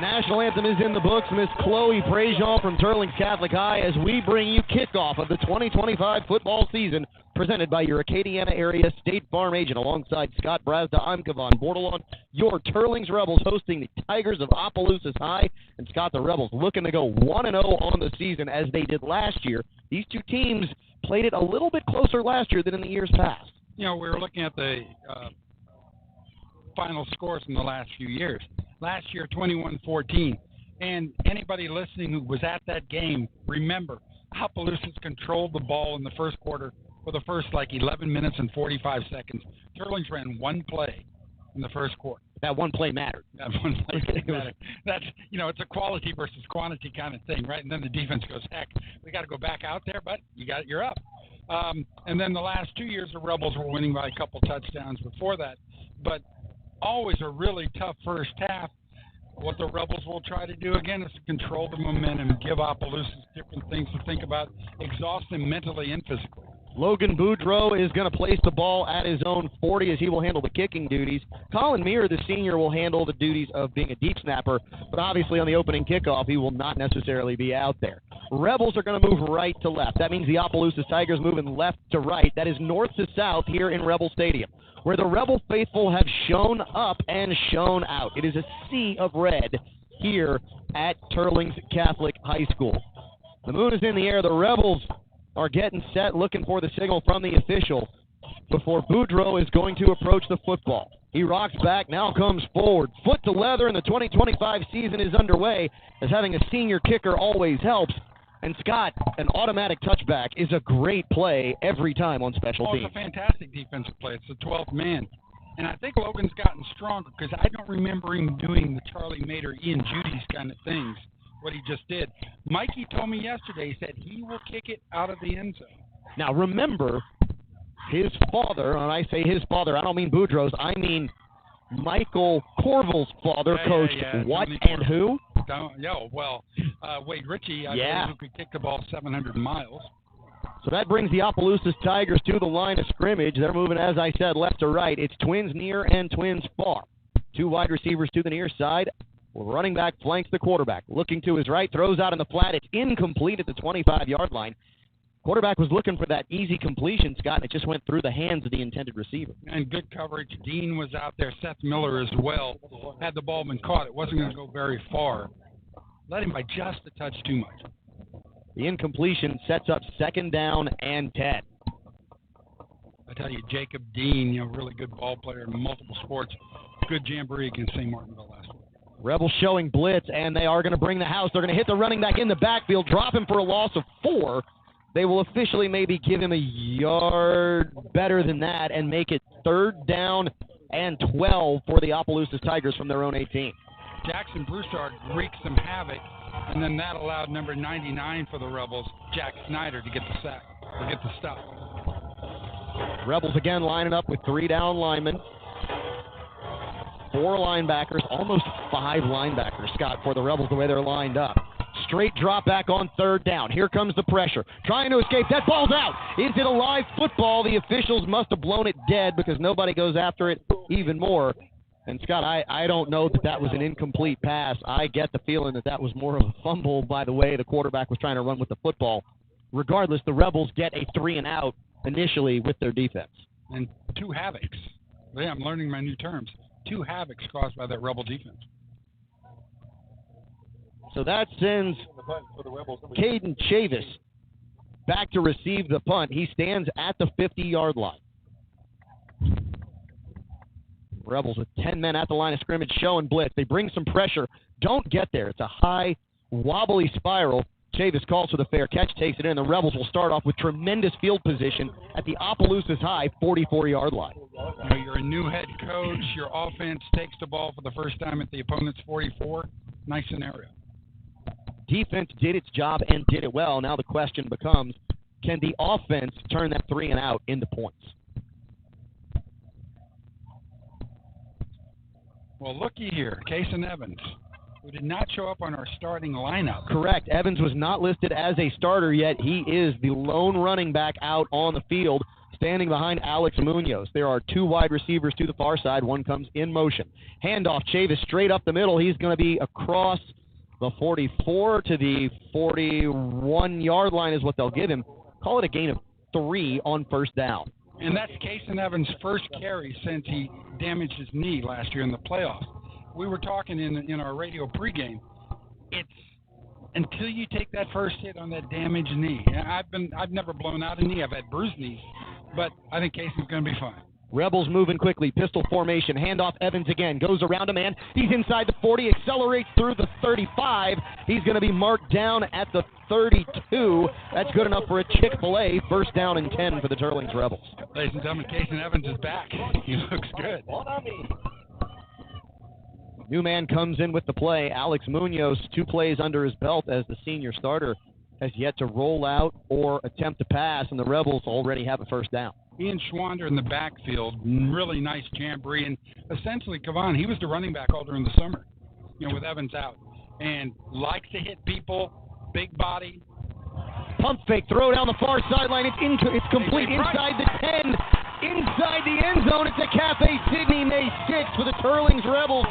National anthem is in the books. Miss Chloe Prejean from Teurlings Catholic High as we bring you kickoff of the 2025 football season presented by your Acadiana area State Farm agent. Alongside Scott Brazda, I'm Kevon Bordelon. Your Teurlings Rebels hosting the Tigers of Opelousas High. And Scott, the Rebels looking to go 1-0 on the season as they did last year. These two teams played it a little bit closer last year than in the years past. You know, we were looking at the final scores in the last few years. Last year, 21-14. And anybody listening who was at that game, remember, Opelousas controlled the ball in the first quarter for the first, 11 minutes and 45 seconds. Teurlings ran one play in the first quarter. That one play mattered. That one play mattered. That's, it's a quality versus quantity kind of thing, right? And then the defense goes, heck, we got to go back out there, but you're up. And then the last 2 years, the Rebels were winning by a couple touchdowns before that. But always a really tough first half. What the Rebels will try to do again is to control the momentum, give Opelousas different things to think about, exhaust them mentally and physically. Logan Boudreau is going to place the ball at his own 40 as he will handle the kicking duties. Colin Meir, the senior, will handle the duties of being a deep snapper, but obviously on the opening kickoff, he will not necessarily be out there. Rebels are going to move right to left. That means the Opelousas Tigers moving left to right. That is north to south here in Rebel Stadium, where the Rebel faithful have shown up and shown out. It is a sea of red here at Teurlings Catholic High School. The moon is in the air. The Rebels are getting set, looking for the signal from the official before Boudreau is going to approach the football. He rocks back, now comes forward. Foot to leather, and the 2025 season is underway, as having a senior kicker always helps. And Scott, an automatic touchback is a great play every time on special teams. It's a fantastic defensive play. It's the 12th man. And I think Logan's gotten stronger because I don't remember him doing the Charlie Mater, Ian Judy's kind of things, what he just did. Mikey told me yesterday, he said he will kick it out of the end zone. Now remember, his father, and I say his father, I don't mean Boudreau's, I mean Michael Corville's father coached what and who? Wade Ritchie, I believe, who could kick the ball 700 miles. So that brings the Opelousas Tigers to the line of scrimmage. They're moving, as I said, left to right. It's twins near and twins far. Two wide receivers to the near side. Running back flanks the quarterback. Looking to his right, throws out in the flat. It's incomplete at the 25-yard line. Quarterback was looking for that easy completion, Scott, and it just went through the hands of the intended receiver. And good coverage. Dean was out there. Seth Miller as well. Had the ball been caught, it wasn't going to go very far. Led him by just a touch too much. The incompletion sets up 2nd down and 10. I tell you, Jacob Dean, really good ball player in multiple sports. Good jamboree against St. Martinville last week. Rebels showing blitz, and they are going to bring the house. They're going to hit the running back in the backfield, drop him for a loss of 4. They will officially maybe give him a yard better than that and make it 3rd down and 12 for the Opelousas Tigers from their own 18. Jackson Broussard wreaked some havoc, and then that allowed number 99 for the Rebels, Jack Snyder, to get the sack, to get the stop. Rebels again lining up with 3 down linemen, 4 linebackers, almost 5 linebackers, Scott, for the Rebels the way they're lined up. Straight drop back on 3rd down. Here comes the pressure. Trying to escape. That ball's out. Is it a live football? The officials must have blown it dead because nobody goes after it even more. And, Scott, I don't know that was an incomplete pass. I get the feeling that was more of a fumble by the way the quarterback was trying to run with the football. Regardless, the Rebels get a 3-and-out initially with their defense. And 2 havocs. Yeah, I'm learning my new terms. 2 havocs caused by that Rebel defense. So that sends Caden Chavis back to receive the punt. He stands at the 50-yard line. Rebels with 10 men at the line of scrimmage showing blitz. They bring some pressure. Don't get there. It's a high, wobbly spiral. Chavis calls for the fair catch, takes it in. The Rebels will start off with tremendous field position at the Opelousas High 44-yard line. You're a new head coach. Your offense takes the ball for the first time at the opponent's 44. Nice scenario. Defense did its job and did it well. Now the question becomes, can the offense turn that 3-and-out into points? Well, looky here. Cason Evans, who did not show up on our starting lineup. Correct. Evans was not listed as a starter yet. He is the lone running back out on the field. standing behind Alex Munoz. There are two wide receivers to the far side. One comes in motion. Handoff, Chavis straight up the middle. He's going to be across the 44 to the 41-yard line is what they'll give him. Call it a gain of 3 on first down. And that's Kason Evans' first carry since he damaged his knee last year in the playoffs. We were talking in our radio pregame. It's until you take that first hit on that damaged knee. I've never blown out a knee. I've had bruised knees, but I think Casey's going to be fine. Rebels moving quickly. Pistol formation. Handoff Evans again. Goes around a man. He's inside the 40. Accelerates through the 35. He's going to be marked down at the 32. That's good enough for a Chick-fil-A. First down and 10 for the Teurlings Rebels. Ladies and gentlemen, Kason Evans is back. He looks good. New man comes in with the play. Alex Munoz, 2 plays under his belt as the senior starter, has yet to roll out or attempt to pass, and the Rebels already have a first down. Ian Schwander in the backfield, really nice jamboree, and essentially, Kavan, he was the running back all during the summer, with Evans out, and likes to hit people, big body. Pump fake, throw down the far sideline. It's complete inside the 10, inside the end zone. It's a Cafe Sydney May 6 for the Teurlings Rebels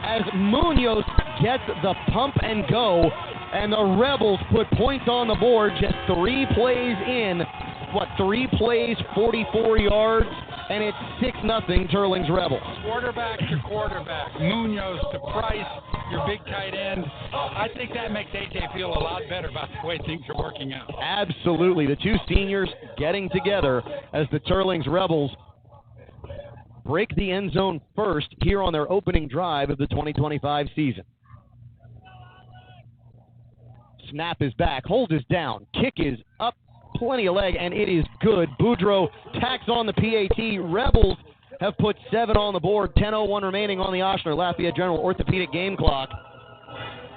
as Munoz gets the pump and go, and the Rebels put points on the board just 3 plays in. 3 plays, 44 yards, and it's 6-0 Teurlings Rebels. Quarterback to quarterback, Munoz to Price, your big tight end. I think that makes AJ feel a lot better about the way things are working out. Absolutely. The 2 seniors getting together as the Teurlings Rebels break the end zone first here on their opening drive of the 2025 season. Snap is back. Hold is down. Kick is up. Plenty of leg, and it is good. Boudreaux tacks on the PAT. Rebels have put 7 on the board. 10:01 remaining on the Ochsner Lafayette General Orthopedic game clock.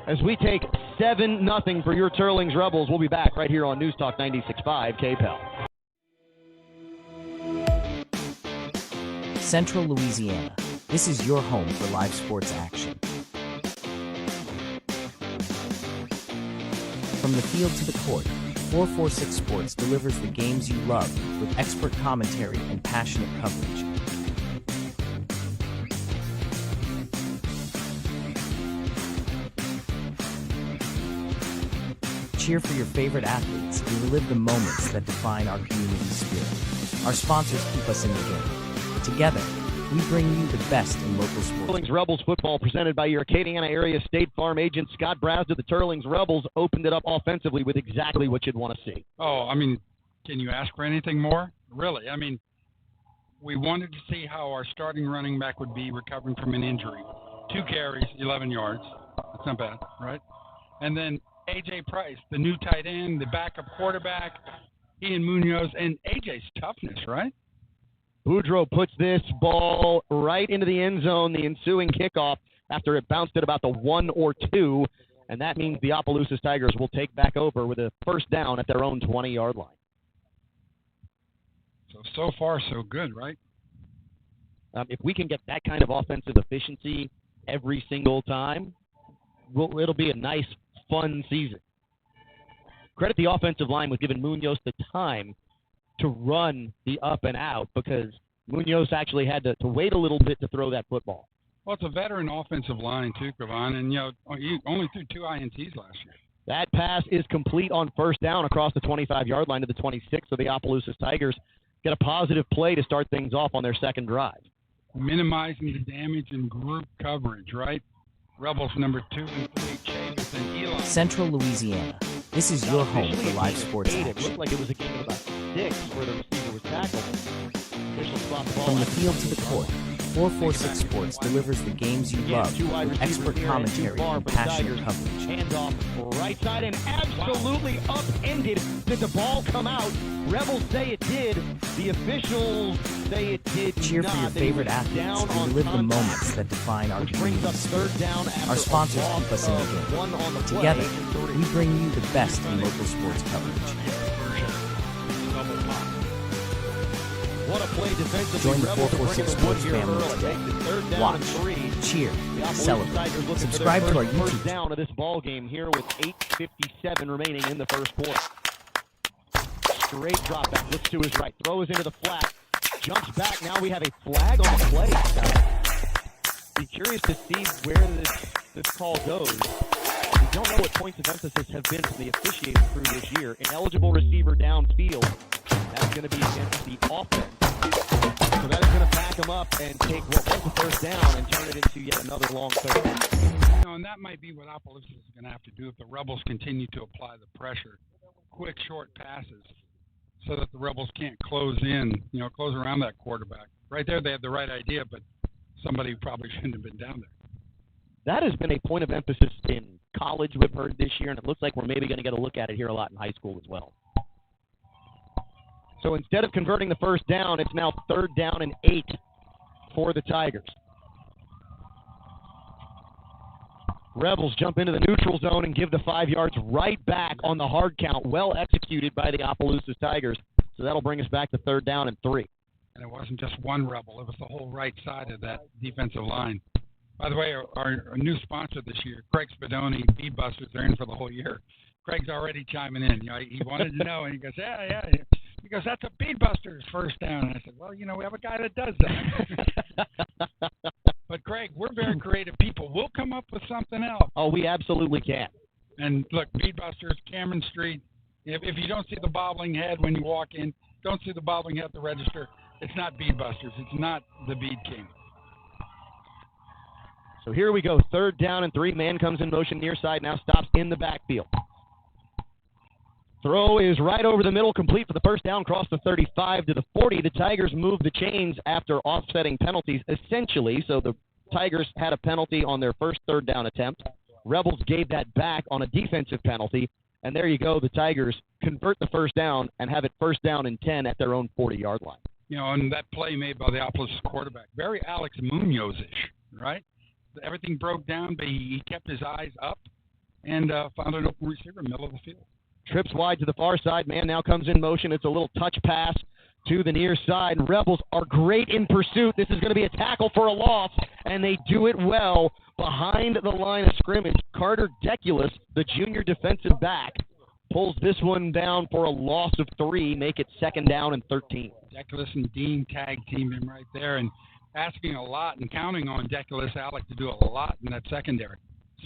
As we take 7-0 for your Teurlings Rebels, we'll be back right here on News Talk 96.5 KPEL. Central Louisiana. This is your home for live sports action. From the field to the court, 446 Sports delivers the games you love with expert commentary and passionate coverage. Cheer for your favorite athletes and relive the moments that define our community spirit. Our sponsors keep us in the game. Together, we bring you the best in local sports. Teurlings Rebels football presented by your Acadiana area State Farm agent Scott Brasda. The Teurlings Rebels opened it up offensively with exactly what you'd want to see. Oh, can you ask for anything more? Really? We wanted to see how our starting running back would be recovering from an injury. 2 carries, 11 yards. That's not bad, right? And then A.J. Price, the new tight end, the backup quarterback, Ian Munoz, and A.J.'s toughness, right? Boudreaux puts this ball right into the end zone, the ensuing kickoff, after it bounced at about the 1 or 2, and that means the Opelousas Tigers will take back over with a first down at their own 20-yard line. So far, so good, right? If we can get that kind of offensive efficiency every single time, it'll be a nice, fun season. Credit the offensive line with giving Munoz the time to run the up and out because Munoz actually had to wait a little bit to throw that football. Well, it's a veteran offensive line too, Kavan, and he only threw 2 INTs last year. That pass is complete on first down across the 25-yard line to the 26, so the Opelousas Tigers get a positive play to start things off on their second drive. Minimizing the damage in group coverage, right? Rebels number 2 and 3, Chavis and Eli. Central Louisiana. This is your home for live sports action. It looked like it was a game of about 6 where the receiver was tackled. Official spot the ball. From the field to the court, 446 Sports delivers the games you love with expert commentary and passionate coverage. Handoff right side and absolutely upended. Did the ball come out? Rebels say it did. The officials say it did Cheer not. for your favorite athletes and relive the moments that define our community spirit. Our sponsors keep us in the game. Together, we bring you the best in local sports coverage. What a play defensively. Join the 446 Sports family today. Watch, cheer, celebrate. Subscribe to our YouTube down to this ball game here with 8:57 remaining in the first quarter. Straight drop back. Looks to his right. Throws into the flat. Jumps back. Now we have a flag on the play. Be curious to see where this call goes. We don't know what points of emphasis have been from the officiating crew this year. Ineligible receiver downfield. That's going to be against the offense. So that is going to back him up and take what was the first down and turn it into yet another long third down. And that might be what Opelousas is going to have to do if the Rebels continue to apply the pressure. Quick, short passes so that the Rebels can't close close around that quarterback. Right there, they had the right idea, but somebody probably shouldn't have been down there. That has been a point of emphasis in college we've heard this year, and it looks like we're maybe going to get a look at it here a lot in high school as well. So instead of converting the first down, it's now 3rd down and 8 for the Tigers. Rebels jump into the neutral zone and give the 5 yards right back on the hard count. Well executed by the Opelousas Tigers. So that'll bring us back to 3rd down and 3. And it wasn't just one Rebel. It was the whole right side of that defensive line. By the way, our new sponsor this year, Craig Spadoni, Beadbusters, they're in for the whole year. Craig's already chiming in. He wanted to know, and he goes, yeah. He goes, that's a Beadbusters first down. And I said, well, we have a guy that does that. But, Craig, we're very creative people. We'll come up with something else. Oh, we absolutely can. And, look, Beadbusters, Cameron Street, if you don't see the bobbling head when you walk in, don't see the bobbling head at the register, it's not Beadbusters. It's not the Bead King. So here we go, 3rd down and 3. Man comes in motion near side, now stops in the backfield. Throw is right over the middle, complete for the first down, cross the 35 to the 40. The Tigers move the chains after offsetting penalties, essentially. So the Tigers had a penalty on their first 3rd down attempt. Rebels gave that back on a defensive penalty. And there you go, the Tigers convert the first down and have it 1st down and 10 at their own 40-yard line. And that play made by the Opelousas quarterback, very Alex Munoz-ish, right? Everything broke down, but he kept his eyes up and found an open receiver in the middle of the field. Trips wide to the far side. Man now comes in motion. It's a little touch pass to the near side. Rebels are great in pursuit. This is going to be a tackle for a loss, and they do it well behind the line of scrimmage. Carter Deculus, the junior defensive back, pulls this one down for a loss of 3, make it 2nd down and 13. Deculus and Dean tag team him right there and asking a lot and counting on Deculus Alec to do a lot in that secondary.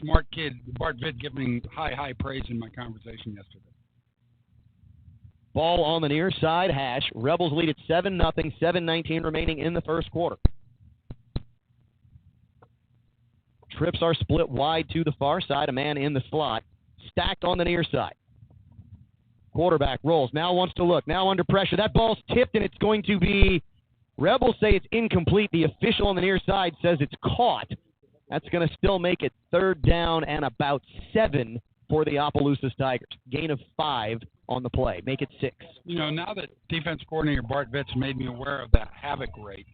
Smart kid. Bart Vitt giving high praise in my conversation yesterday. Ball on the near side hash. Rebels lead at 7-0, 7:19 remaining in the first quarter. Trips are split wide to the far side. A man in the slot. Stacked on the near side. Quarterback rolls. Now wants to look. Now under pressure. That ball's tipped, and it's going to be... Rebels say it's incomplete. The official on the near side says it's caught. That's going to still make it 3rd down and about 7 for the Opelousas Tigers. Gain of 5 on the play. Make it 6. Now that defense coordinator Bart Vitz made me aware of that havoc rate,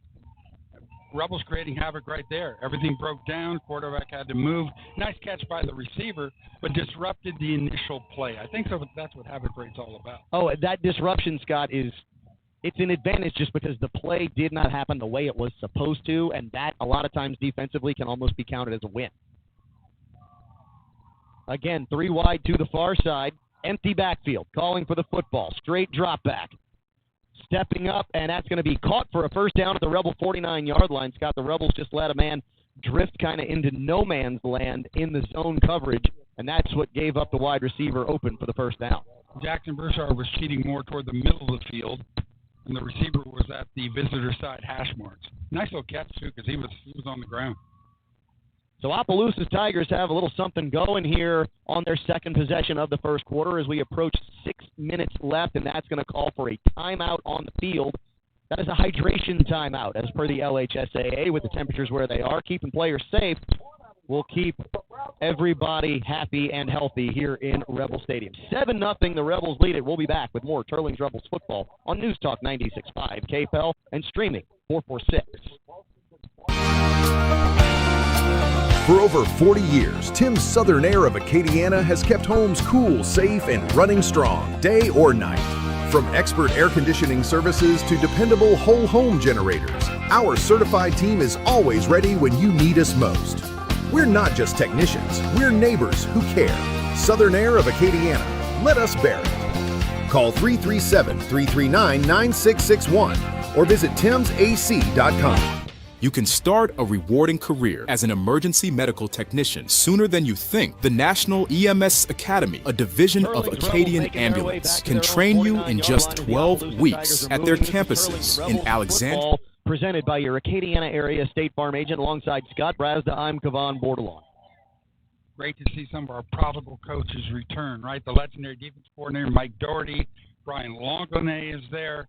Rebels creating havoc right there. Everything broke down. Quarterback had to move. Nice catch by the receiver, but disrupted the initial play. I think that's what havoc rate's all about. Oh, that disruption, Scott, it's an advantage just because the play did not happen the way it was supposed to, and that a lot of times defensively can almost be counted as a win. Again, 3 wide to the far side. Empty backfield. Calling for the football. Straight drop back. Stepping up, and that's going to be caught for a first down at the Rebel 49-yard line. Scott, the Rebels just let a man drift kind of into no man's land in the zone coverage, and that's what gave up the wide receiver open for the first down. Jackson Broussard was cheating more toward the middle of the field, and the receiver was at the visitor side hash marks. Nice little catch, too, because he was on the ground. So Opelousas Tigers have a little something going here on their second possession of the first quarter as we approach 6 minutes left, and that's going to call for a timeout on the field. That is a hydration timeout as per the LHSAA with the temperatures where they are. Keeping players safe will keep everybody happy and healthy here in Rebel Stadium. 7-0, the Rebels lead it. We'll be back with more Teurlings Rebels football on News Talk 96.5, KPEL, and streaming 446. For over 40 years, Tim's Southern Air of Acadiana has kept homes cool, safe, and running strong, day or night. From expert air conditioning services to dependable whole home generators, our certified team is always ready when you need us most. We're not just technicians, we're neighbors who care. Southern Air of Acadiana. Let us bear it. Call 337-339-9661 or visit timsac.com. You can start a rewarding career as an emergency medical technician sooner than you think. The National EMS Academy, a division of Acadian Ambulance, can train you in just 12 weeks at their campuses in Alexandria. Presented by your Acadiana area State Farm agent alongside Scott Brazda. I'm Kevon Bordelon. Great to see some of our prodigal coaches return, right? The legendary defense coordinator Mike Doherty, Brian Longonnet is there.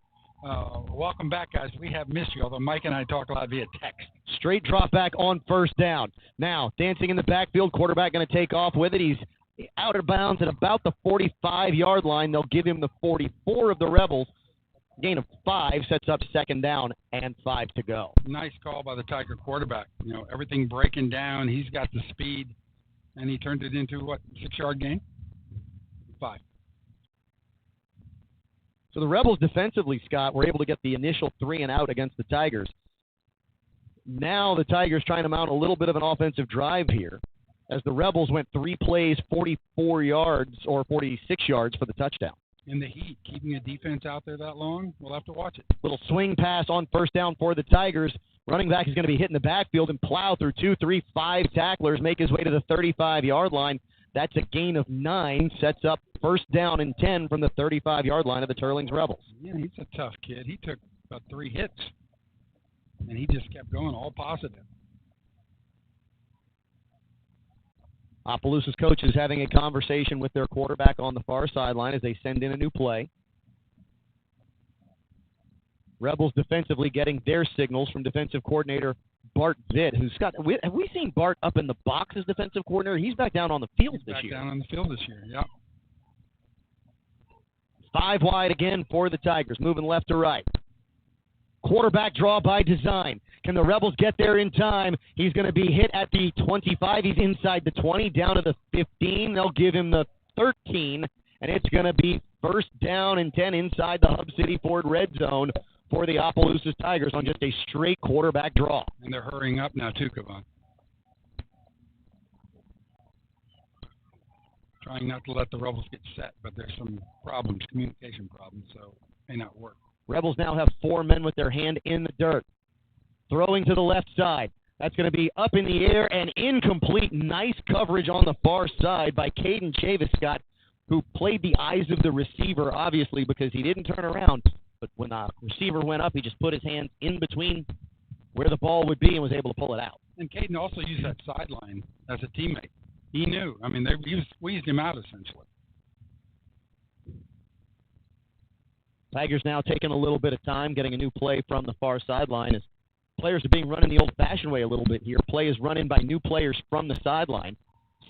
Welcome back, guys. We have missed you, although Mike and I talk a lot via text. Straight drop back on first down. Now, dancing in the backfield, quarterback going to take off with it. He's out of bounds at about the 45-yard line. They'll give him the 44 of the Rebels. Gain of 5 sets up second down and 5 to go. Nice call by the Tiger quarterback. Everything breaking down. He's got the speed, and he turned it into, 6-yard gain? 5. So the Rebels defensively, Scott, were able to get the initial 3 and out against the Tigers. Now the Tigers trying to mount a little bit of an offensive drive here as the Rebels went 3 plays, 44 yards or 46 yards for the touchdown. In the heat, keeping a defense out there that long, we'll have to watch it. Little swing pass on first down for the Tigers. Running back is going to be hit in the backfield and plow through 2, 3, 5 tacklers, make his way to the 35-yard line. That's a gain of 9, sets up first down and 10 from the 35-yard line of the Teurlings Rebels. Yeah, he's a tough kid. He took about 3 hits, and he just kept going, all positive. Opelousas coach is having a conversation with their quarterback on the far sideline as they send in a new play. Rebels defensively getting their signals from defensive coordinator Bart Vitt, who's got. Have we seen Bart up in the box as defensive coordinator? He's back down on the field this year. Back down on the field this year, yeah. 5 wide again for the Tigers, moving left to right. Quarterback draw by design. Can the Rebels get there in time? He's going to be hit at the 25. He's inside the 20, down to the 15. They'll give him the 13, and it's going to be first down and 10 inside the Hub City Ford red zone for the Opelousas Tigers on just a straight quarterback draw. And they're hurrying up now too, Kevon. Trying not to let the Rebels get set, but there's some problems, communication problems, so it may not work. Rebels now have 4 men with their hand in the dirt. Throwing to the left side. That's going to be up in the air and incomplete. Nice coverage on the far side by Caden Chavis, Scott, who played the eyes of the receiver, obviously, because he didn't turn around. But when the receiver went up, he just put his hands in between where the ball would be and was able to pull it out. And Caden also used that sideline as a teammate. He knew. I mean, he squeezed him out, essentially. Tigers now taking a little bit of time, getting a new play from the far sideline as players are being run in the old-fashioned way a little bit here. Play is run in by new players from the sideline.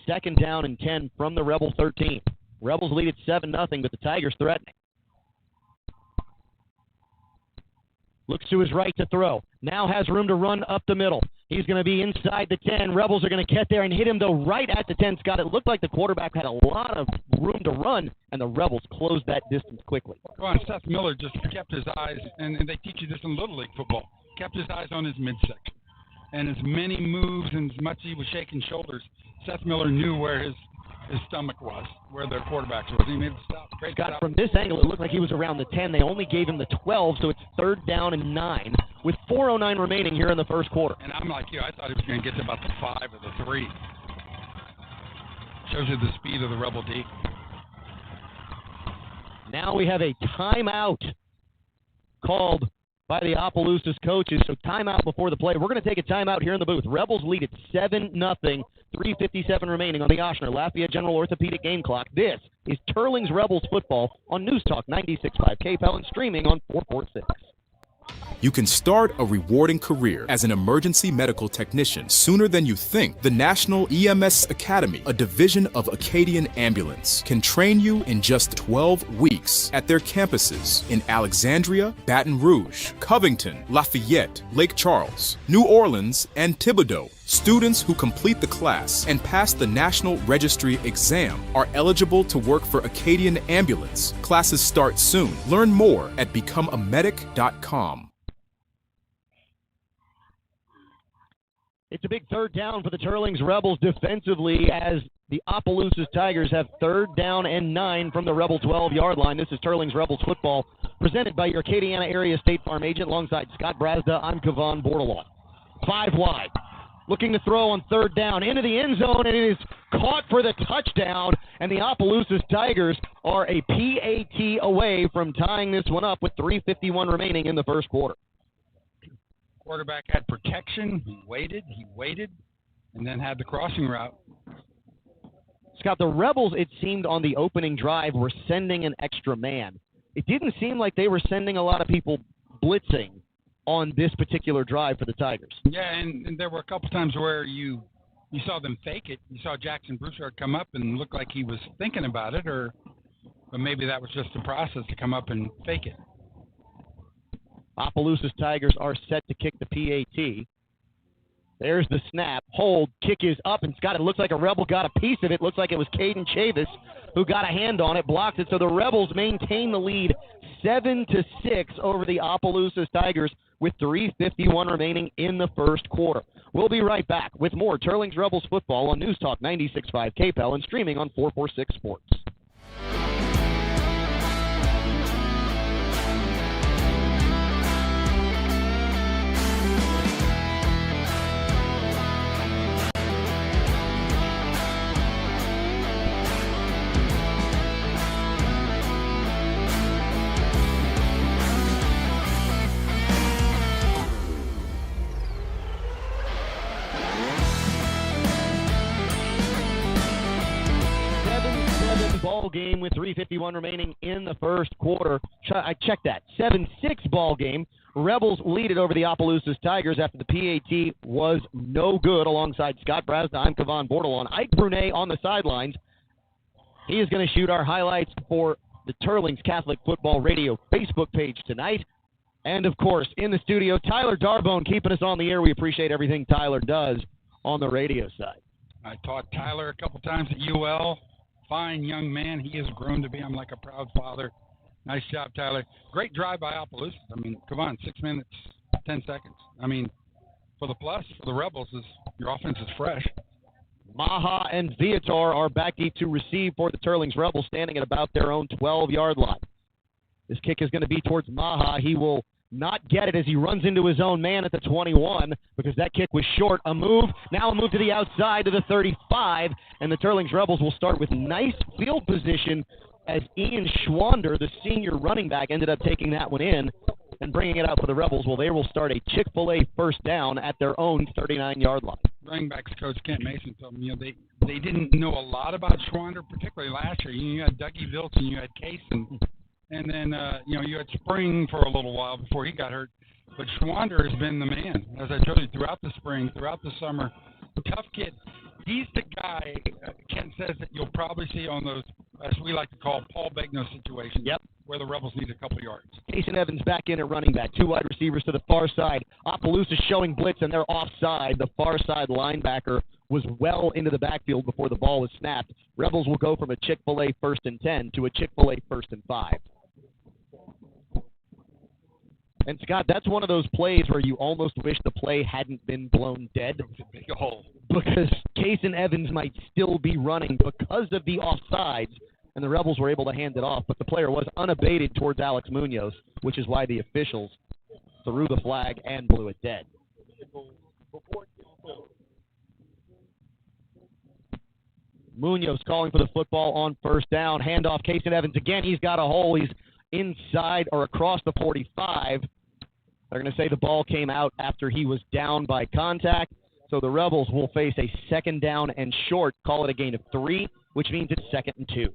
Second down and 10 from the Rebel 13. Rebels lead at 7-0, but the Tigers threatening. Looks to his right to throw. Now has room to run up the middle. He's going to be inside the 10. Rebels are going to get there and hit him, though, right at the 10. Scott, it looked like the quarterback had a lot of room to run, and the Rebels closed that distance quickly. Come on, Seth Miller just kept his eyes, and they teach you this in Little League football, kept his eyes on his midsection. And as many moves and as much as he was shaking shoulders, Seth Miller knew where his stomach was, where their quarterbacks were. He made the stop. Great Scott, stop. from this angle, it looked like he was around the 10. They only gave him the 12, so it's third down and 9 with 4:09 remaining here in the first quarter. And I'm like you. I thought he was going to get to about the 5 or the 3. Shows you the speed of the Rebel D. Now we have a timeout called by the Opelousas coaches. So timeout before the play. We're going to take a timeout here in the booth. Rebels lead at 7-0, 3:57 remaining on the Oshner Lafayette General Orthopedic game clock. This is Teurlings Rebels football on News Talk 96.5 KPEL and streaming on 446. You can start a rewarding career as an emergency medical technician sooner than you think. The National EMS Academy, a division of Acadian Ambulance, can train you in just 12 weeks at their campuses in Alexandria, Baton Rouge, Covington, Lafayette, Lake Charles, New Orleans, and Thibodaux. Students who complete the class and pass the National Registry exam are eligible to work for Acadian Ambulance. Classes start soon. Learn more at becomeamedic.com. It's a big third down for the Teurlings Rebels defensively as the Opelousas Tigers have 3rd down and 9 from the Rebel 12-yard line. This is Teurlings Rebels football presented by your Acadiana Area State Farm agent alongside Scott Brazda. I'm Kevon Bordelon. 5 wide. Looking to throw on 3rd down into the end zone, and it is caught for the touchdown, and the Opelousas Tigers are a PAT away from tying this one up with 3:51 remaining in the first quarter. Quarterback had protection. He waited, and then had the crossing route. Scott, the Rebels, it seemed on the opening drive, were sending an extra man. It didn't seem like they were sending a lot of people blitzing on this particular drive for the Tigers. Yeah, and there were a couple times where you saw them fake it. You saw Jackson Broussard come up and look like he was thinking about it, but maybe that was just the process to come up and fake it. Opelousas Tigers are set to kick the PAT. There's the snap. Hold. Kick is up, and Scott, it looks like a Rebel got a piece of it. Looks like it was Caden Chavis who got a hand on it, blocked it. So the Rebels maintain the lead 7-6 over the Opelousas Tigers with 3:51 remaining in the first quarter. We'll be right back with more Teurlings Rebels football on News Talk 96.5 KPEL and streaming on 446 Sports. Ball game with 3:51 remaining in the first quarter. I checked that. 7-6 ball game. Rebels lead it over the Opelousas Tigers after the PAT was no good. Alongside Scott Brazda, I'm Kevon Bordelon. Ike Brunet on the sidelines. He is going to shoot our highlights for the Teurlings Catholic Football Radio Facebook page tonight. And, of course, in the studio, Tyler Darbone keeping us on the air. We appreciate everything Tyler does on the radio side. I taught Tyler a couple times at UL. Fine young man. He has grown to be. I'm like a proud father. Nice job, Tyler. Great drive by Opelousas. I mean, come on, 6 minutes, 10 seconds. I mean, for the plus, for the Rebels, your offense is fresh. Maha and Viator are back deep to receive for the Teurlings Rebels, standing at about their own 12-yard line. This kick is going to be towards Maha. He will not get it as he runs into his own man at the 21 because that kick was short. A move to the outside to the 35, and the Teurlings Rebels will start with nice field position as Ian Schwander, the senior running back, ended up taking that one in and bringing it out for the Rebels. Well, they will start a Chick-fil-A first down at their own 39-yard line. Running backs coach Kent Mason told me, they didn't know a lot about Schwander, particularly last year. You had Dougie Viltz and you had Kaysen. And then, you had Spring for a little while before he got hurt. But Schwander has been the man, as I told you, throughout the spring, throughout the summer. Tough kid. He's the guy, Ken says, that you'll probably see on those, as we like to call, Paul Begno situations. Yep. Where the Rebels need a couple yards. Jason Evans back in at running back. 2 wide receivers to the far side. Opelousas showing blitz, and they're offside. The far side linebacker was well into the backfield before the ball was snapped. Rebels will go from a Chick-fil-A 1st and 10 to a Chick-fil-A 1st and 5. And, Scott, that's one of those plays where you almost wish the play hadn't been blown dead. It was a big hole. Because Kaysen Evans might still be running because of the offsides, and the Rebels were able to hand it off. But the player was unabated towards Alex Munoz, which is why the officials threw the flag and blew it dead. Munoz calling for the football on first down. Handoff, Kaysen Evans again. He's got a hole. He's inside or across the 45. They're going to say the ball came out after he was down by contact. So the Rebels will face a 2nd down and short. Call it a gain of 3, which means it's 2nd and 2.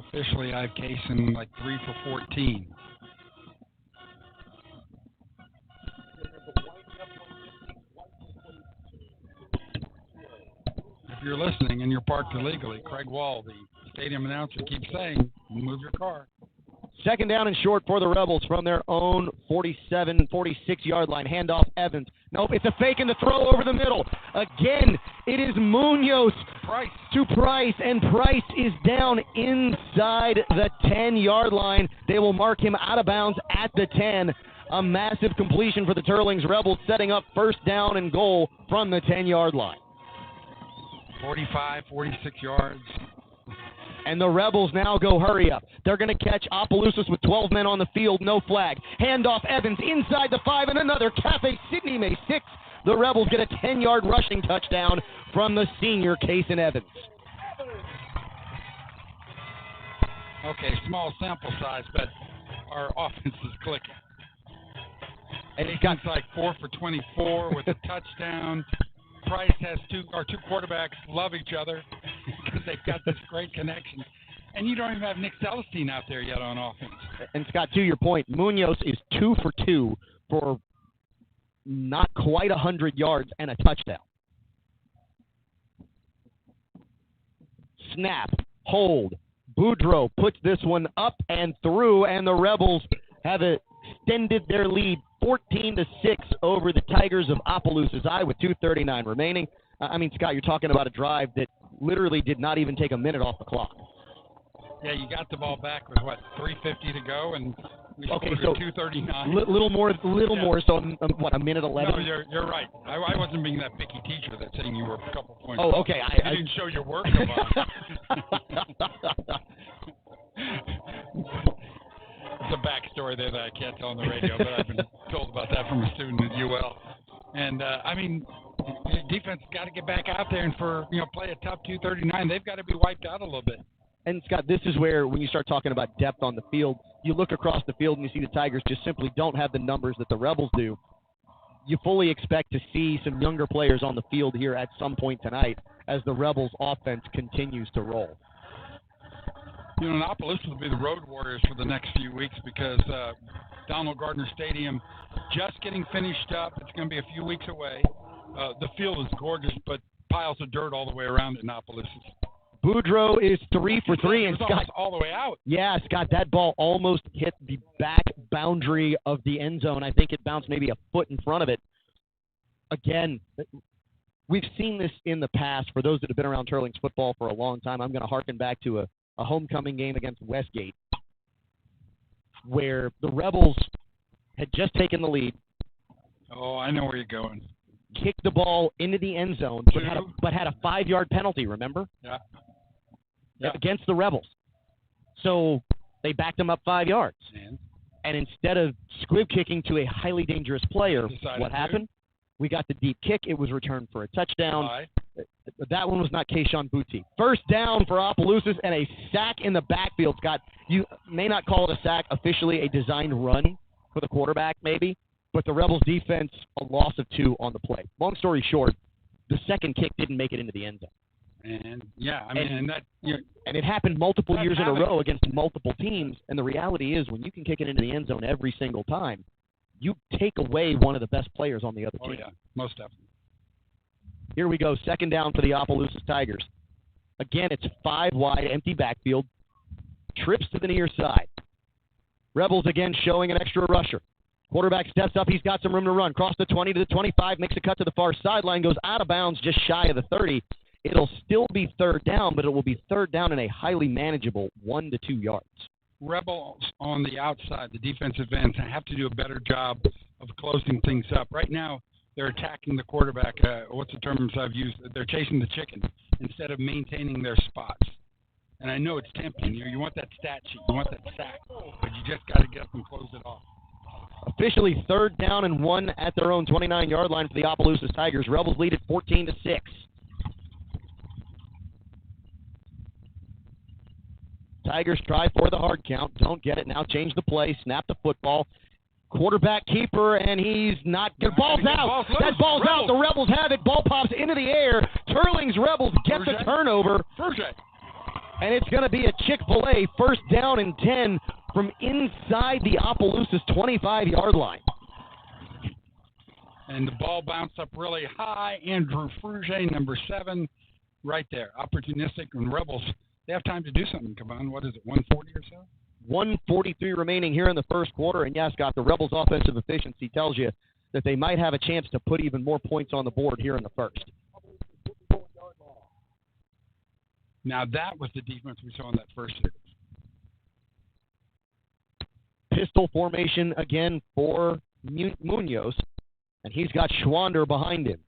Officially, I have Kaysen like 3 for 14. If you're listening and you're parked illegally, Craig Wall, the stadium announcer, keeps saying, move your car. 2nd down and short for the Rebels from their own 47, 46-yard line. Handoff, Evans. Nope, it's a fake and the throw over the middle. Again, it is Munoz to Price, and Price is down inside the 10-yard line. They will mark him out of bounds at the 10. A massive completion for the Teurlings Rebels, setting up first down and goal from the 10-yard line. 45, 46 yards. And the Rebels now go hurry up. They're going to catch Opelousas with 12 men on the field, no flag. Handoff Evans inside the 5 and another. Cafe Sidney May 6. The Rebels get a 10-yard rushing touchdown from the senior Kason Evans. Okay, small sample size, but our offense is clicking. And it's got like 4 for 24 with a touchdown. Price has our two quarterbacks love each other because they've got this great connection. And you don't even have Nick Celestine out there yet on offense. And Scott, to your point, Munoz is 2 for 2 for not quite 100 yards and a touchdown. Snap, hold. Boudreaux puts this one up and through, and the Rebels have extended their lead 14-6 over the Tigers of Opelousas with 2:39 remaining. I mean, Scott, you're talking about a drive that literally did not even take a minute off the clock. Yeah, you got the ball back with, 3:50 to go, and we scored so 2:39. Little more, so a minute 11? No, you're right. I wasn't being that picky teacher that's saying you were a couple points. Oh, okay. You didn't show your work. It's a backstory there that I can't tell on the radio, but I've been told about that from a student at UL. And, defense got to get back out there and play a tough 2:39. They've got to be wiped out a little bit. And, Scott, this is where, when you start talking about depth on the field, you look across the field and you see the Tigers just simply don't have the numbers that the Rebels do. You fully expect to see some younger players on the field here at some point tonight as the Rebels' offense continues to roll. And Opelousas will be the road warriors for the next few weeks because Donald Gardner Stadium just getting finished up. It's going to be a few weeks away. The field is gorgeous, but piles of dirt all the way around in Opelousas. Boudreaux is 3 for 3, and Scott, all the way out. Yeah, Scott, that ball almost hit the back boundary of the end zone. I think it bounced maybe a foot in front of it. Again, we've seen this in the past. For those that have been around Teurlings football for a long time, I'm going to harken back to a homecoming game against Westgate where the Rebels had just taken the lead. Oh, I know where you're going. Kicked the ball into the end zone, but had a 5-yard penalty, remember? Yeah. Against the Rebels. So they backed them up 5 yards. And instead of squib kicking to a highly dangerous player, what happened? We got the deep kick. It was returned for a touchdown. That one was not Keishon Boutte. First down for Opelousas and a sack in the backfield, Scott. You may not call it a sack, officially a designed run for the quarterback maybe, but the Rebels defense, a loss of 2 on the play. Long story short, the second kick didn't make it into the end zone. And it happened multiple years in a row against multiple teams. And the reality is, when you can kick it into the end zone every single time, you take away one of the best players on the other team. Oh yeah, most definitely. Here we go, second down for the Opelousas Tigers. Again, it's 5 wide, empty backfield. Trips to the near side. Rebels again showing an extra rusher. Quarterback steps up. He's got some room to run. Cross the 20 to the 25. Makes a cut to the far sideline. Goes out of bounds just shy of the 30. It'll still be third down, but it will be third down in a highly manageable 1 to 2 yards. Rebels on the outside, the defensive ends, have to do a better job of closing things up. Right now, they're attacking the quarterback. What's the terms I've used? They're chasing the chicken instead of maintaining their spots. And I know it's tempting. You want that stat sheet. You want that sack. But you just got to get up and close it off. Officially third down and 1 at their own 29-yard line for the Opelousas Tigers. Rebels lead at 14-6. Tigers try for the hard count. Don't get it. Now change the play. Snap the football. Quarterback keeper, and he's not good. Ball's out. That ball's out. The Rebels have it. Ball pops into the air. Teurlings Rebels get the turnover. And it's going to be a Chick-fil-A first down and 10 from inside the Opelousas 25-yard line. And the ball bounced up really high. Andrew Fruge, number 7, right there. Opportunistic, and Rebels, they have time to do something. Come on, what is it, 140 or so? 1:43 remaining here in the first quarter. And, yes, Scott, the Rebels' offensive efficiency tells you that they might have a chance to put even more points on the board here in the first. Now, that was the defense we saw in that first series. Pistol formation again for Munoz, and he's got Schwander behind him.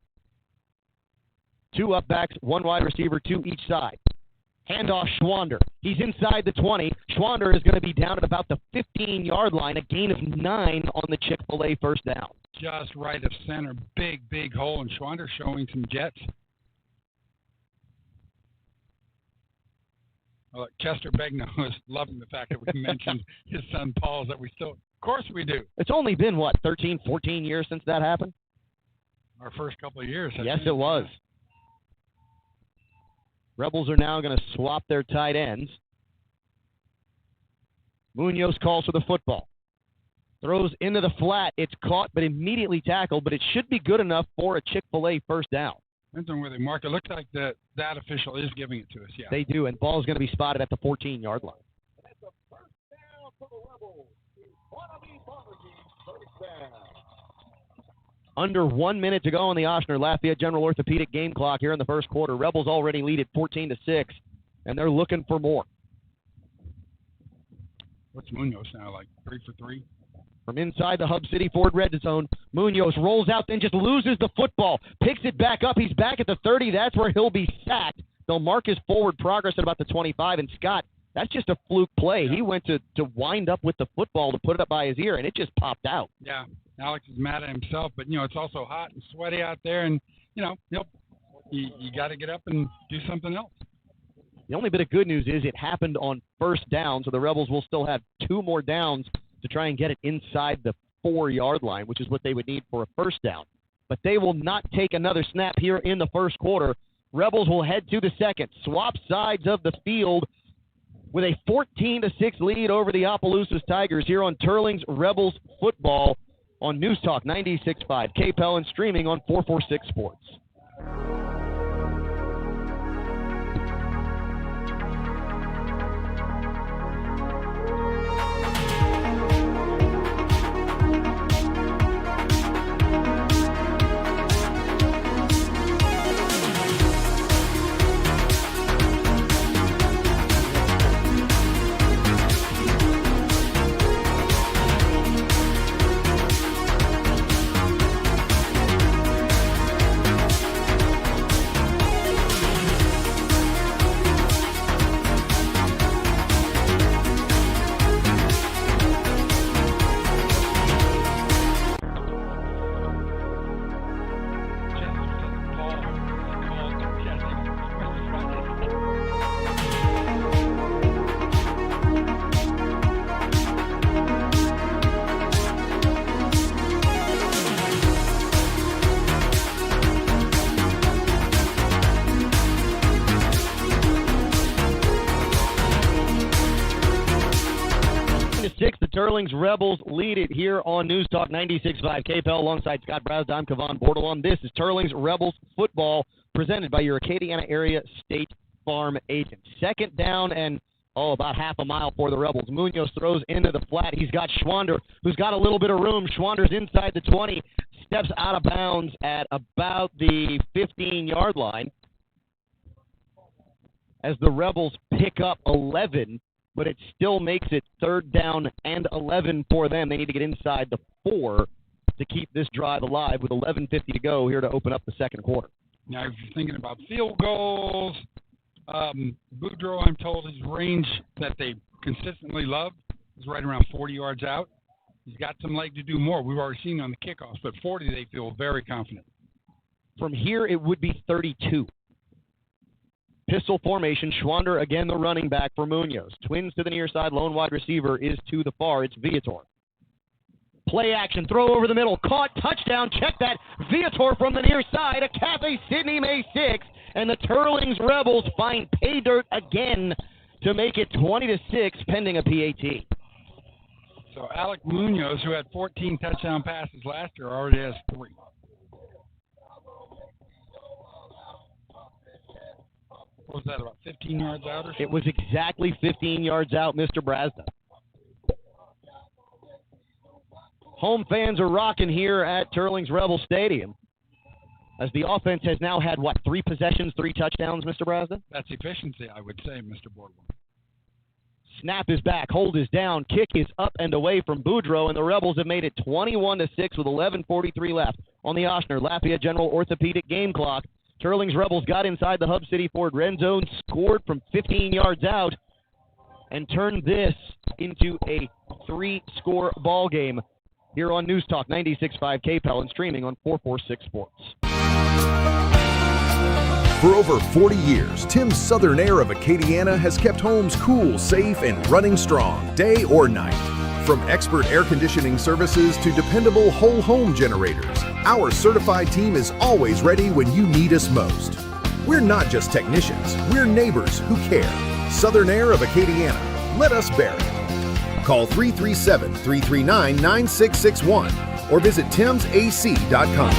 2 up backs, 1 wide receiver, 2 each side. Handoff Schwander. He's inside the 20. Schwander is going to be down at about the 15-yard line, a gain of 9 on the Chick-fil-A first down. Just right of center. Big hole, and Schwander showing some jets. Well, Chester Begno is loving the fact that we mentioned his son Paul's, that we still, of course we do. It's only been, 13, 14 years since that happened? Our first couple of years. Yes, it was. Rebels are now going to swap their tight ends. Munoz calls for the football. Throws into the flat. It's caught but immediately tackled, but it should be good enough for a Chick-fil-A first down. Depends on where they mark it. Looks like that official is giving it to us, yeah. They do, and ball is going to be spotted at the 14-yard line. That's a first down for the Rebels. Wannabe first down. Under 1 minute to go on the Ochsner Lafayette General Orthopedic game clock here in the first quarter. Rebels already lead at 14-6, and they're looking for more. What's Munoz now, like 3 for 3? From inside the Hub City Ford red zone, Munoz rolls out, then just loses the football. Picks it back up. He's back at the 30. That's where he'll be sacked. They'll mark his forward progress at about the 25. And Scott, that's just a fluke play. Yeah. He went to wind up with the football to put it up by his ear, and it just popped out. Yeah, Alex is mad at himself, but, it's also hot and sweaty out there, and, you got to get up and do something else. The only bit of good news is it happened on first down, so the Rebels will still have 2 more downs to try and get it inside the 4-yard line, which is what they would need for a first down. But they will not take another snap here in the first quarter. Rebels will head to the second, swap sides of the field with a 14-6 lead over the Opelousas Tigers here on Teurlings Rebels football on News Talk 96.5 KPEL and streaming on 446 Sports. Teurlings Rebels lead it here on News Talk 96.5 KPEL alongside Scott Browse. I'm Kevon Bordelon. This is Teurlings Rebels football presented by your Acadiana area State Farm agent. Second down and about half a mile for the Rebels. Munoz throws into the flat. He's got Schwander, who's got a little bit of room. Schwander's inside the 20, steps out of bounds at about the 15-yard line as the Rebels pick up 11, but it still makes it third down and 11 for them. They need to get inside the 4 to keep this drive alive with 11:50 to go here to open up the second quarter. Now, if you're thinking about field goals, Boudreaux, I'm told, his range that they consistently love is right around 40 yards out. He's got some leg to do more. We've already seen on the kickoffs, but 40 they feel very confident. From here, it would be 32. Pistol formation. Schwander again the running back for Munoz. Twins to the near side. Lone wide receiver is to the far. It's Viator. Play action. Throw over the middle. Caught. Touchdown. Check that. Viator from the near side. A Cafe Sidney May 6. And the Teurlings Rebels find pay dirt again to make it 20-6 pending a PAT. So Alec Munoz, who had 14 touchdown passes last year, already has 3. What was that, about 15 yards out or something? It was exactly 15 yards out, Mr. Brasda. Home fans are rocking here at Teurlings Rebel Stadium as the offense has now had, 3 possessions, 3 touchdowns, Mr. Brasda? That's efficiency, I would say, Mr. Boardman. Snap is back, hold is down, kick is up and away from Boudreaux, and the Rebels have made it 21-6 with 11:43 left on the Oshner Lafayette General Orthopedic game clock. Teurlings Rebels got inside the Hub City Ford red zone, scored from 15 yards out, and turned this into a 3-score ball game here on News Talk 96.5 KPEL and streaming on 446 Sports. For over 40 years, Tim's Southern Air of Acadiana has kept homes cool, safe, and running strong, day or night. From expert air conditioning services to dependable whole home generators, our certified team is always ready when you need us most. We're not just technicians, we're neighbors who care. Southern Air of Acadiana. Let us bear it. Call 337-339-9661 or visit timsac.com.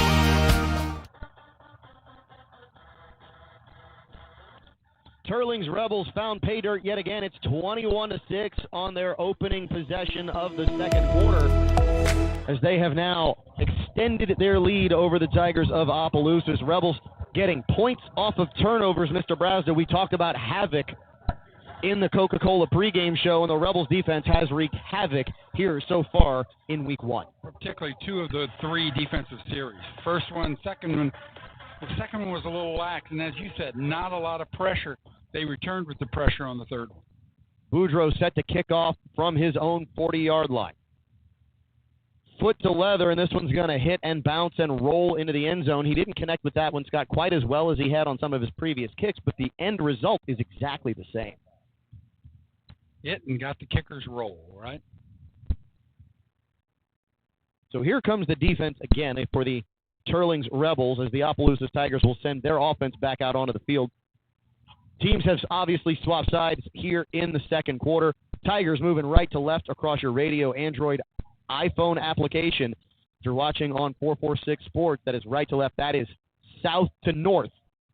Teurlings Rebels found pay dirt yet again. It's 21-6 on their opening possession of the second quarter, as they have now extended their lead over the Tigers of Opelousas. Rebels getting points off of turnovers. Mr. Brasda, we talked about havoc in the Coca-Cola pregame show, and the Rebels defense has wreaked havoc here so far in week one. Particularly 2 of the 3 defensive series. First one, second one. The second one was a little lax, and as you said, not a lot of pressure. They returned with the pressure on the third one. Boudreaux set to kick off from his own 40-yard line. Foot to leather, and this one's going to hit and bounce and roll into the end zone. He didn't connect with that one, Scott, quite as well as he had on some of his previous kicks, but the end result is exactly the same. Hit and got the kicker's roll, right? So here comes the defense again for the Teurlings Rebels, as the Opelousas Tigers will send their offense back out onto the field. Teams have obviously swapped sides here in the second quarter. Tigers moving right to left across your radio, Android, iPhone application. If you're watching on 446 Sports, that is right to left. That is south to north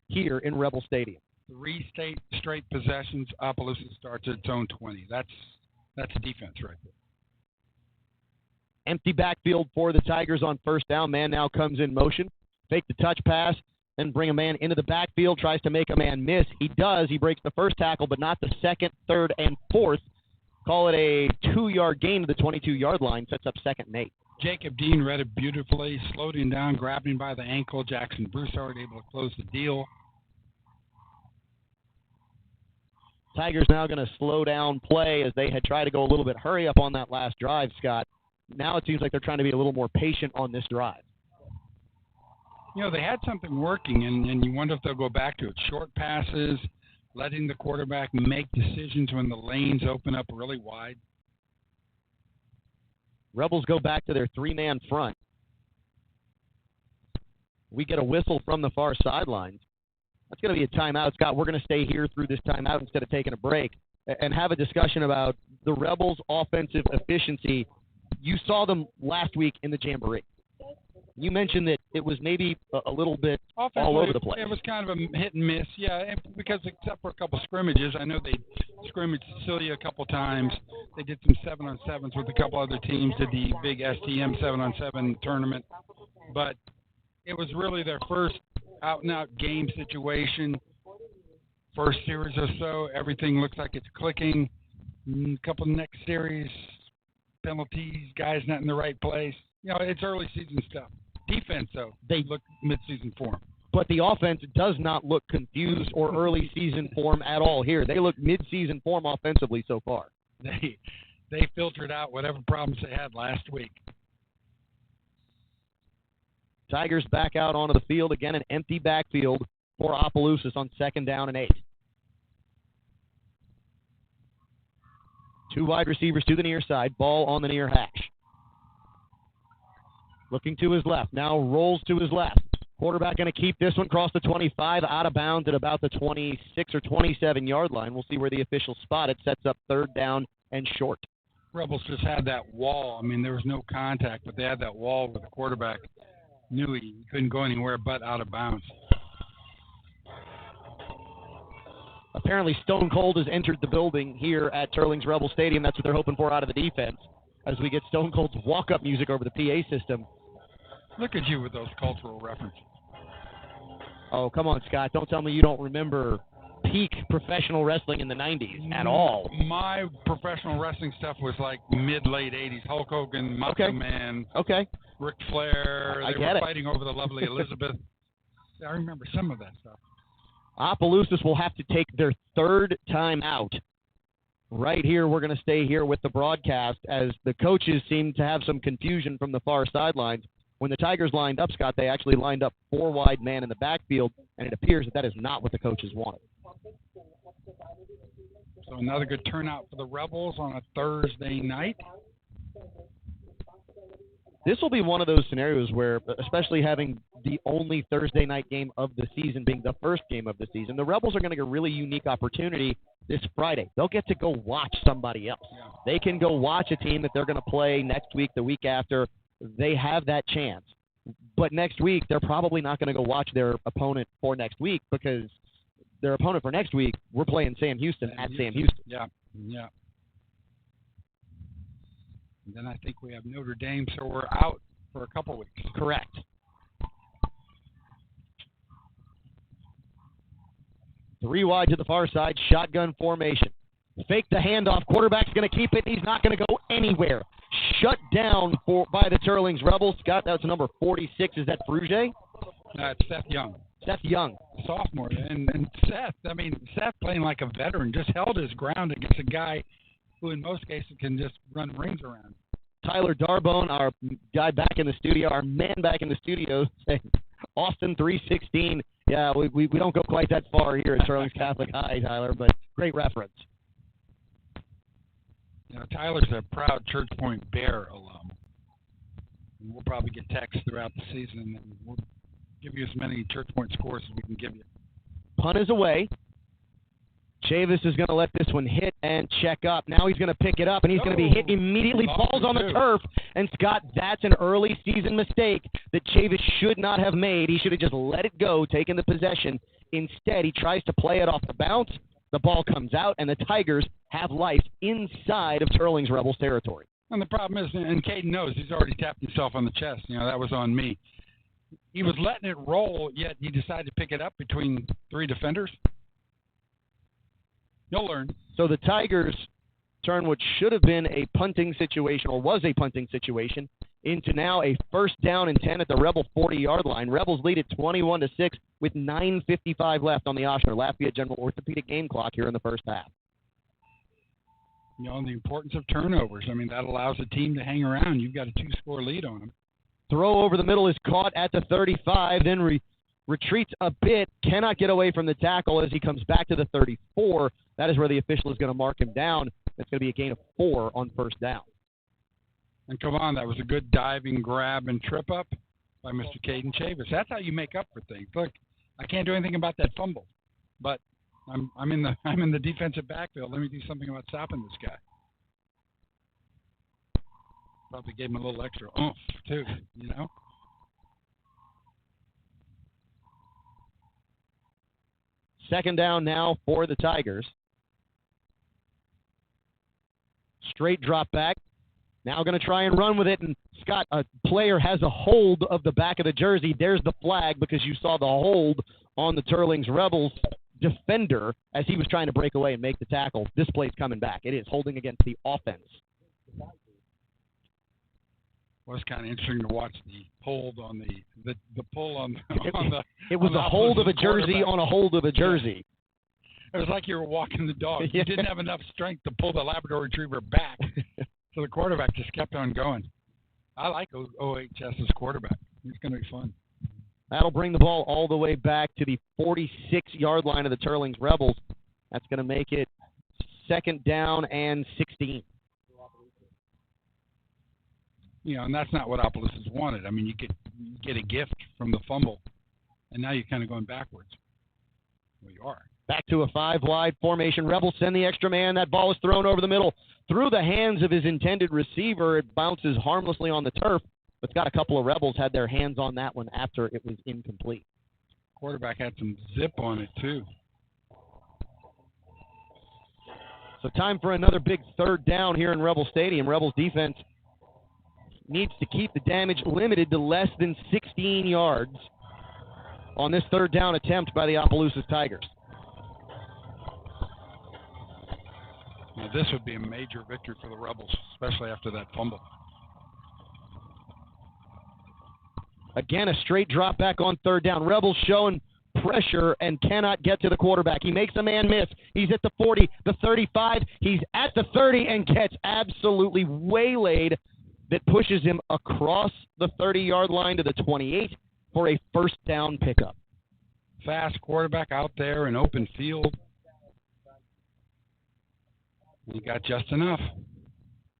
here in Rebel Stadium. 3 straight possessions. Opelousas starts at its own 20. That's defense right there. Empty backfield for the Tigers on first down. Man now comes in motion. Fake the touch pass, then bring a man into the backfield. Tries to make a man miss. He does. He breaks the first tackle, but not the second, third, and fourth. Call it a 2-yard gain to the 22-yard line. Sets up 2nd and 8. Jacob Dean read it beautifully. Slowed him down, grabbed him by the ankle. Jackson Broussard able to close the deal. Tigers now going to slow down play as they had tried to go a little bit hurry up on that last drive, Scott. Now it seems like they're trying to be a little more patient on this drive. You know, they had something working, and you wonder if they'll go back to it. Short passes, letting the quarterback make decisions when the lanes open up really wide. Rebels go back to their 3-man front. We get a whistle from the far sidelines. That's going to be a timeout, Scott. We're going to stay here through this timeout instead of taking a break and have a discussion about the Rebels' offensive efficiency. You saw them last week in the Jamboree. You mentioned that it was maybe a little bit all over the place. It was kind of a hit and miss, yeah, because except for a couple scrimmages. I know they scrimmaged Cecilia a couple times. They did some 7-on-7s with a couple other teams, did the big STM 7-on-7 tournament. But it was really their first out-and-out game situation. First series or so, everything looks like it's clicking. A couple next series, penalties, guys not in the right place. You know, it's early season stuff. Defense, though, they look mid-season form. But the offense does not look confused or early season form at all here. They look mid-season form offensively so far. They filtered out whatever problems they had last week. Tigers back out onto the field. Again, an empty backfield for Opelousas on 2nd down and 8. 2 wide receivers to the near side. Ball on the near hash. Looking to his left. Now rolls to his left. Quarterback going to keep this one across the 25, out of bounds at about the 26 or 27-yard line. We'll see where the officials spot it. Sets up 3rd down and short. Rebels just had that wall. I mean, there was no contact, but they had that wall where the quarterback knew he couldn't go anywhere but out of bounds. Apparently Stone Cold has entered the building here at Teurlings Rebel Stadium. That's what they're hoping for out of the defense as we get Stone Cold's walk-up music over the PA system. Look at you with those cultural references. Oh, come on, Scott. Don't tell me you don't remember peak professional wrestling in the 90s at all. My professional wrestling stuff was like mid-late 80s. Hulk Hogan, Macho Man, Ric Flair. They were fighting over the lovely Elizabeth. I remember some of that stuff. Opelousas will have to take their third time out. Right here, we're going to stay here with the broadcast as the coaches seem to have some confusion from the far sidelines. When the Tigers lined up, Scott, they actually lined up 4 wide man in the backfield, and it appears that is not what the coaches wanted. So another good turnout for the Rebels on a Thursday night. This will be one of those scenarios where, especially having the only Thursday night game of the season being the first game of the season, the Rebels are going to get a really unique opportunity this Friday. They'll get to go watch somebody else. Yeah. They can go watch a team that they're going to play next week, the week after. They have that chance. But next week, they're probably not going to go watch their opponent for next week because their opponent for next week, we're playing Sam Houston at Sam Houston. Yeah. And then I think we have Notre Dame, so we're out for a couple weeks. Correct. Three wide to the far side, shotgun formation. Fake the handoff. Quarterback's going to keep it. He's not going to go anywhere. Shut down by the Teurlings Rebels. Scott, that's number 46. Is that Fruge? It's Seth Young. Seth Young. Sophomore. And Seth playing like a veteran, just held his ground against a guy who in most cases can just run rings around. Tyler Darbone, our guy back in the studio, our man back in the studio, saying Austin 316. Yeah, we don't go quite that far here at Teurlings Catholic High, Tyler, but great reference. You know, Tyler's a proud Church Point Bear alum. And we'll probably get texts throughout the season, and we'll give you as many Church Point scores as we can give you. Punt is away. Chavis is going to let this one hit and check up. Now he's going to pick it up, and he's going to be hit immediately. Falls on the turf. And, Scott, that's an early season mistake that Chavis should not have made. He should have just let it go, taken the possession. Instead, he tries to play it off the bounce. The ball comes out, and the Tigers have life inside of Teurlings Rebels territory. And the problem is, and Caden knows, he's already tapped himself on the chest. You know, that was on me. He was letting it roll, yet he decided to pick it up between 3 defenders. You'll learn. So the Tigers turn what should have been a punting situation, or was a punting situation, into now a first down and 10 at the Rebel 40-yard line. Rebels lead at 21-6 with 9:55 left on the Oshner Lafayette General Orthopedic game clock here in the first half. You know, and the importance of turnovers. I mean, that allows a team to hang around. You've got a 2-score lead on them. Throw over the middle is caught at the 35, then retreats a bit, cannot get away from the tackle as he comes back to the 34. That is where the official is going to mark him down. That's going to be a gain of 4 on first down. And come on, that was a good diving grab and trip up by Mr. Caden Chavis. That's how you make up for things. Look, I can't do anything about that fumble, but I'm in the defensive backfield. Let me do something about stopping this guy. Probably gave him a little extra oomph too, you know. Second down now for the Tigers. Straight drop back. Now going to try and run with it. And, Scott, a player has a hold of the back of the jersey. There's the flag because you saw the hold on the Teurlings Rebels defender as he was trying to break away and make the tackle. This play's coming back. It is holding against the offense. Well, it's kind of interesting to watch the hold on the pull on the. It was a hold of a jersey on a hold of a jersey. It was like you were walking the dog. You didn't have enough strength to pull the Labrador Retriever back, so the quarterback just kept on going. I like OHS's quarterback. He's going to be fun. That'll bring the ball all the way back to the 46-yard line of the Teurlings Rebels. That's going to make it second down and 16. You know, and that's not what Opelousas wanted. I mean, you get a gift from the fumble, and now you're kind of going backwards. Well, you are. Back to a 5-wide formation. Rebels send the extra man. That ball is thrown over the middle. Through the hands of his intended receiver, it bounces harmlessly on the turf. But it's got a couple of Rebels had their hands on that one after it was incomplete. Quarterback had some zip on it, too. So time for another big third down here in Rebel Stadium. Rebels defense needs to keep the damage limited to less than 16 yards on this third down attempt by the Opelousas Tigers. Now, this would be a major victory for the Rebels, especially after that fumble. Again, a straight drop back on third down. Rebels showing pressure and cannot get to the quarterback. He makes a man miss. He's at the 40, the 35. He's at the 30 and gets absolutely waylaid. That pushes him across the 30-yard line to the 28 for a first down pickup. Fast quarterback out there in open field. He got just enough.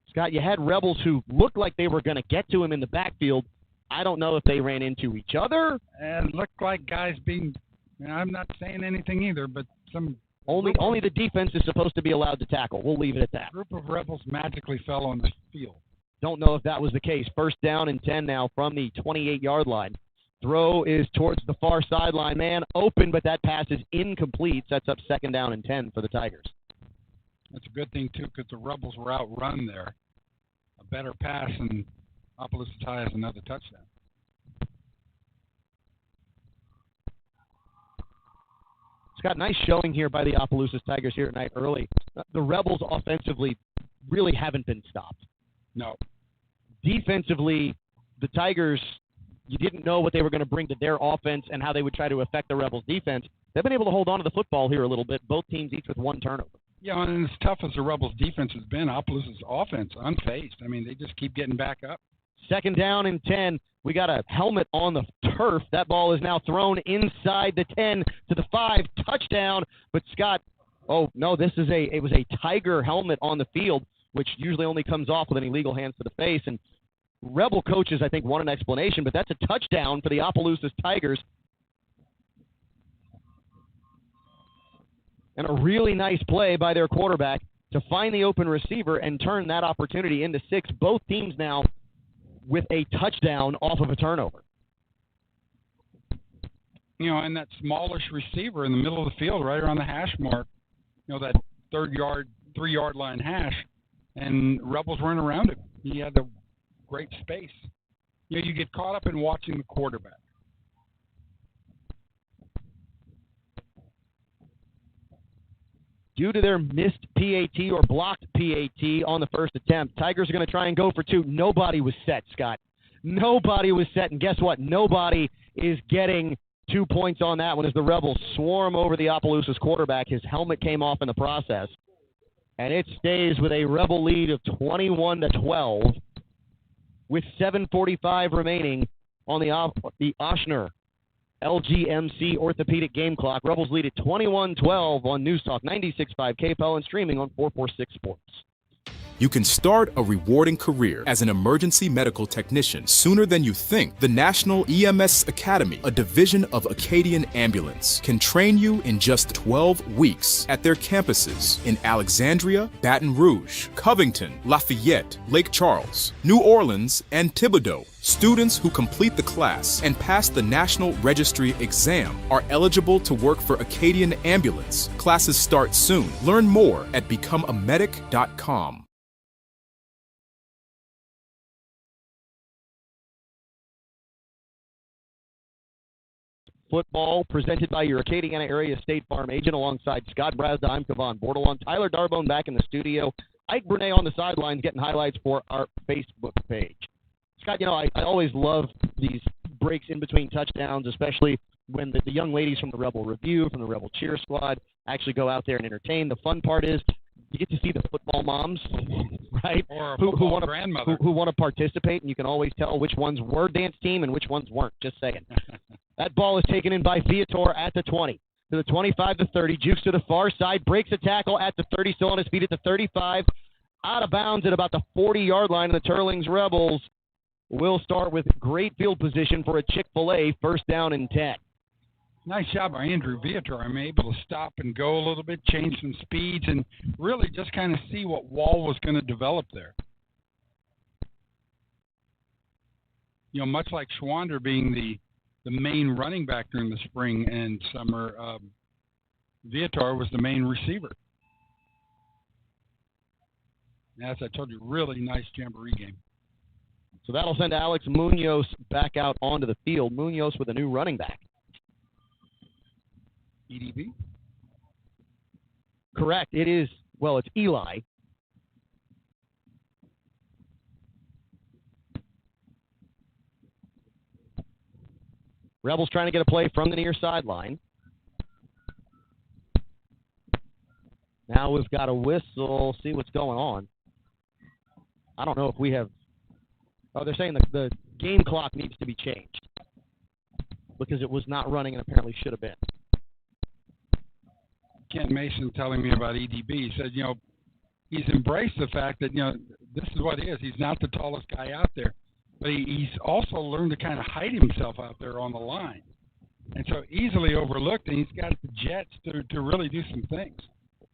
Scott, you had Rebels who looked like they were going to get to him in the backfield. I don't know if they ran into each other. And looked like guys being, I'm not saying anything either, but some... Only the defense is supposed to be allowed to tackle. We'll leave it at that. A group of Rebels magically fell on the field. Don't know if that was the case. First down and 10 now from the 28-yard line. Throw is towards the far sideline. Man, open, but that pass is incomplete. Sets up second down and 10 for the Tigers. That's a good thing, too, because the Rebels were outrun there. A better pass, and Opelousas High has another touchdown. Scott, nice showing here by the Opelousas Tigers here tonight early. The Rebels offensively really haven't been stopped. No. Defensively, the Tigers, you didn't know what they were going to bring to their offense and how they would try to affect the Rebels' defense. They've been able to hold on to the football here a little bit, both teams each with one turnover. Yeah, and as tough as the Rebels' defense has been, Opelousas' offense, unfazed. I mean, they just keep getting back up. Second down and 10. We got a helmet on the turf. That ball is now thrown inside the 10 to the 5. Touchdown. But Scott, oh, no, it was a Tiger helmet on the field, which usually only comes off with an illegal hands to the face. And Rebel coaches, I think, want an explanation, but that's a touchdown for the Opelousas Tigers. And a really nice play by their quarterback to find the open receiver and turn that opportunity into 6. Both teams now with a touchdown off of a turnover. And that smallish receiver in the middle of the field, right around the hash mark, that 3-yard line hash, and Rebels weren't around him. He had a great space. You get caught up in watching the quarterback. Due to their missed PAT or blocked PAT on the first attempt, Tigers are going to try and go for 2. Nobody was set, Scott. Nobody was set, and guess what? Nobody is getting 2 points on that one as the Rebels swarm over the Opelousas quarterback. His helmet came off in the process, and it stays with a Rebel lead of 21-12 with 7:45 remaining on the Oshner LGMC Orthopedic Game Clock. Rebels lead at 21-12 on News Talk 96.5 KPEL and streaming on 446 Sports. You can start a rewarding career as an emergency medical technician sooner than you think. The National EMS Academy, a division of Acadian Ambulance, can train you in just 12 weeks at their campuses in Alexandria, Baton Rouge, Covington, Lafayette, Lake Charles, New Orleans, and Thibodaux. Students who complete the class and pass the National Registry exam are eligible to work for Acadian Ambulance. Classes start soon. Learn more at becomeamedic.com. Football presented by your Acadiana area State Farm agent alongside Scott Brazda. I'm Kevon Bordelon. Tyler Darbone back in the studio. Ike Brunay on the sidelines getting highlights for our Facebook page. Scott, I always love these breaks in between touchdowns, especially when the young ladies from the Rebel Review, from the Rebel Cheer Squad, actually go out there and entertain. The fun part is you get to see the football moms, right? Or a who want grandmother. Who want to participate, and you can always tell which ones were dance team and which ones weren't. Just saying. That ball is taken in by Viator at the 20. To the 25 to 30. Jukes to the far side. Breaks a tackle at the 30. Still on his feet at the 35. Out of bounds at about the 40-yard line. And the Teurlings Rebels will start with great field position for a Chick-fil-A first down and 10. Nice job by Andrew Viator. I'm able to stop and go a little bit, change some speeds, and really just kind of see what wall was going to develop there. Much like Schwander being the main running back during the spring and summer, Viator was the main receiver. As I told you, really nice jamboree game. So that'll send Alex Munoz back out onto the field. Munoz with a new running back. EDB? Correct. It is Well, it's Eli. Rebels trying to get a play from the near sideline. Now we've got a whistle. See what's going on. I don't know if we have... Oh, they're saying the game clock needs to be changed because it was not running and apparently should have been. Kent Mason telling me about EDB. He said, he's embraced the fact that, this is what he is. He's not the tallest guy out there. But he's also learned to kind of hide himself out there on the line. And so easily overlooked, and he's got the jets to really do some things.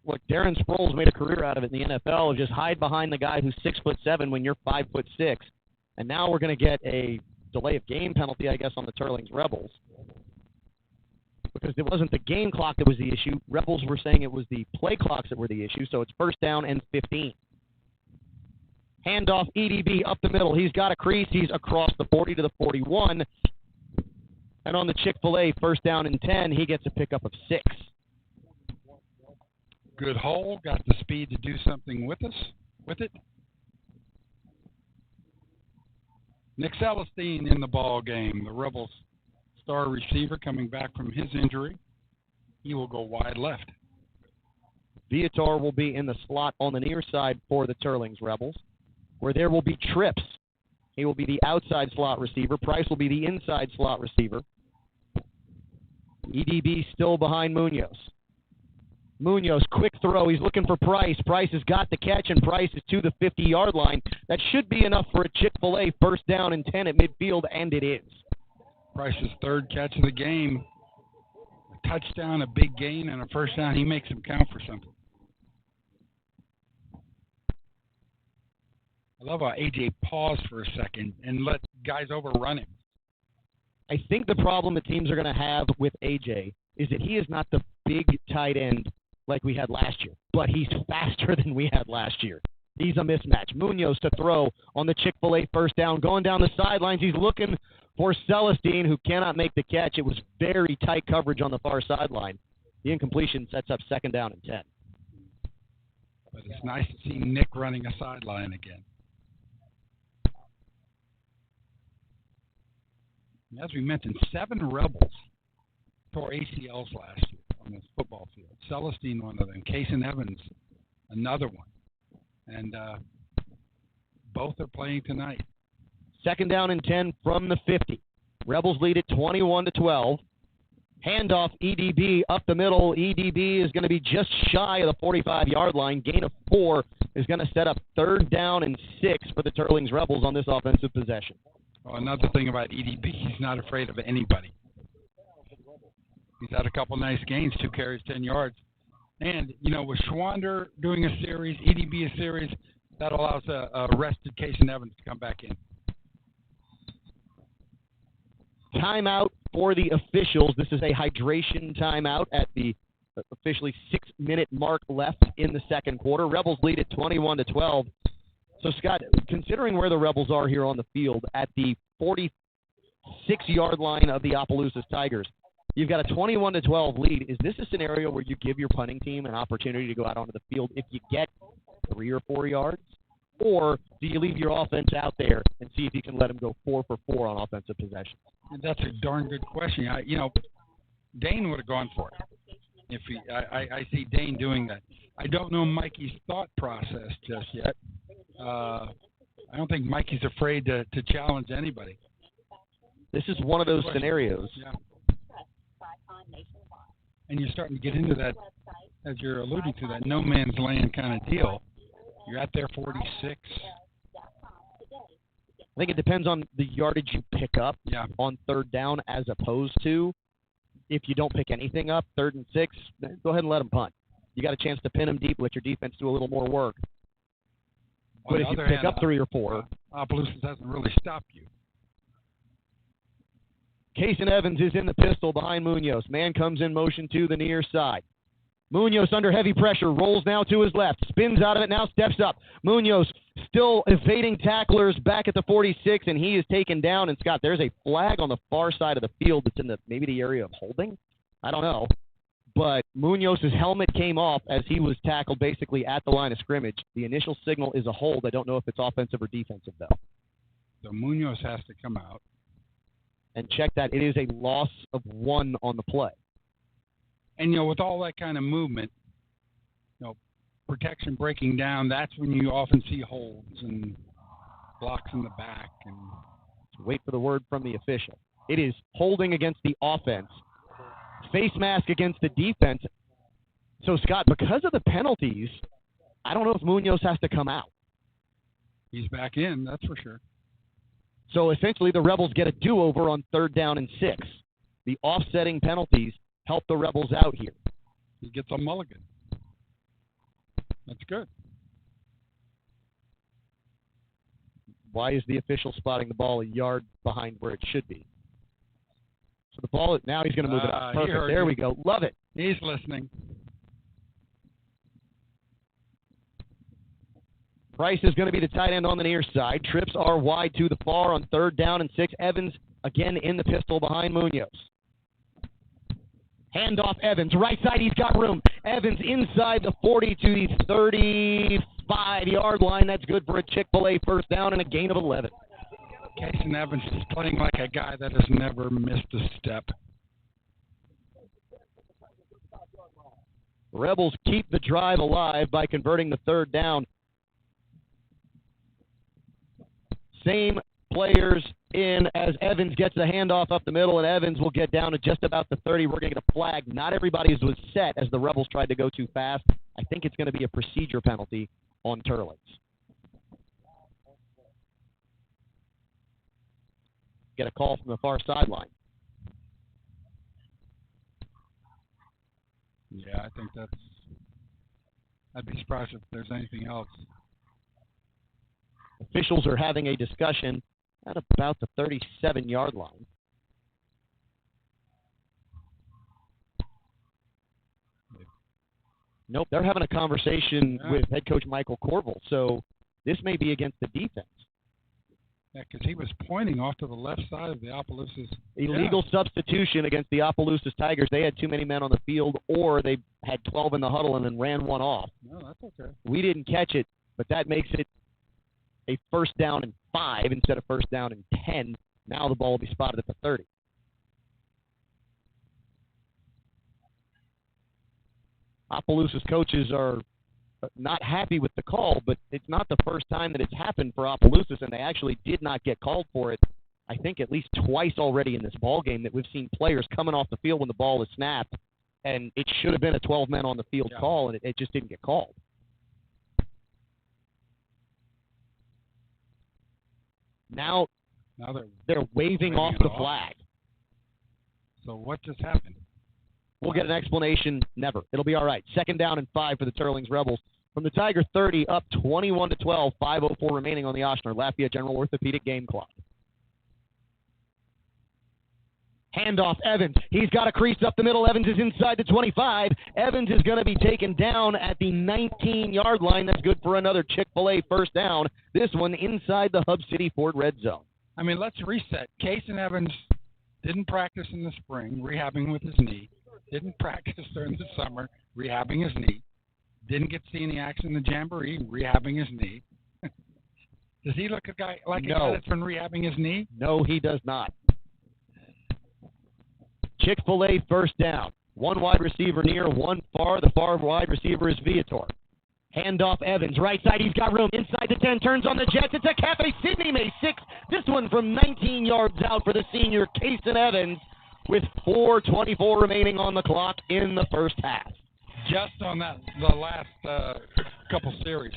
Look, Darren Sproles made a career out of it in the NFL, of just hide behind the guy who's 6'7" when you're 5'6". And now we're going to get a delay of game penalty, I guess, on the Teurlings Rebels. Because it wasn't the game clock that was the issue. Rebels were saying it was the play clocks that were the issue, so it's first down and 15. Handoff, EDB up the middle. He's got a crease. He's across the 40 to the 41. And on the Chick-fil-A, first down and 10, he gets a pickup of 6. Good hole. Got the speed to do something with it. Nick Celestine in the ball game. The Rebels star receiver coming back from his injury. He will go wide left. Viator will be in the slot on the near side for the Teurlings Rebels, where there will be Trips. He will be the outside slot receiver. Price will be the inside slot receiver. EDB still behind Munoz. Munoz, quick throw. He's looking for Price. Price has got the catch, and Price is to the 50-yard line. That should be enough for a Chick-fil-A first down and 10 at midfield, and it is. Price's third catch of the game. A touchdown, a big gain, and a first down. He makes them count for something. I love how A.J. paused for a second and let guys overrun him. I think the problem that teams are going to have with A.J. is that he is not the big tight end like we had last year, but he's faster than we had last year. He's a mismatch. Munoz to throw on the Chick-fil-A first down. Going down the sidelines, he's looking for Celestine, who cannot make the catch. It was very tight coverage on the far sideline. The incompletion sets up second down and 10. But it's nice to see Nick running a sideline again. As we mentioned, 7 Rebels tore ACLs last year on this football field. Celestine, one of them. Kason Evans, another one. And both are playing tonight. Second down and 10 from the 50. Rebels lead it 21-12. Handoff, EDB up the middle. EDB is going to be just shy of the 45-yard line. Gain of 4 is going to set up third down and 6 for the Teurlings Rebels on this offensive possession. Well, another thing about EDB, he's not afraid of anybody. He's had a couple nice gains, 2 carries, 10 yards. And, with Schwander doing a series, EDB a series, that allows a rested Kason Evans to come back in. Timeout for the officials. This is a hydration timeout at the officially 6-minute mark left in the second quarter. Rebels lead at 21-12. So, Scott, considering where the Rebels are here on the field at the 46-yard line of the Opelousas Tigers, you've got a 21-12 lead. Is this a scenario where you give your punting team an opportunity to go out onto the field if you get 3 or 4 yards? Or do you leave your offense out there and see if you can let them go 4 for 4 on offensive possessions? That's a darn good question. Dane would have gone for it. I see Dane doing that. I don't know Mikey's thought process just yet. I don't think Mikey's afraid to challenge anybody. This is one of those scenarios. Yeah. And you're starting to get into that, as you're alluding to, that no man's land kind of deal. You're at their 46. I think it depends on the yardage you pick up on third down as opposed to if you don't pick anything up, 3rd and 6, go ahead and let them punt. You got a chance to pin them deep, let your defense do a little more work. But if you pick up 3 or 4, Opelousas hasn't really stopped you. Kason Evans is in the pistol behind Munoz. Man comes in motion to the near side. Munoz under heavy pressure, rolls now to his left, spins out of it, now steps up. Munoz still evading tacklers back at the 46, and he is taken down. And, Scott, there's a flag on the far side of the field that's in maybe the area of holding. I don't know. but Munoz's helmet came off as he was tackled basically at the line of scrimmage. The initial signal is a hold. I don't know if it's offensive or defensive, though. So Munoz has to come out. And check that. It is a loss of 1 on the play. And, with all that kind of movement, protection breaking down, that's when you often see holds and blocks in the back. And wait for the word from the official. It is holding against the offense, face mask against the defense. So, Scott, because of the penalties, I don't know if Munoz has to come out. He's back in, that's for sure. So, essentially, the Rebels get a do-over on 3rd down and 6. The offsetting penalties help the Rebels out here. He gets a mulligan. That's good. Why is the official spotting the ball a yard behind where it should be? So the ball, now he's going to move it up. Perfect. There we go. Love it. He's listening. Price is going to be the tight end on the near side. Trips are wide to the far on 3rd down and 6. Evans again in the pistol behind Munoz. Handoff Evans. Right side, he's got room. Evans inside the 40 to the 35-yard line. That's good for a Chick-fil-A 1st down and a gain of 11. Casey Evans is playing like a guy that has never missed a step. Rebels keep the drive alive by converting the 3rd down. Same players in as Evans gets the handoff up the middle, and Evans will get down to just about the 30. We're going to get a flag. Not everybody's was set as the Rebels tried to go too fast. I think it's going to be a procedure penalty on Teurlings. Get a call from the far sideline. Yeah, I think I'd be surprised if there's anything else. Officials are having a discussion at about the 37-yard line. Nope, they're having a conversation with head coach Michael Corville, so this may be against the defense. Yeah, because he was pointing off to the left side of the Opelousas. Illegal substitution against the Opelousas Tigers. They had too many men on the field, or they had 12 in the huddle and then ran one off. No, that's okay. We didn't catch it, but that makes it a 1st down and 5 instead of 1st down and 10. Now the ball will be spotted at the 30. Opelousas coaches are not happy with the call, but it's not the first time that it's happened for Opelousas, and they actually did not get called for it, I think, at least twice already in this ball game that we've seen players coming off the field when the ball is snapped, and it should have been a 12-men on the field call, and it just didn't get called. Now they're waving off the flag. So what just happened? We'll get an explanation. Never. It'll be all right. 2nd down and 5 for the Teurlings Rebels. From the Tiger 30, up 21-12, 5:04 remaining on the Ochsner Lafayette General Orthopedic game clock. Handoff Evans. He's got a crease up the middle. Evans is inside the 25. Evans is going to be taken down at the 19-yard line. That's good for another Chick-fil-A 1st down. This one inside the Hub City Ford red zone. I mean, let's reset. Casey Evans didn't practice in the spring, rehabbing with his knee. Didn't practice during the summer, rehabbing his knee. Didn't get to see any action in the Jamboree, rehabbing his knee. Does he look like a guy that's been rehabbing his knee? No, he does not. Chick-fil-A 1st down. One wide receiver near, one far. The far wide receiver is Viator. Handoff Evans. Right side, he's got room. Inside the 10, turns on the Jets. It's a Cafe Sydney May 6. This one from 19 yards out for the senior, Casey Evans, with 4:24 remaining on the clock in the 1st half. Just on the last couple series,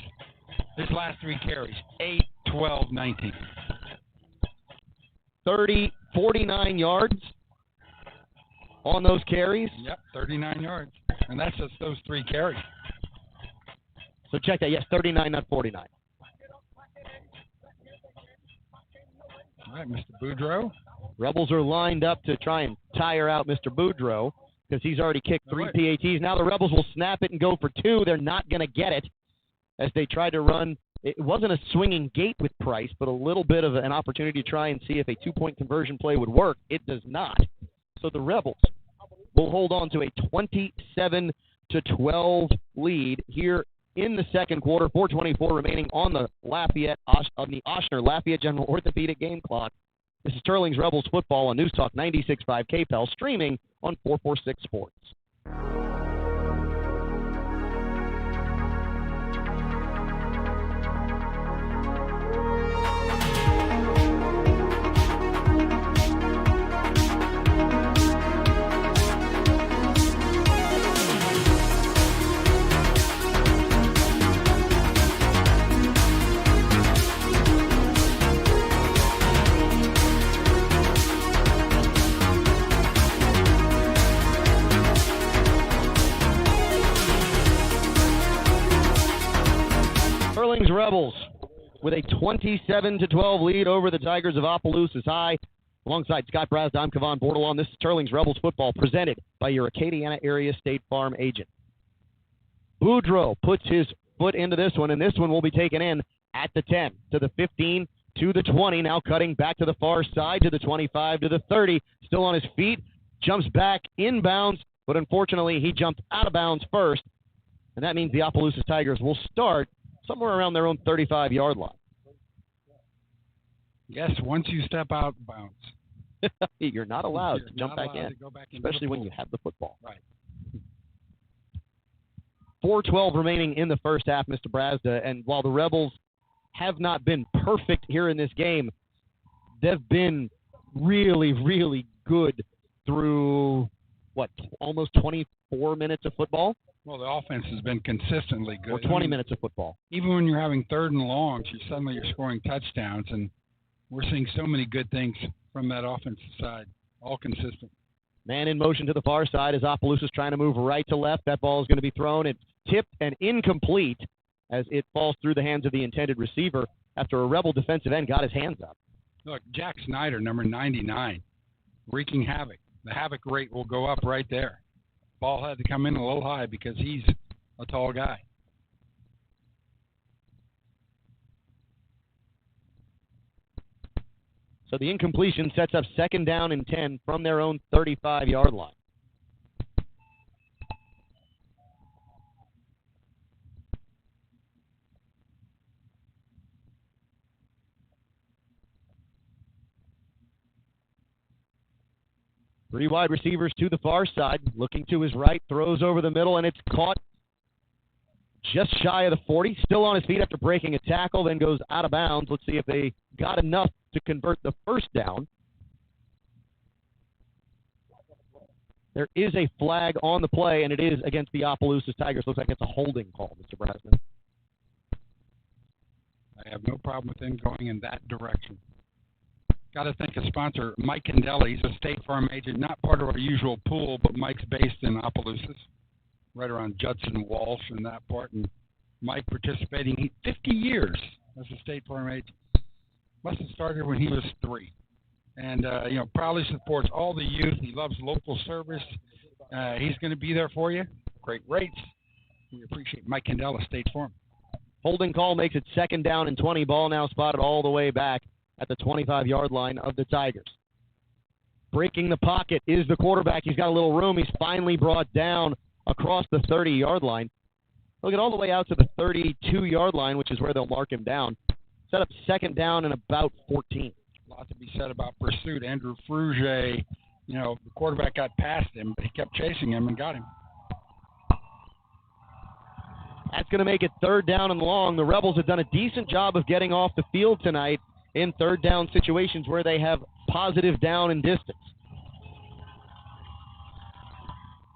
his last 3 carries, 8, 12, 19. 49 yards on those carries. Yep, 39 yards. And that's just those 3 carries. So check that. Yes, 39, not 49. All right, Mr. Boudreau. Rebels are lined up to try and tire out Mr. Boudreau because he's already kicked 3 PATs. Now the Rebels will snap it and go for 2. They're not going to get it as they try to run. It wasn't a swinging gate with Price, but a little bit of an opportunity to try and see if a 2-point conversion play would work. It does not. So the Rebels will hold on to a 27-12 lead here in the second quarter. 4:24 remaining on the Oshner Lafayette General Orthopedic game clock. This is Teurlings Rebels football on News Talk 96.5 KPEL, streaming on 446 Sports. Teurlings Rebels with a 27-12 lead over the Tigers of Opelousas High. Alongside Scott Brasda, I'm Kevon Bordelon. This is Teurlings Rebels football presented by your Acadiana area State Farm agent. Boudreaux puts his foot into this one, and this one will be taken in at the 10, to the 15, to the 20. Now cutting back to the far side, to the 25, to the 30. Still on his feet, jumps back inbounds, but unfortunately he jumped out of bounds first, and that means the Opelousas Tigers will start somewhere around their own 35-yard line. Yes, once you step out of bounds. You're not allowed to You're jump not back allowed in, to go back especially when you have the football. Right. 4:12 remaining in the first half, Mr. Brasda, and while the Rebels have not been perfect here in this game, they've been really, really good through, almost 24 minutes of football? Well, the offense has been consistently good. Or 20 minutes of football. Even when you're having third and longs, you're scoring touchdowns, and we're seeing so many good things from that offensive side, all consistent. Man in motion to the far side as Opelousas trying to move right to left. That ball is going to be thrown. It's tipped and incomplete as it falls through the hands of the intended receiver after a Rebel defensive end got his hands up. Look, Jack Snyder, number 99, wreaking havoc. The havoc rate will go up right there. Ball had to come in a little high because he's a tall guy. So the incompletion sets up second down and 10 from their own 35-yard line. Three wide receivers to the far side, looking to his right, throws over the middle, and it's caught just shy of the 40. Still on his feet after breaking a tackle, then goes out of bounds. Let's see if they got enough to convert the first down. There is a flag on the play, and it is against the Opelousas Tigers. Looks like it's a holding call, Mr. Brasman. I have no problem with him going in that direction. Got to thank a sponsor, Mike Candela. He's a State Farm agent, not part of our usual pool, but Mike's based in Opelousas, right around Judson Walsh and that part. And Mike participating 50 years as a State Farm agent. Must have started when he was 3. And, proudly supports all the youth. He loves local service. He's going to be there for you. Great rates. We appreciate Mike Candela, State Farm. Holding call makes it second down and 20. Ball now spotted all the way back at the 25-yard line of the Tigers. Breaking the pocket is the quarterback. He's got a little room. He's finally brought down across the 30-yard line. He'll get all the way out to the 32-yard line, which is where they'll mark him down. Set up second down and about 14. A lot to be said about pursuit. Andrew Frugier, the quarterback got past him, but he kept chasing him and got him. That's going to make it third down and long. The Rebels have done a decent job of getting off the field tonight in third down situations where they have positive down and distance.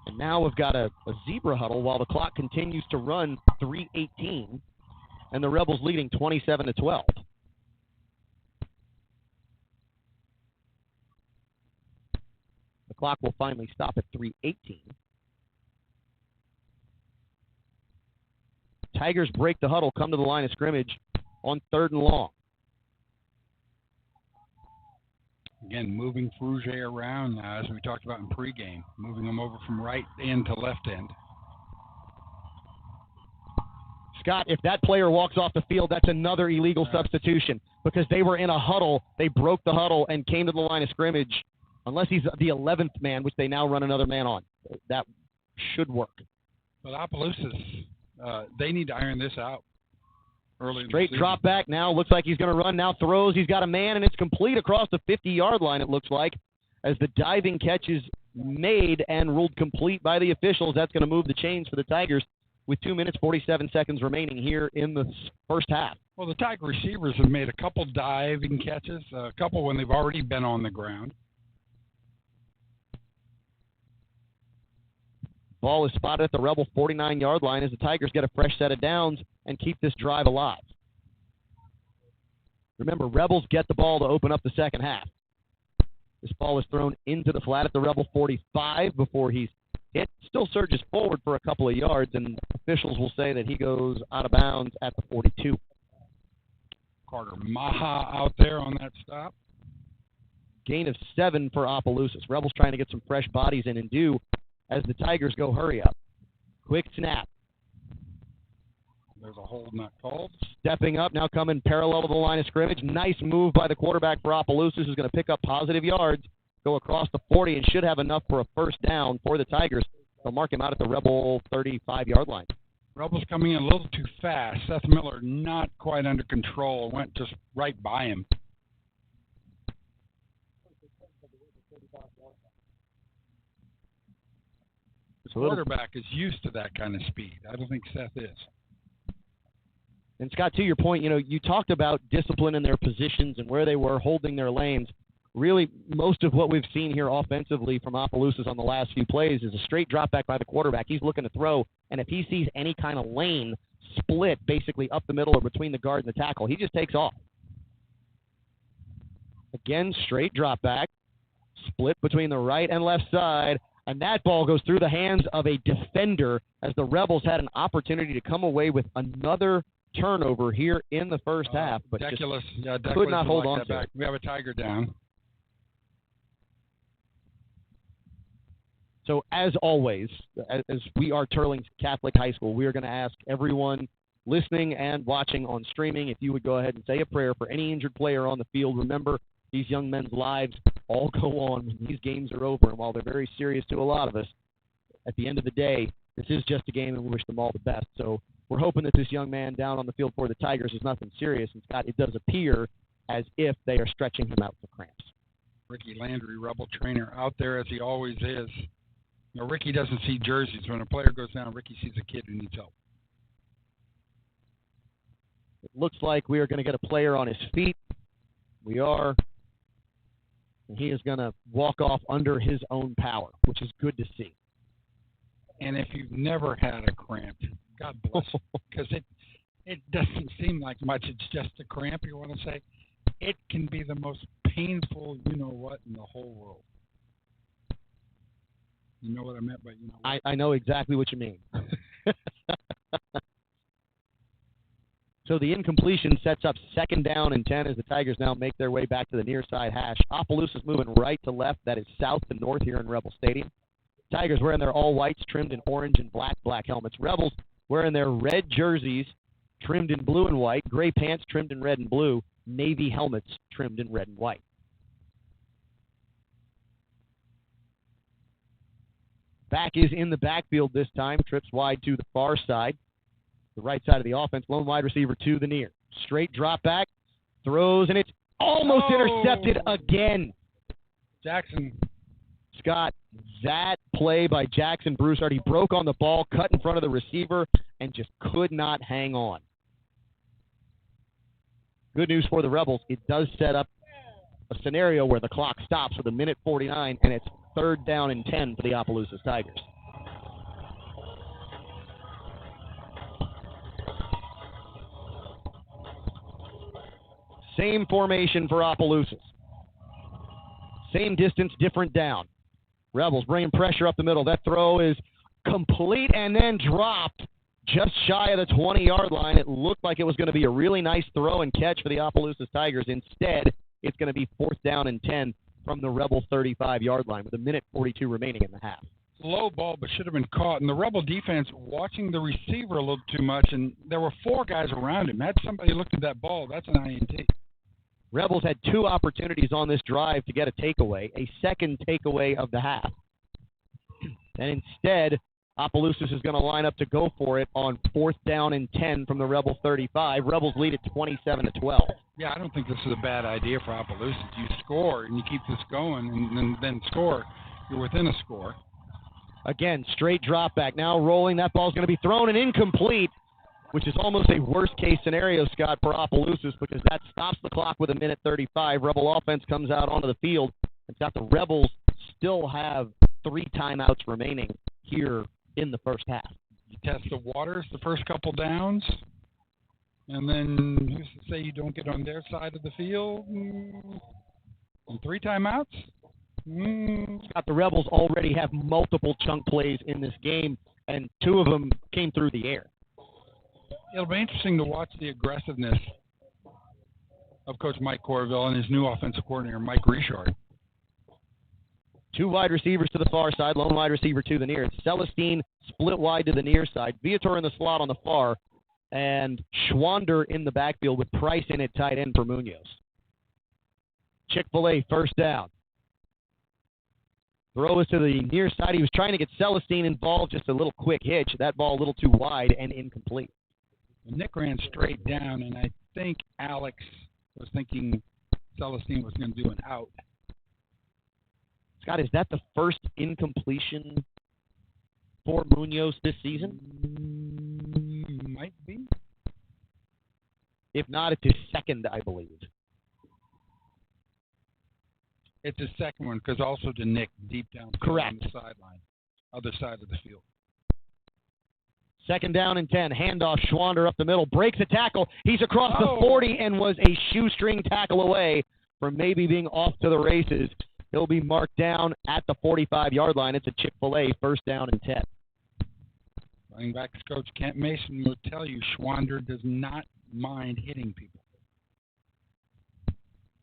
And now we've got a zebra huddle while the clock continues to run 3:18, and the Rebels leading 27-12. The clock will finally stop at 3:18. Tigers break the huddle, come to the line of scrimmage on third and long. Again, moving Frugier around now, as we talked about in pregame, moving him over from right end to left end. Scott, if that player walks off the field, that's another illegal substitution because they were in a huddle. They broke the huddle and came to the line of scrimmage unless he's the 11th man, which they now run another man on. That should work. But Opelousas, they need to iron this out early. Straight drop back now. Looks like he's going to run. Now throws. He's got a man, and it's complete across the 50-yard line, it looks like, as the diving catch is made and ruled complete by the officials. That's going to move the chains for the Tigers with 2 minutes, 47 seconds remaining here in the first half. Well, the Tiger receivers have made a couple diving catches, a couple when they've already been on the ground. Ball is spotted at the Rebel 49-yard line as the Tigers get a fresh set of downs and keep this drive alive. Remember, Rebels get the ball to open up the second half. This ball is thrown into the flat at the Rebel 45 before he's hit. Still surges forward for a couple of yards, and officials will say that he goes out of bounds at the 42. Carter Maha out there on that stop. Gain of 7 for Opelousas. Rebels trying to get some fresh bodies in and do as the Tigers go hurry up. Quick snap. There's a hold not called. Stepping up, now coming parallel to the line of scrimmage. Nice move by the quarterback for Opelousas, who's going to pick up positive yards, go across the 40, and should have enough for a first down for the Tigers. They'll mark him out at the Rebel 35-yard line. Rebels coming in a little too fast. Seth Miller not quite under control. Went just right by him. The quarterback is used to that kind of speed. I don't think Seth is. And Scott, to your point, you talked about discipline in their positions and where they were holding their lanes. Really, most of what we've seen here offensively from Opelousas on the last few plays is a straight drop back by the quarterback. He's looking to throw, and if he sees any kind of lane split basically up the middle or between the guard and the tackle, he just takes off. Again, straight drop back, split between the right and left side, and that ball goes through the hands of a defender as the Rebels had an opportunity to come away with another turnover here in the first half, but just could not hold on to it. We have a Tiger down. So as always, as we are Teurlings Catholic High School, we are going to ask everyone listening and watching on streaming if you would go ahead and say a prayer for any injured player on the field. Remember, these young men's lives all go on when these games are over, and while they're very serious to a lot of us, at the end of the day, this is just a game, and we wish them all the best. So we're hoping that this young man down on the field for the Tigers is nothing serious, and Scott, it does appear as if they are stretching him out for cramps. Ricky Landry, Rebel trainer, out there as he always is. Ricky doesn't see jerseys. When a player goes down, Ricky sees a kid who needs help. It looks like we are going to get a player on his feet. We are. And he is going to walk off under his own power, which is good to see. And if you've never had a cramp, God bless you, because it doesn't seem like much. It's just a cramp, you want to say. It can be the most painful you-know-what in the whole world. You know what I meant by you-know-what? I know exactly what you mean. So the incompletion sets up 2nd down and 10 as the Tigers now make their way back to the near side hash. Opelousas moving right to left. That is south to north here in Rebel Stadium. Tigers wearing their all-whites trimmed in orange and black helmets. Rebels wearing their red jerseys trimmed in blue and white, gray pants trimmed in red and blue, navy helmets trimmed in red and white. Back is in the backfield this time, trips wide to the far side, the right side of the offense, lone wide receiver to the near. Straight drop back, throws, and it's almost intercepted again. Jackson. Scott, that play by Jackson Broussard, he broke on the ball, cut in front of the receiver, and just could not hang on. Good news for the Rebels, it does set up a scenario where the clock stops with 1:49, and it's 3rd down and 10 for the Opelousas Tigers. Same formation for Opelousas. Same distance, different down. Rebels bringing pressure up the middle. That throw is complete and then dropped just shy of the 20-yard line. It looked like it was going to be a really nice throw and catch for the Opelousas Tigers. Instead, it's going to be 4th down and 10 from the Rebel 35-yard line with 1:42 remaining in the half. Low ball, but should have been caught. And the Rebel defense watching the receiver a little too much, and there were 4 guys around him. Had somebody looked at that ball, that's an INT. Rebels had 2 opportunities on this drive to get a takeaway, a second takeaway of the half. And instead, Opelousas is going to line up to go for it on 4th down and 10 from the Rebel 35. Rebels lead at 27-12. Yeah, I don't think this is a bad idea for Opelousas. You score and you keep this going and then score. You're within a score. Again, straight drop back. Now rolling. That ball's going to be thrown and incomplete, which is almost a worst-case scenario, Scott, for Opelousas, because that stops the clock with 1:35. Rebel offense comes out onto the field. In fact, the Rebels still have 3 timeouts remaining here in the first half. You test the waters the first couple downs, and then who's to say you don't get on their side of the field? And 3 timeouts? Scott, the Rebels already have multiple chunk plays in this game, and 2 of them came through the air. It'll be interesting to watch the aggressiveness of Coach Mike Corville and his new offensive coordinator, Mike Richard. 2 wide receivers to the far side, lone wide receiver to the near. Celestine split wide to the near side. Viator in the slot on the far, and Schwander in the backfield with Price in at tight end for Munoz. Chick-fil-A first down. Throw is to the near side. He was trying to get Celestine involved, just a little quick hitch. That ball a little too wide and incomplete. Nick ran straight down, and I think Alex was thinking Celestine was going to do an out. Scott, is that the first incompletion for Munoz this season? Might be. If not, it's his second, I believe. It's his second one, because also to Nick deep down on the sideline, other side of the field. 2nd down and 10. Handoff, Schwander up the middle. Breaks a tackle. He's across the 40 and was a shoestring tackle away from maybe being off to the races. He'll be marked down at the 45-yard line. It's a Chick-fil-A 1st down and 10. Running backs coach Kent Mason will tell you Schwander does not mind hitting people.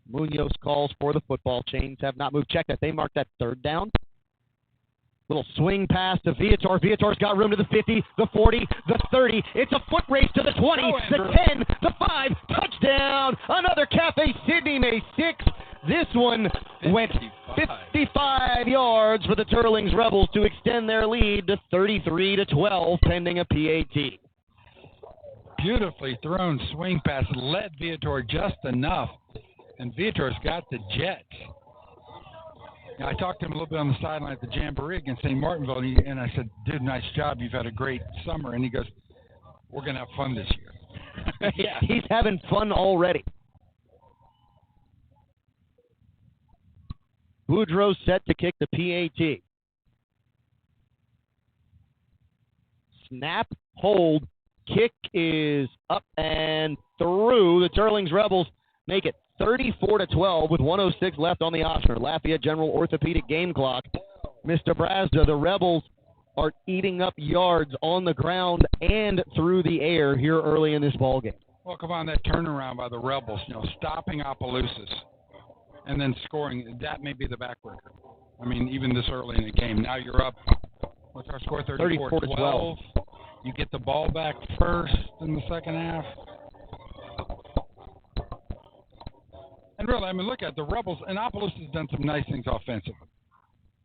Munoz calls for the football. Chains have not moved. Check that. They marked that 3rd down. Little swing pass to Viator. Viator's got room to the 50, the 40, the 30. It's a foot race to the 20, the 10, the 5. Touchdown! Another Cafe Sydney May 6. This one went 55 yards for the Teurlings Rebels to extend their lead to 33-12, pending a PAT. Beautifully thrown swing pass led Viator just enough, and Viator's got the jets. Now, I talked to him a little bit on the sideline at the Jamboree against St. Martinville, and I said, dude, nice job. You've had a great summer. And he goes, we're going to have fun this year. Yeah, he's having fun already. Boudreaux set to kick the PAT. Snap, hold, kick is up and through. The Teurlings Rebels make it 34-12 with 1:06 left on the Ochsner Lafayette General Orthopedic game clock. Mr. Brazda, the Rebels are eating up yards on the ground and through the air here early in this ballgame. Well, come on, that turnaround by the Rebels, stopping Opelousas and then scoring, that may be the backbreaker. I mean, even this early in the game. Now you're up, what's our score, 34-12. You get the ball back first in the second half. And really, I mean, look at the Rebels, and Opelousas has done some nice things offensively.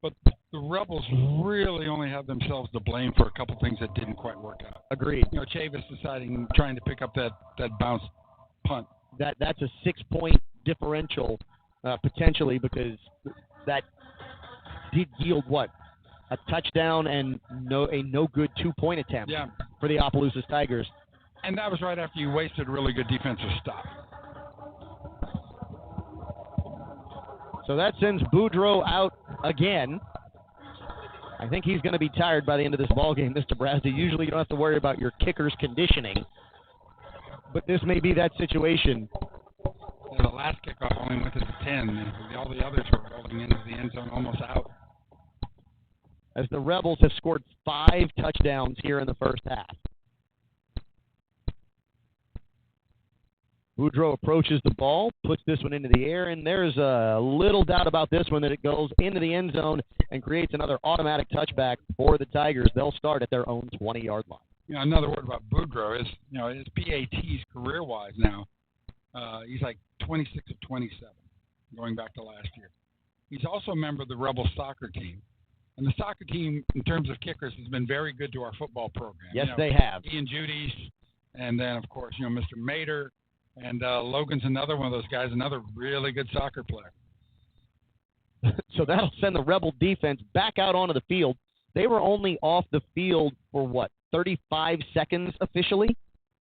But the Rebels really only have themselves to blame for a couple things that didn't quite work out. Agreed. Chavis trying to pick up that bounce punt. That's a 6-point differential, potentially, because that did yield what? A touchdown and a no-good 2-point attempt for the Opelousas Tigers. And that was right after you wasted a really good defensive stop. So that sends Boudreaux out again. I think he's going to be tired by the end of this ballgame, Mr. Brazda. Usually you don't have to worry about your kicker's conditioning. But this may be that situation. And the last kickoff only went to the 10. All the others were rolling into the end zone almost out. As the Rebels have scored 5 touchdowns here in the first half. Boudreaux approaches the ball, puts this one into the air, and there's a little doubt about this one that it goes into the end zone and creates another automatic touchback for the Tigers. They'll start at their own 20-yard line. Another word about Boudreaux is, his PATs career-wise now, he's like 26 of 27, going back to last year. He's also a member of the Rebels soccer team. And the soccer team, in terms of kickers, has been very good to our football program. Yes, they have. Ian Judy's, and then, of course, Mr. Mater. And Logan's another one of those guys, another really good soccer player. So that'll send the Rebel defense back out onto the field. They were only off the field for, 35 seconds officially?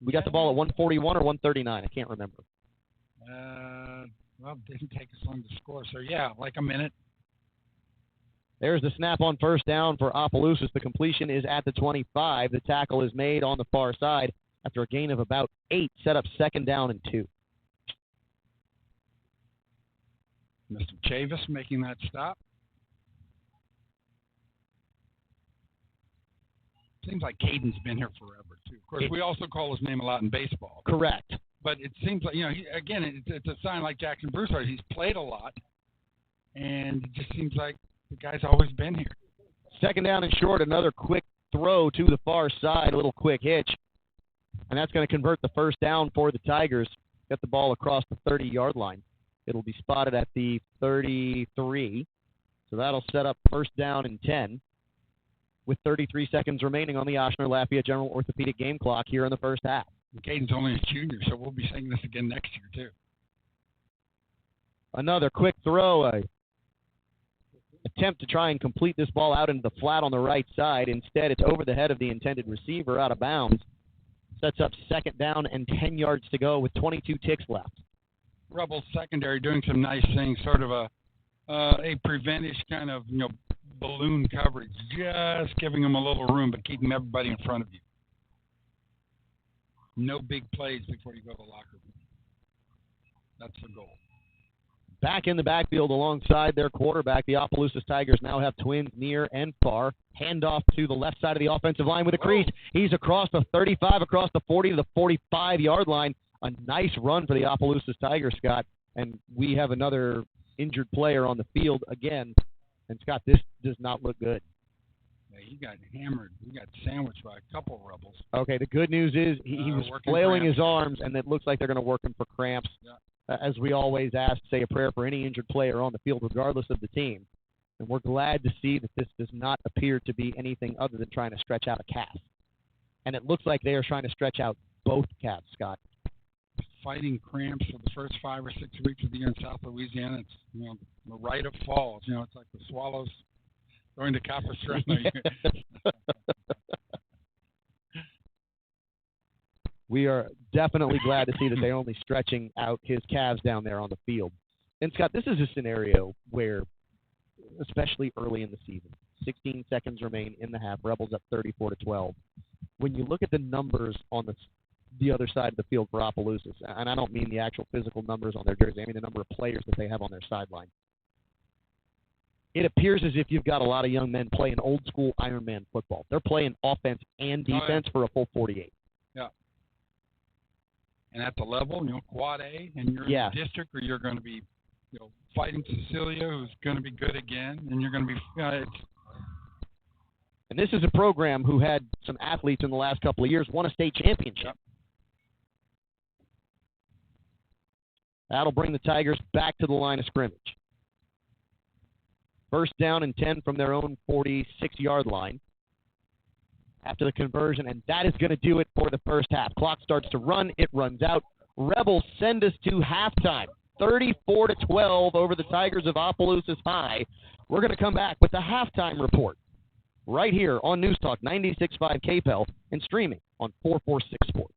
We got the ball at 141 or 139. I can't remember. Well, it didn't take us long to score. So, yeah, like a minute. There's the snap on first down for Opelousas. The completion is at the 25. The tackle is made on the far side after a gain of about 8, set up second down and 2. Mr. Chavis making that stop. Seems like Caden's been here forever, too. Of course, we also call his name a lot in baseball. Correct. But it seems like, it's a sign like Jackson Broussard. He's played a lot, and it just seems like the guy's always been here. Second down and short, another quick throw to the far side, a little quick hitch. And that's going to convert the first down for the Tigers. Get the ball across the 30-yard line. It'll be spotted at the 33. So that'll set up first down and 10 with 33 seconds remaining on the Ochsner-Lafayette General Orthopedic game clock here in the first half. And Caden's only a junior, so we'll be saying this again next year, too. Another quick throw, attempt to try and complete this ball out into the flat on the right side. Instead, it's over the head of the intended receiver out of bounds. Sets up second down and 10 yards to go with 22 ticks left. Rebels secondary doing some nice things, sort of a preventish kind of, balloon coverage, just giving them a little room, but keeping everybody in front of you. No big plays before you go to the locker room. That's the goal. Back in the backfield alongside their quarterback, the Opelousas Tigers now have twins near and far. Handoff to the left side of the offensive line with a crease. He's across the 35, across the 40 to the 45-yard line. A nice run for the Opelousas Tigers, Scott. And we have another injured player on the field again. And, Scott, this does not look good. Yeah, he got hammered. He got sandwiched by a couple of Rebels. Okay, the good news is he was flailing his arms, and it looks like they're going to work him for cramps. Yeah. As we always ask, say a prayer for any injured player on the field, regardless of the team. And we're glad to see that this does not appear to be anything other than trying to stretch out a calf. And it looks like they are trying to stretch out both calves, Scott. Fighting cramps for the first 5 or 6 weeks of the year in South Louisiana. It's, the rite of falls. It's like the swallows going to Capistrano. We are definitely glad to see that they're only stretching out his calves down there on the field. And, Scott, this is a scenario where, especially early in the season, 16 seconds remain in the half, Rebels up 34-12. When you look at the numbers on the other side of the field for Opelousas, and I don't mean the actual physical numbers on their jersey, I mean the number of players that they have on their sideline. It appears as if you've got a lot of young men playing old-school Ironman football. They're playing offense and defense for a full 48. Yeah. And at the level, quad A, and you're in the district, or you're going to be, fighting Cecilia, who's going to be good again, and you're going to be and this is a program who had some athletes in the last couple of years won a state championship. Yep. That'll bring the Tigers back to the line of scrimmage. First down and 10 from their own 46-yard line after the conversion, and that is going to do it for the first half. Clock starts to run. It runs out. Rebels send us to halftime, 34-12 over the Tigers of Opelousas High. We're going to come back with the halftime report right here on News Talk 96.5 KPEL and streaming on 446 Sports.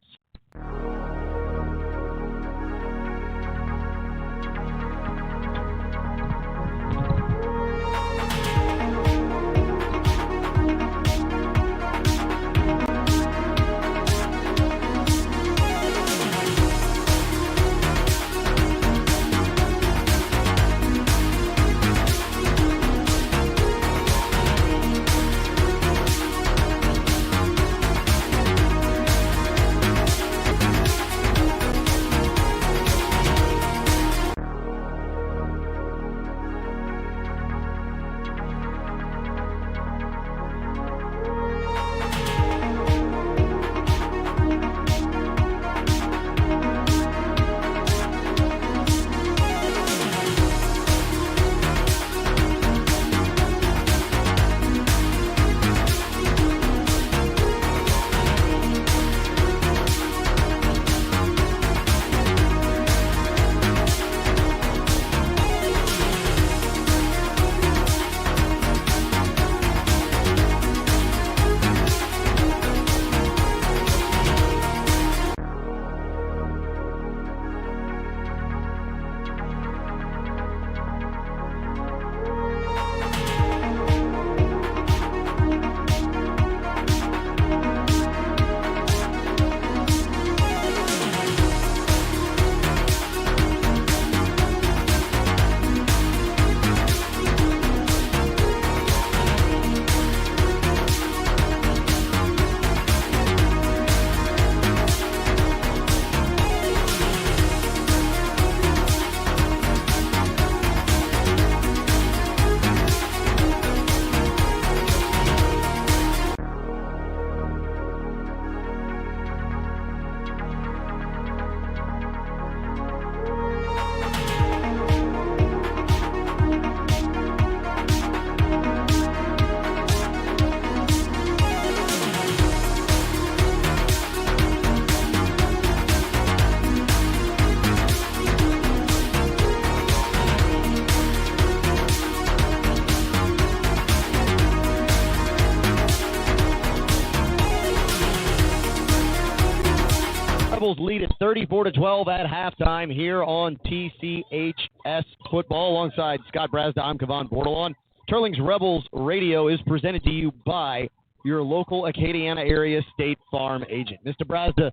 Rebels lead at 34-12 at halftime here on TCHS Football. Alongside Scott Brazda, I'm Kevon Bordelon. Teurlings Rebels Radio is presented to you by your local Acadiana area State Farm agent. Mr. Brazda,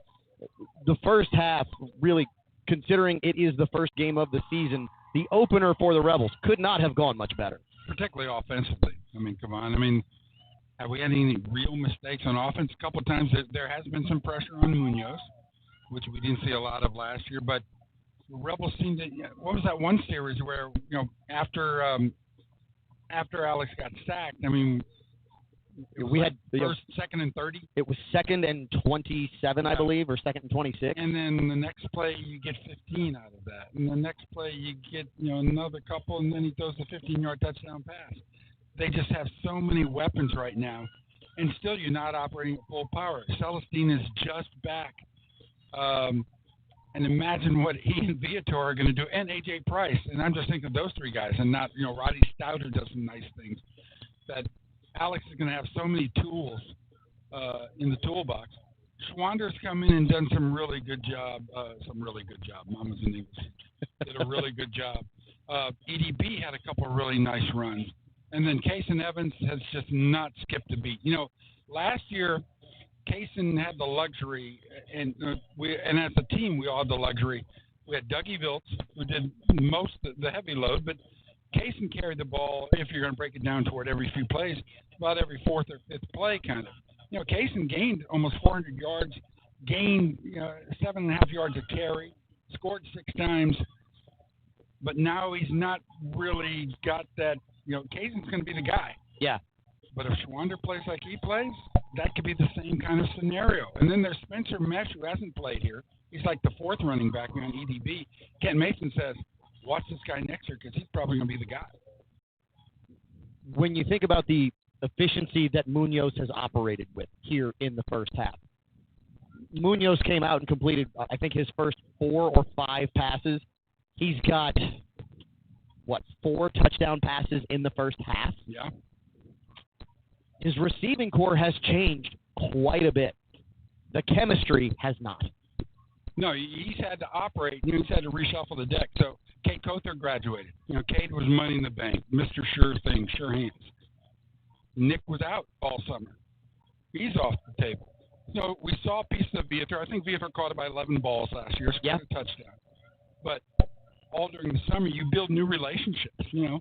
the first half, really, considering it is the first game of the season, the opener for the Rebels could not have gone much better. Particularly offensively. I mean, come on. I mean, have we had any real mistakes on offense? A couple of times there has been some pressure on Munoz, which we didn't see a lot of last year. But the Rebels seemed to – what was that one series where, you know, after Alex got sacked, I mean – we had first, second, and 30. It was 2nd and 27, I believe, or 2nd and 26. And then the next play, you get 15 out of that. And the next play, you get another couple, and then he throws the 15-yard touchdown pass. They just have so many weapons right now, and still you're not operating at full power. Celestine is just back. And imagine what he and Viator are going to do, and A.J. Price. And I'm just thinking of those three guys, and not Roddy Stout, who does some nice things. That Alex is going to have so many tools in the toolbox. Schwander's come in and done some really good job. Mama's in English. Did a really good job. EDB had a couple of really nice runs. And then Kaysen Evans has just not skipped a beat. Last year, Kaysen had the luxury, and as a team, we all had the luxury. We had Dougie Viltz, who did most of the heavy load, but Kaysen carried the ball, if you're going to break it down toward every few plays, about every fourth or fifth play, kind of. Kaysen gained almost 400 yards, gained 7.5 yards a carry, scored 6 times, but now he's not really got that. Kaysen's going to be the guy. Yeah. But if Schwander plays like he plays, that could be the same kind of scenario. And then there's Spencer Mesh, who hasn't played here. He's like the 4th running back on EDB. Ken Mason says, watch this guy next year because he's probably going to be the guy. When you think about the efficiency that Munoz has operated with here in the first half, Munoz came out and completed, I think, his first 4 or 5 passes. He's got, 4 touchdown passes in the first half? Yeah. His receiving core has changed quite a bit. The chemistry has not. No, he's had to operate. He's had to reshuffle the deck. So Cade Cother graduated. Cade was money in the bank, Mr. Sure Thing, sure hands. Nick was out all summer. He's off the table. We saw pieces of Viator. I think Viator caught about 11 balls last year, scored a touchdown. But all during the summer, you build new relationships. You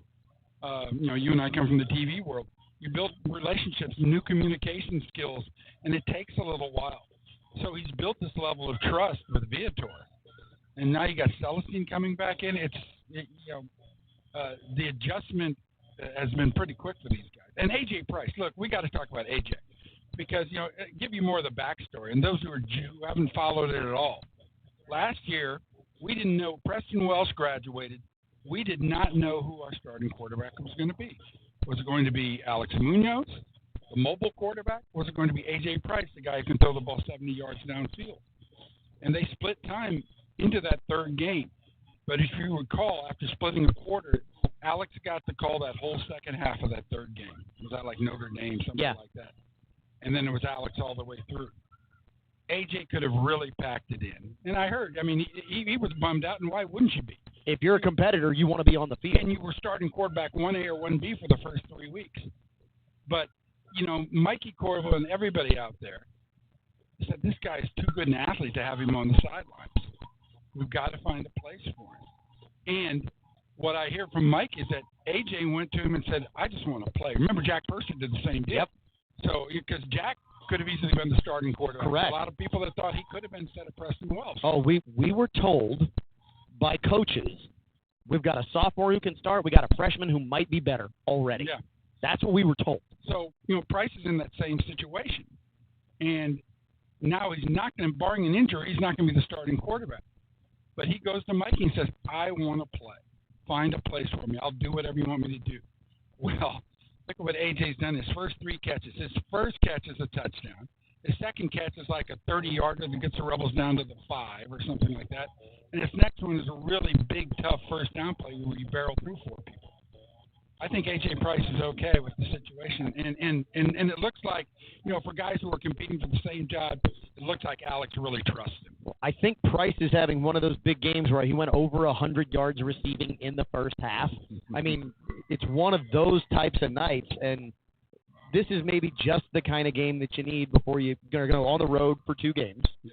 and I come from the TV world. You build relationships, new communication skills, and it takes a little while. So he's built this level of trust with Viator. And now you got Celestine coming back in. The adjustment has been pretty quick for these guys. And A.J. Price, look, we got to talk about A.J. because, give you more of the backstory. And those who haven't followed it at all. Last year, we didn't know. Preston Welsh graduated. We did not know who our starting quarterback was going to be. Was it going to be Alex Munoz, the mobile quarterback? Or was it going to be A.J. Price, the guy who can throw the ball 70 yards downfield? And they split time into that third game. But if you recall, after splitting a quarter, Alex got to call that whole second half of that third game. Was that like Notre Dame, something like that? And then it was Alex all the way through. A.J. could have really packed it in. And I heard, he was bummed out, and why wouldn't you be? If you're a competitor, you want to be on the field. And you were starting quarterback 1A or 1B for the first 3 weeks. But, Mikey Corvo and everybody out there said this guy's too good an athlete to have him on the sidelines. We've got to find a place for him. And what I hear from Mike is that A.J. went to him and said, I just want to play. Remember, Jack Purser did the same deal. Yep. So, because Jack could have easily been the starting quarterback. Correct. A lot of people that thought he could have been instead of Preston Welsh. Oh, we were told by coaches, we've got a sophomore who can start, we got a freshman who might be better already. Yeah. That's what we were told. So, Price is in that same situation. And now he's not going to, barring an injury, he's not going to be the starting quarterback. But he goes to Mikey and says, I want to play. Find a place for me. I'll do whatever you want me to do. Well, look at what A.J.'s done his first 3 catches. His first catch is a touchdown. His second catch is like a 30-yarder that gets the Rebels down to the 5 or something like that. And his next one is a really big, tough first down play where you barrel through 4 people. I think A.J. Price is okay with the situation. And it looks like, for guys who are competing for the same job, it looks like Alex really trusts him. I think Price is having one of those big games where he went over 100 yards receiving in the first half. I mean, it's one of those types of nights, and this is maybe just the kind of game that you need before you're going to go on the road for 2 games. Yeah.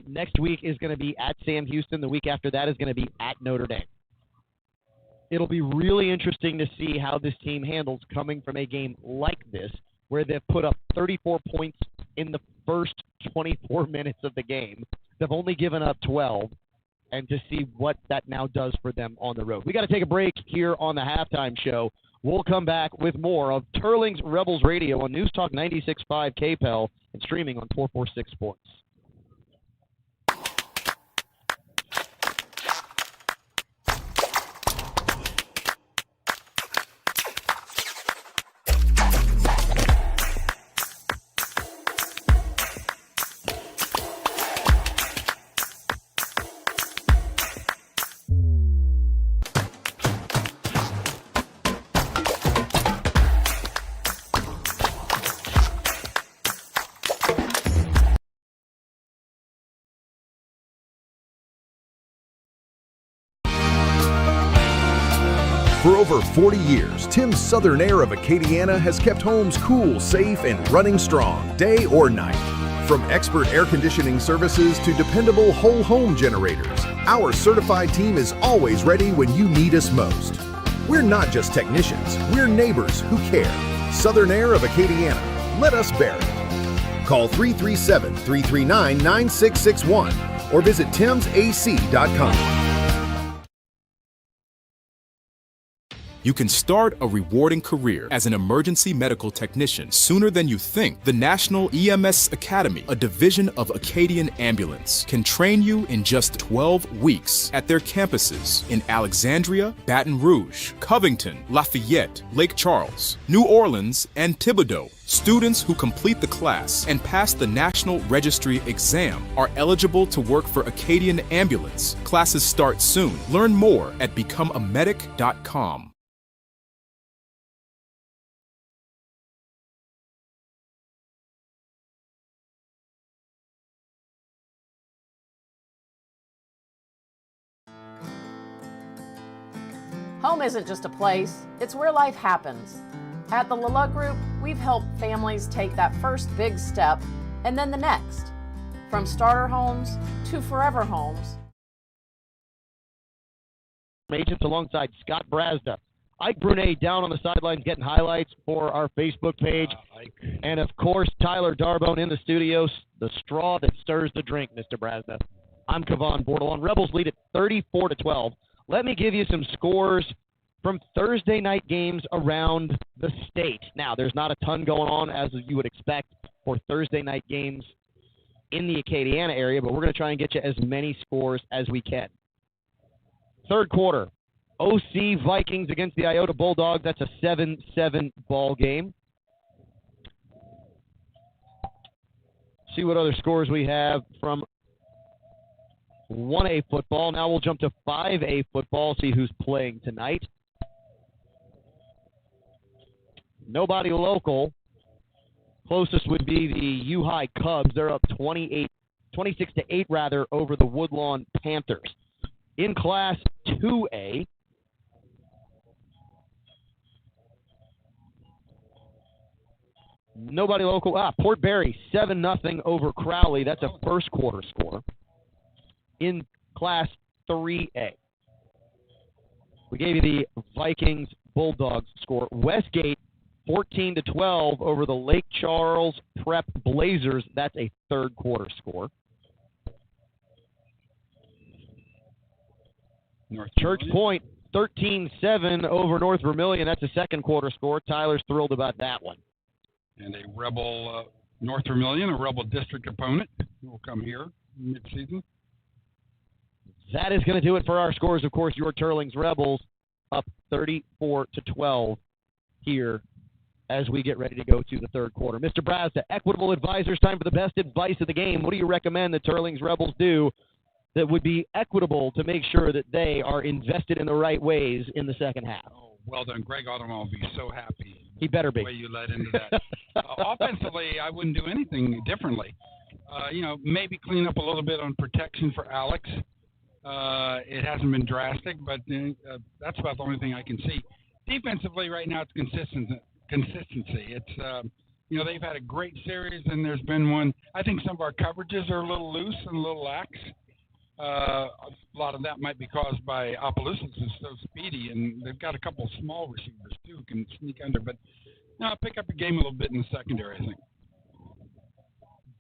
Next week is going to be at Sam Houston. The week after that is going to be at Notre Dame. It'll be really interesting to see how this team handles coming from a game like this, where they've put up 34 points in the first 24 minutes of the game. They've only given up 12, and to see what that now does for them on the road. We got to take a break here on the halftime show. We'll come back with more of Teurlings Rebels Radio on News Talk 96.5 KPEL and streaming on 446 Sports. For over 40 years, Tim's Southern Air of Acadiana has kept homes cool, safe, and running strong, day or night. From expert air conditioning services to dependable whole home generators, our certified team is always ready when you need us most. We're not just technicians, we're neighbors who care. Southern Air of Acadiana. Let us bear it. Call 337-339-9661 or visit timsac.com. You can start a rewarding career as an emergency medical technician sooner than you think. The National EMS Academy, a division of Acadian Ambulance, can train you in just 12 weeks at their campuses in Alexandria, Baton Rouge, Covington, Lafayette, Lake Charles, New Orleans, and Thibodaux. Students who complete the class and pass the National Registry exam are eligible to work for Acadian Ambulance. Classes start soon. Learn more at becomeamedic.com. Home isn't just a place, it's where life happens. At the Lala Group, we've helped families take that first big step and then the next. From starter homes to forever homes. Agents alongside Scott Brazda. Ike Brunet down on the sidelines getting highlights for our Facebook page. And, of course, Tyler Darbone in the studios, the straw that stirs the drink, Mr. Brazda. I'm Kevon Bordelon. Rebels lead at 34-12. Let me give you some scores from Thursday night games around the state. Now, there's not a ton going on, as you would expect, for Thursday night games in the Acadiana area, but we're going to try and get you as many scores as we can. Third quarter, OC Vikings against the Iota Bulldogs. That's a 7-7 ball game. See what other scores we have from 1A football. Now we'll jump to 5A football, see who's playing tonight. Nobody local. Closest would be the U-High Cubs. They're up 26-8 over the Woodlawn Panthers. In Class 2A, nobody local. Port Barry 7-0 over Crowley. That's a first quarter score. In Class 3A, we gave you the Vikings Bulldogs score. Westgate 14-12 over the Lake Charles Prep Blazers. That's a third quarter score. Church Point 13-7 over North Vermilion. That's a second quarter score. Tyler's thrilled about that one. And a Rebel North Vermilion, a Rebel district opponent, will come here mid-season. That is going to do it for our scores. Of course, your Teurlings Rebels up 34-12 here as we get ready to go to the third quarter. Mr. Brazda, Equitable Advisors, time for the best advice of the game. What do you recommend the Teurlings Rebels do that would be equitable to make sure that they are invested in the right ways in the second half? Oh, well done. Greg Audemont will be so happy. He better be. The way you led into that. Offensively, I wouldn't do anything differently. Maybe clean up a little bit on protection for Alex. It hasn't been drastic, but that's about the only thing I can see. Defensively, right now, it's consistency. It's they've had a great series, and there's been one. I think some of our coverages are a little loose and a little lax. A lot of that might be caused by Opelousas is so speedy, and they've got a couple of small receivers too who can sneak under. But pick up a game a little bit in the secondary, I think.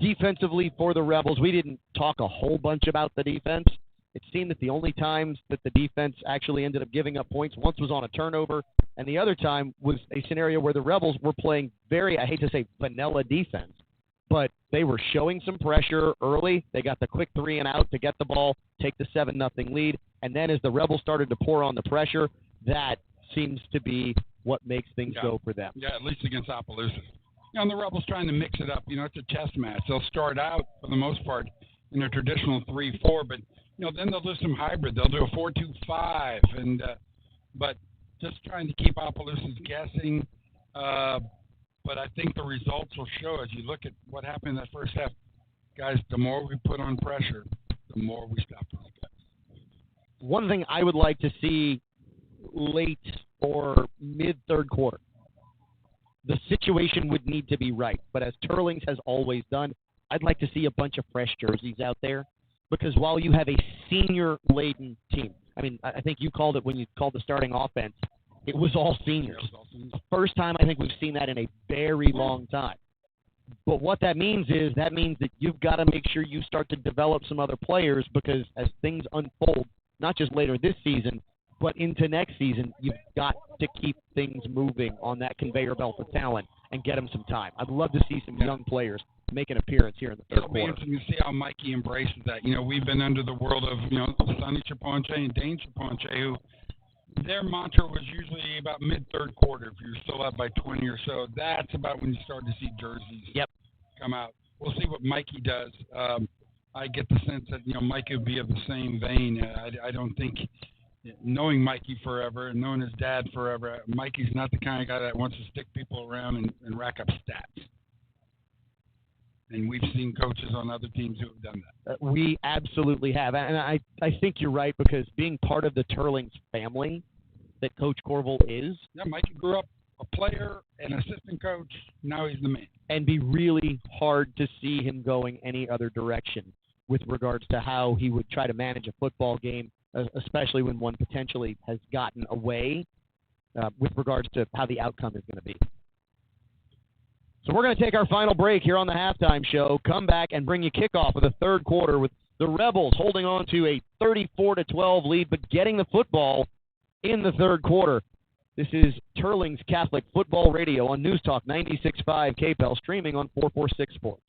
Defensively for the Rebels, we didn't talk a whole bunch about the defense. It seemed that the only times that the defense actually ended up giving up points, once was on a turnover, and the other time was a scenario where the Rebels were playing very, I hate to say, vanilla defense. But they were showing some pressure early. They got the quick 3 and out to get the ball, take the 7-0 lead. And then as the Rebels started to pour on the pressure, that seems to be what makes things go for them. Yeah, at least against Opelousas. And the Rebels trying to mix it up. It's a chess match. They'll start out, for the most part, in their traditional 3-4, but then they'll do some hybrid. They'll do a 4-2-5, and but just trying to keep Opelousas guessing. But I think the results will show as you look at what happened in that first half. Guys, the more we put on pressure, the more we stop those guys. One thing I would like to see late or mid-third quarter, the situation would need to be right. But as Teurlings has always done, I'd like to see a bunch of fresh jerseys out there. Because while you have a senior-laden team, I think you called it when you called the starting offense, it was all seniors. First time I think we've seen that in a very long time. But what that means is that you've got to make sure you start to develop some other players, because as things unfold, not just later this season, but into next season, you've got to keep things moving on that conveyor belt of talent and get them some time. I'd love to see some young players make an appearance here in the third quarter. It'll be interesting to see how Mikey embraces that. We've been under the world of, Sonny Chaponche and Dane Chaponche, who their mantra was usually about mid-third quarter. If you're still up by 20 or so, that's about when you start to see jerseys come out. We'll see what Mikey does. I get the sense that, Mikey would be of the same vein. I don't think, knowing Mikey forever and knowing his dad forever, Mikey's not the kind of guy that wants to stick people around and rack up stats. And we've seen coaches on other teams who have done that. We absolutely have. And I think you're right, because being part of the Teurlings family that Coach Corville is. Yeah, Mikey grew up a player, an assistant coach. Now he's the man. And be really hard to see him going any other direction with regards to how he would try to manage a football game, especially when one potentially has gotten away with regards to how the outcome is going to be. So we're going to take our final break here on the halftime show, come back and bring you kickoff of the third quarter with the Rebels holding on to a 34-12 lead, but getting the football in the third quarter. This is Teurlings Catholic Football Radio on News Talk 96.5 KPEL, streaming on 446 Sports.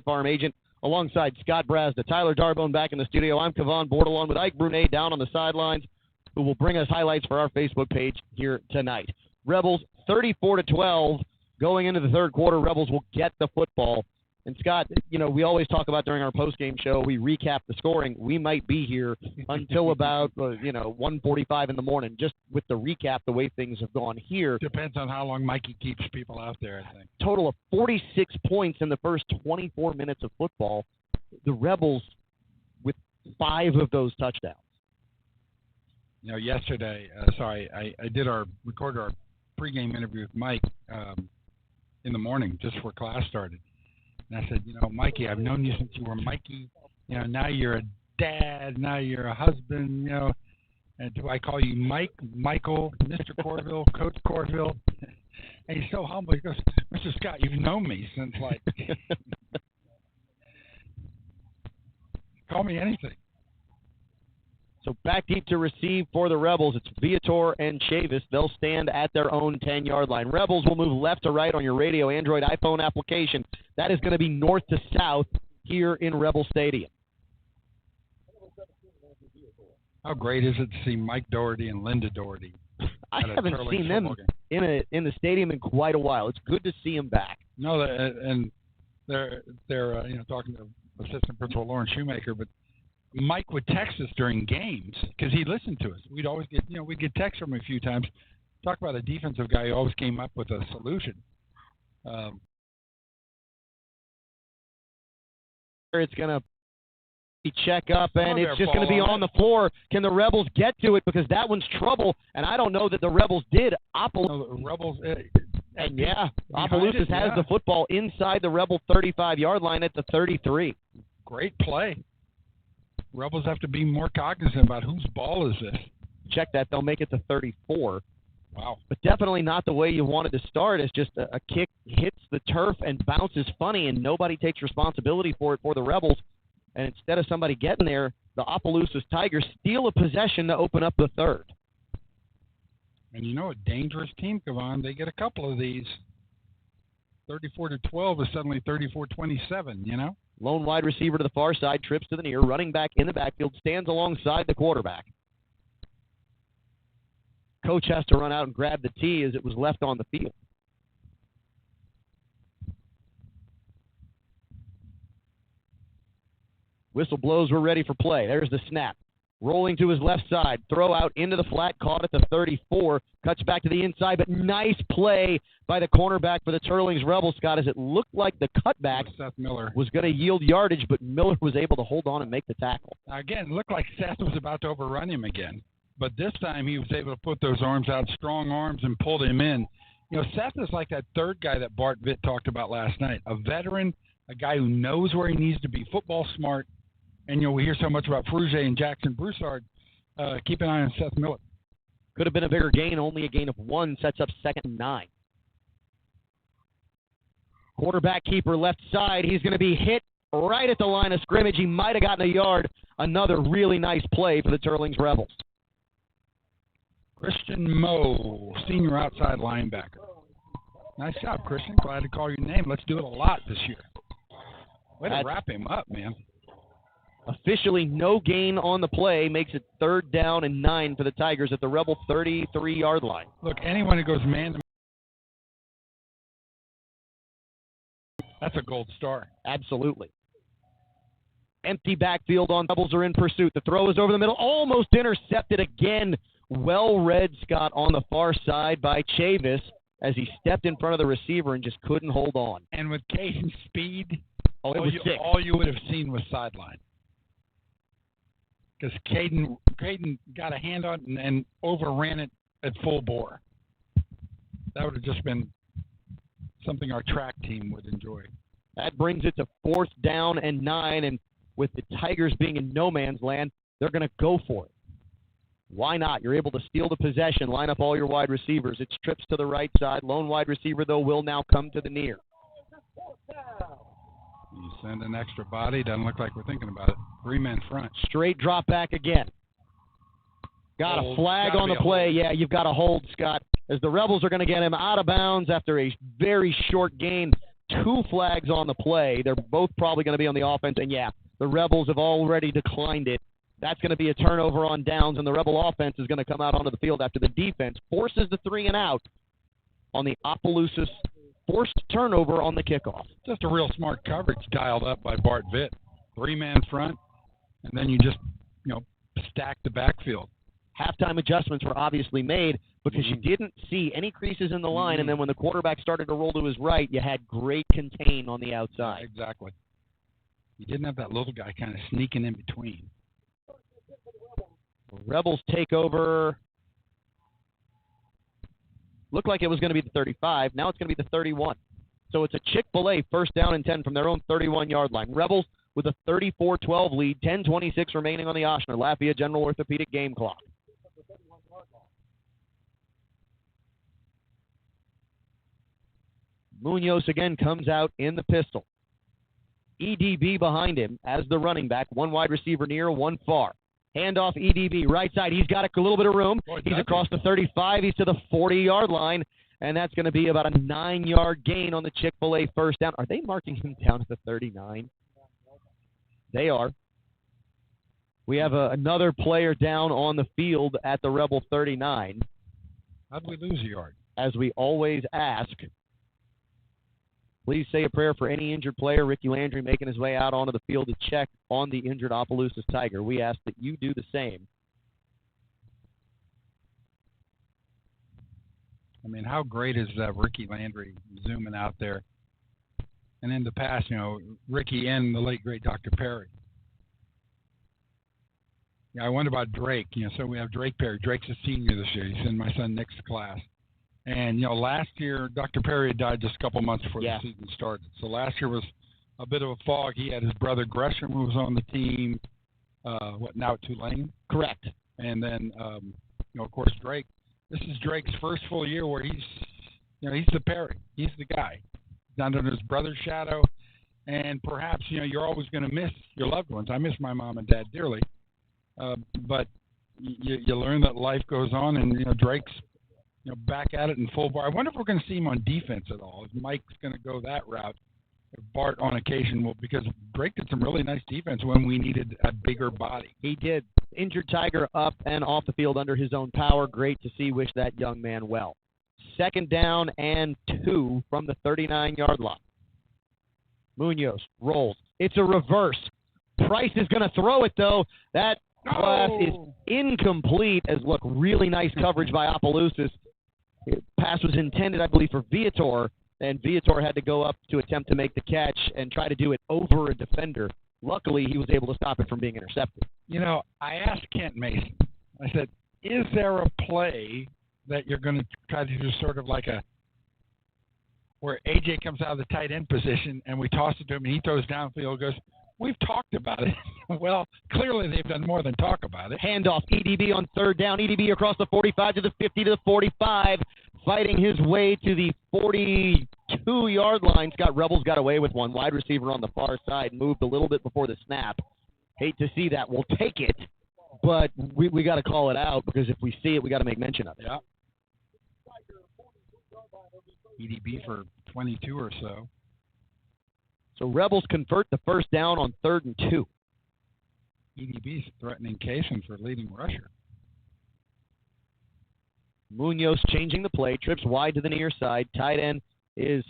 Farm agent, alongside Scott Brazda. Tyler Darbone back in the studio. I'm Kevon Bordelon with Ike Brunet down on the sidelines, who will bring us highlights for our Facebook page here tonight. Rebels 34-12 going into the third quarter. Rebels will get the football. And Scott, we always talk about during our postgame show, we recap the scoring. We might be here until about 1:45 in the morning, just with the recap, the way things have gone here. Depends on how long Mikey keeps people out there, I think. Total of 46 points in the first 24 minutes of football. The Rebels with 5 of those touchdowns. Yesterday, I recorded our pregame interview with Mike in the morning just before class started. And I said, Mikey, I've known you since you were Mikey. Now you're a dad. Now you're a husband. And do I call you Mike, Michael, Mr. Corville, Coach Corville? And he's so humble. He goes, Mr. Scott, you've known me since call me anything. So back deep to receive for the Rebels. It's Viator and Chavis. They'll stand at their own 10-yard line. Rebels will move left to right on your radio, Android, iPhone application. That is going to be north to south here in Rebel Stadium. How great is it to see Mike Doherty and Linda Doherty? I haven't seen them in the stadium in quite a while. It's good to see them back. No, and they're talking to assistant principal Lauren Shoemaker, but Mike would text us during games because he listened to us. We'd always get, we'd get texts from him a few times. Talk about a defensive guy who always came up with a solution. It's going to be check up, and it's just going to be on the floor. Can the Rebels get to it? Because that one's trouble, and I don't know that the Rebels did. Opelousas has the football inside the Rebel 35-yard line at the 33. Great play. Rebels have to be more cognizant about whose ball is this. Check that. They'll make it to 34. Wow. But definitely not the way you wanted to start. It's just a kick hits the turf and bounces funny, and nobody takes responsibility for it for the Rebels. And instead of somebody getting there, the Opelousas Tigers steal a possession to open up the third. And a dangerous team, Kevon. They get a couple of these. 34-12 is suddenly 34-27, Lone wide receiver to the far side, trips to the near, running back in the backfield, stands alongside the quarterback. Coach has to run out and grab the tee as it was left on the field. Whistle blows, we're ready for play. There's the snap. Rolling to his left side, throw out into the flat, caught at the 34, cuts back to the inside, but nice play by the cornerback for the Teurlings Rebels, Scott, as it looked like the cutback Seth Miller was going to yield yardage, but Miller was able to hold on and make the tackle. Again, it looked like Seth was about to overrun him again, but this time he was able to put those arms out, strong arms, and pulled him in. Seth is like that third guy that Bart Vitt talked about last night, a veteran, a guy who knows where he needs to be, football smart. And, we hear so much about Frugier and Jackson Broussard. Keep an eye on Seth Miller. Could have been a bigger gain, only a gain of 1, sets up 2nd and 9. Quarterback keeper left side. He's going to be hit right at the line of scrimmage. He might have gotten a yard. Another really nice play for the Teurlings Rebels. Christian Moe, senior outside linebacker. Nice job, Christian. Glad to call your name. Let's do it a lot this year. Way to wrap him up, man. Officially no gain on the play, makes it 3rd down and 9 for the Tigers at the Rebel 33-yard line. Look, anyone who goes man-to-man, that's a gold star. Absolutely. Empty backfield on Rebels are in pursuit. The throw is over the middle, almost intercepted again. Well read, Scott, on the far side by Chavis as he stepped in front of the receiver and just couldn't hold on. And with Caden's speed, all you would have seen was sideline. Because Caden got a hand on it and overran it at full bore. That would have just been something our track team would enjoy. That brings it to 4th down and 9, and with the Tigers being in no man's land, they're going to go for it. Why not? You're able to steal the possession, line up all your wide receivers. It's trips to the right side. Lone wide receiver, though, will now come to the near. You send an extra body. Doesn't look like we're thinking about it. 3-man front. Straight drop back again. Got a flag on the play. Yeah, you've got a hold, Scott, as the Rebels are going to get him out of bounds after a very short gain. 2 flags on the play. They're both probably going to be on the offense. And, yeah, the Rebels have already declined it. That's going to be a turnover on downs, and the Rebel offense is going to come out onto the field after the defense forces the 3 and out on the Opelousas forced turnover on the kickoff. Just a real smart coverage dialed up by Bart Vitt. 3-man front, and then you just, stack the backfield. Halftime adjustments were obviously made because you didn't see any creases in the line, and then when the quarterback started to roll to his right, you had great contain on the outside. Exactly. You didn't have that little guy kind of sneaking in between. The Rebels take over. Looked like it was going to be the 35. Now it's going to be the 31. So it's a Chick-fil-A first down and 10 from their own 31-yard line. Rebels with a 34-12 lead, 10:26 remaining on the Oshner Lafayette General Orthopedic game clock. Munoz again comes out in the pistol. EDB behind him as the running back. 1 wide receiver near, 1 far. Handoff EDB, right side. He's got a little bit of room. He's across the 35. He's to the 40-yard line, and that's going to be about a 9-yard gain on the Chick-fil-A first down. Are they marking him down at the 39? They are. We have another player down on the field at the Rebel 39. How did we lose a yard? As we always ask, please say a prayer for any injured player. Ricky Landry making his way out onto the field to check on the injured Opelousas Tiger. We ask that you do the same. I mean, how great is Ricky Landry zooming out there? And in the past, Ricky and the late, great Dr. Perry. Yeah, I wonder about Drake. So we have Drake Perry. Drake's a senior this year. He's in my son Nick's class. And, last year, Dr. Perry had died just a couple months before the season started. So last year was a bit of a fog. He had his brother Gresham, who was on the team, now at Tulane? Correct. And then, of course, Drake. This is Drake's first full year where he's the Perry. He's the guy. He's under his brother's shadow. And perhaps, you're always going to miss your loved ones. I miss my mom and dad dearly. But you learn that life goes on, and, Drake's, back at it in full bar. I wonder if we're going to see him on defense at all. If Mike's going to go that route, if Bart on occasion will, because Drake did some really nice defense when we needed a bigger body. He did. Injured Tiger up and off the field under his own power. Great to see. Wish that young man well. 2nd down and 2 from the 39-yard line. Munoz rolls. It's a reverse. Price is going to throw it, though. That pass is incomplete. As really nice coverage by Opelousas. Pass was intended, I believe, for Viator, and Viator had to go up to attempt to make the catch and try to do it over a defender. Luckily, he was able to stop it from being intercepted. I asked Kent Mason, I said, is there a play that you're going to try to do sort of like where AJ comes out of the tight end position and we toss it to him and he throws downfield, goes, we've talked about it. Well, clearly they've done more than talk about it. Handoff, EDB on 3rd down. EDB across the 45 to the 50 to the 45, fighting his way to the 42-yard line. Rebels got away with 1 wide receiver on the far side, moved a little bit before the snap. Hate to see that. We'll take it, but we got to call it out because if we see it, we got to make mention of it. Yeah. EDB for 22 or so. So Rebels convert the first down on 3rd and 2. EDB's threatening Kaysen for leading rusher. Munoz changing the play, trips wide to the near side. Tight end is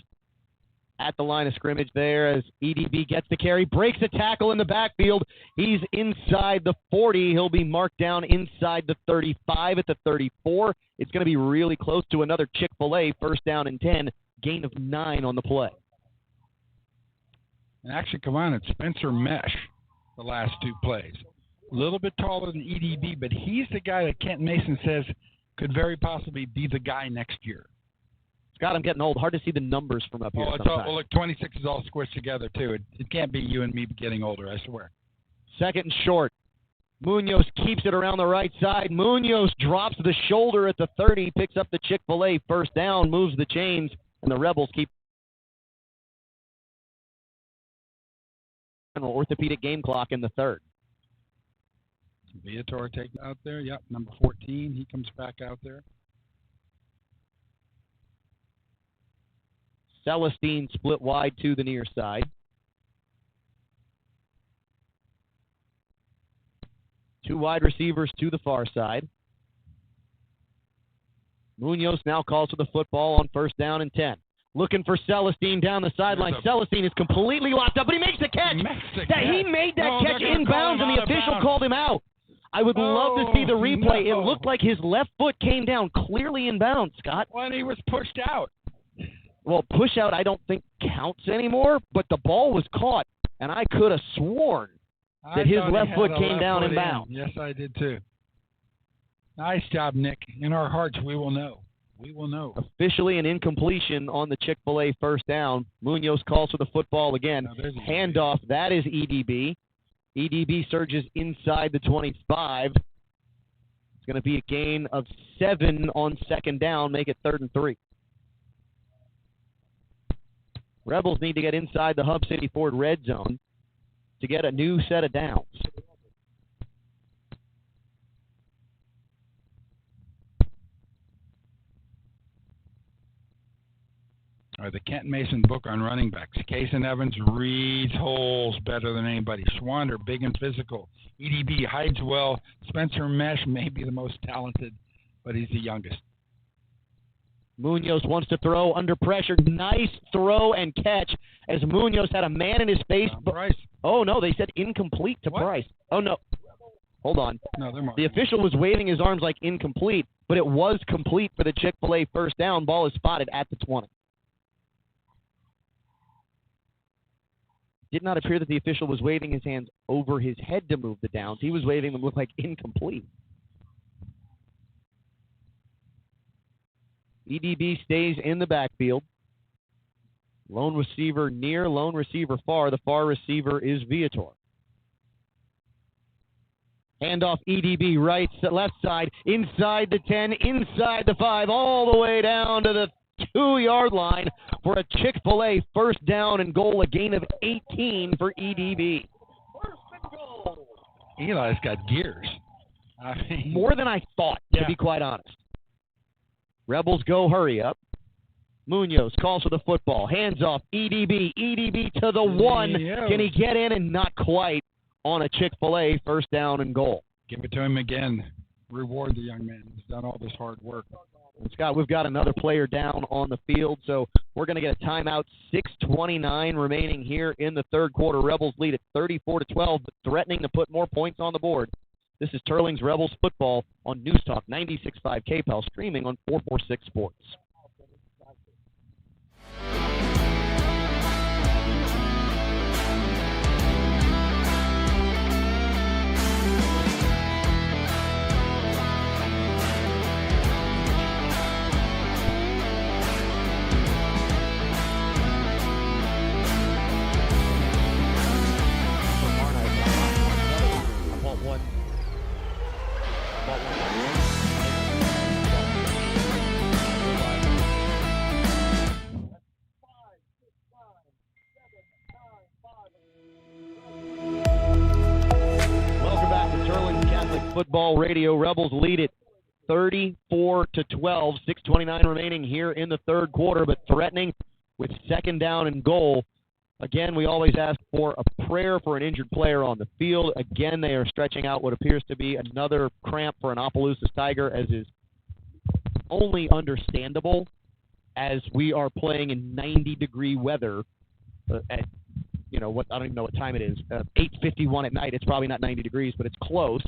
at the line of scrimmage there as EDB gets the carry, breaks a tackle in the backfield. He's inside the 40. He'll be marked down inside the 35 at the 34. It's going to be really close to another Chick-fil-A first down and 10, gain of 9 on the play. And actually, come on, it's Spencer Mesh the last 2 plays. A little bit taller than EDB, but he's the guy that Kent Mason says could very possibly be the guy next year. Scott, I'm getting old. Hard to see the numbers from up here. Well, look, 26 is all squished together, too. It can't be you and me getting older, I swear. 2nd and short. Munoz keeps it around the right side. Munoz drops the shoulder at the 30, picks up the Chick-fil-A first down, moves the chains, and the Rebels keep orthopedic game clock in the 3rd. Viator taken out there. Yep, number 14. He comes back out there. Celestine split wide to the near side. Two wide receivers to the far side. Munoz now calls for the football on 1st down and 10. Looking for Celestine down the sideline. Celestine is completely locked up, but he makes the catch. He made that catch inbounds, and the official called him out. I would love to see the replay. No. It looked like his left foot came down clearly in bounds, Scott. When he was pushed out. Well, push out I don't think counts anymore, but the ball was caught, and I could have sworn that his left foot came down in bounds. Yes, I did too. Nice job, Nick. In our hearts, we will know. We will know. Officially an incompletion on the Chick-fil-A 1st down. Munoz calls for the football again. Handoff, that is EDB. EDB surges inside the 25. It's going to be a gain of 7 on 2nd down, make it 3rd and 3. Rebels need to get inside the Hub City Ford red zone to get a new set of downs. Or the Kent Mason book on running backs. Case and Evans reads holes better than anybody. Schwander, big and physical. EDB hides well. Spencer Mesh may be the most talented, but he's the youngest. Munoz wants to throw under pressure. Nice throw and catch as Munoz had a man in his face. Price. Oh, no, they said incomplete to Price. Oh, no. Hold on. No, they're marking. The official was waving his arms like incomplete, but it was complete for the Chick-fil-A 1st down. Ball is spotted at the 20. Did not appear that the official was waving his hands over his head to move the downs. He was waving them look like incomplete. EDB stays in the backfield. Lone receiver near, lone receiver far. The far receiver is Viator. Handoff EDB right, left side, inside the 10, inside the 5, all the way down to the 2-yard line for a Chick-fil-A 1st down and goal, a gain of 18 for EDB. Eli's got gears. More than I thought, to be quite honest. Rebels go hurry up. Munoz calls for the football. Hands off. EDB. EDB to the 1. Can he get in? And not quite on a Chick-fil-A 1st down and goal. Give it to him again. Reward the young man. He's done all this hard work. And Scott, we've got another player down on the field, so we're going to get a timeout. 6:29 remaining here in the 3rd quarter. Rebels lead at 34-12, but threatening to put more points on the board. This is Teurlings Rebels football on News Talk 96.5 KPEL, streaming on 446 Sports. Football Radio. Rebels lead it 34-12. 6:29 remaining here in the 3rd quarter, but threatening with 2nd down and goal. Again, we always ask for a prayer for an injured player on the field. Again, they are stretching out what appears to be another cramp for an Opelousas Tiger, as is only understandable as we are playing in 90-degree weather at, I don't even know what time it is. 8:51 at night. It's probably not 90 degrees, but it's close.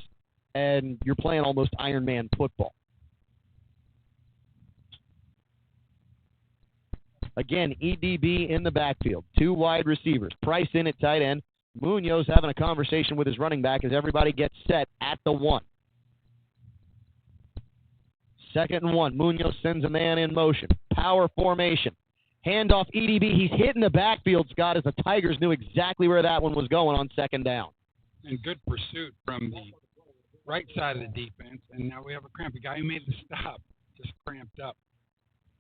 And you're playing almost Ironman football. Again, EDB in the backfield. 2 wide receivers. Price in at tight end. Munoz having a conversation with his running back as everybody gets set at the 1. 2nd and 1. Munoz sends a man in motion. Power formation. Handoff EDB. He's hitting the backfield, Scott, as the Tigers knew exactly where that one was going on 2nd down. And good pursuit from the right side of the defense, and now we have a cramp. The guy who made the stop just cramped up.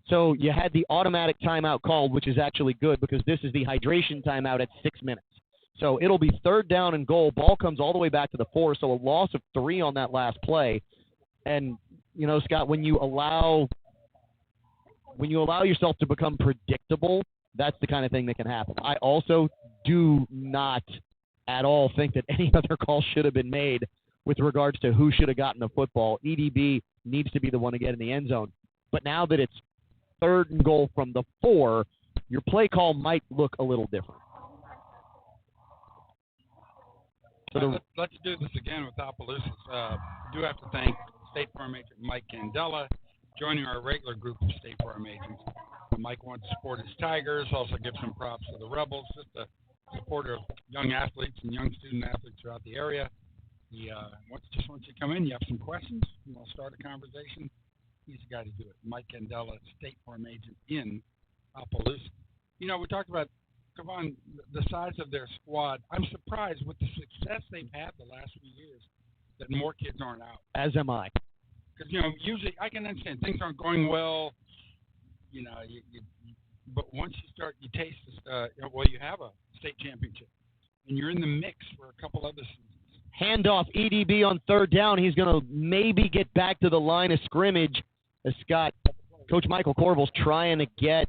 So you had the automatic timeout called, which is actually good because this is the hydration timeout at 6 minutes. So it'll be 3rd down and goal. Ball comes all the way back to the 4, so a loss of 3 on that last play. And, Scott, when you allow yourself to become predictable, that's the kind of thing that can happen. I also do not at all think that any other call should have been made with regards to who should have gotten the football. EDB needs to be the one to get in the end zone. But now that it's 3rd and goal from the 4, your play call might look a little different. So let's do this again with Opelousas. We do have to thank State Farm agent Mike Candela joining our regular group of State Farm agents. Mike wants to support his Tigers, also give some props to the Rebels, just a supporter of young athletes and young student athletes throughout the area. He wants you to come in, you have some questions, you want to start a conversation, he's the guy to do it. Mike Candela, State Farm agent in Opelousas. You know, we talked about, Kevon, the size of their squad. I'm surprised with the success they've had the last few years that more kids aren't out. As am I. Because, you know, usually I can understand things aren't going well. You know, but once you start, you taste this, you have a state championship, and you're in the mix for a couple other seasons. Handoff EDB on 3rd down. He's going to maybe get back to the line of scrimmage as Coach Michael Corbell's trying to get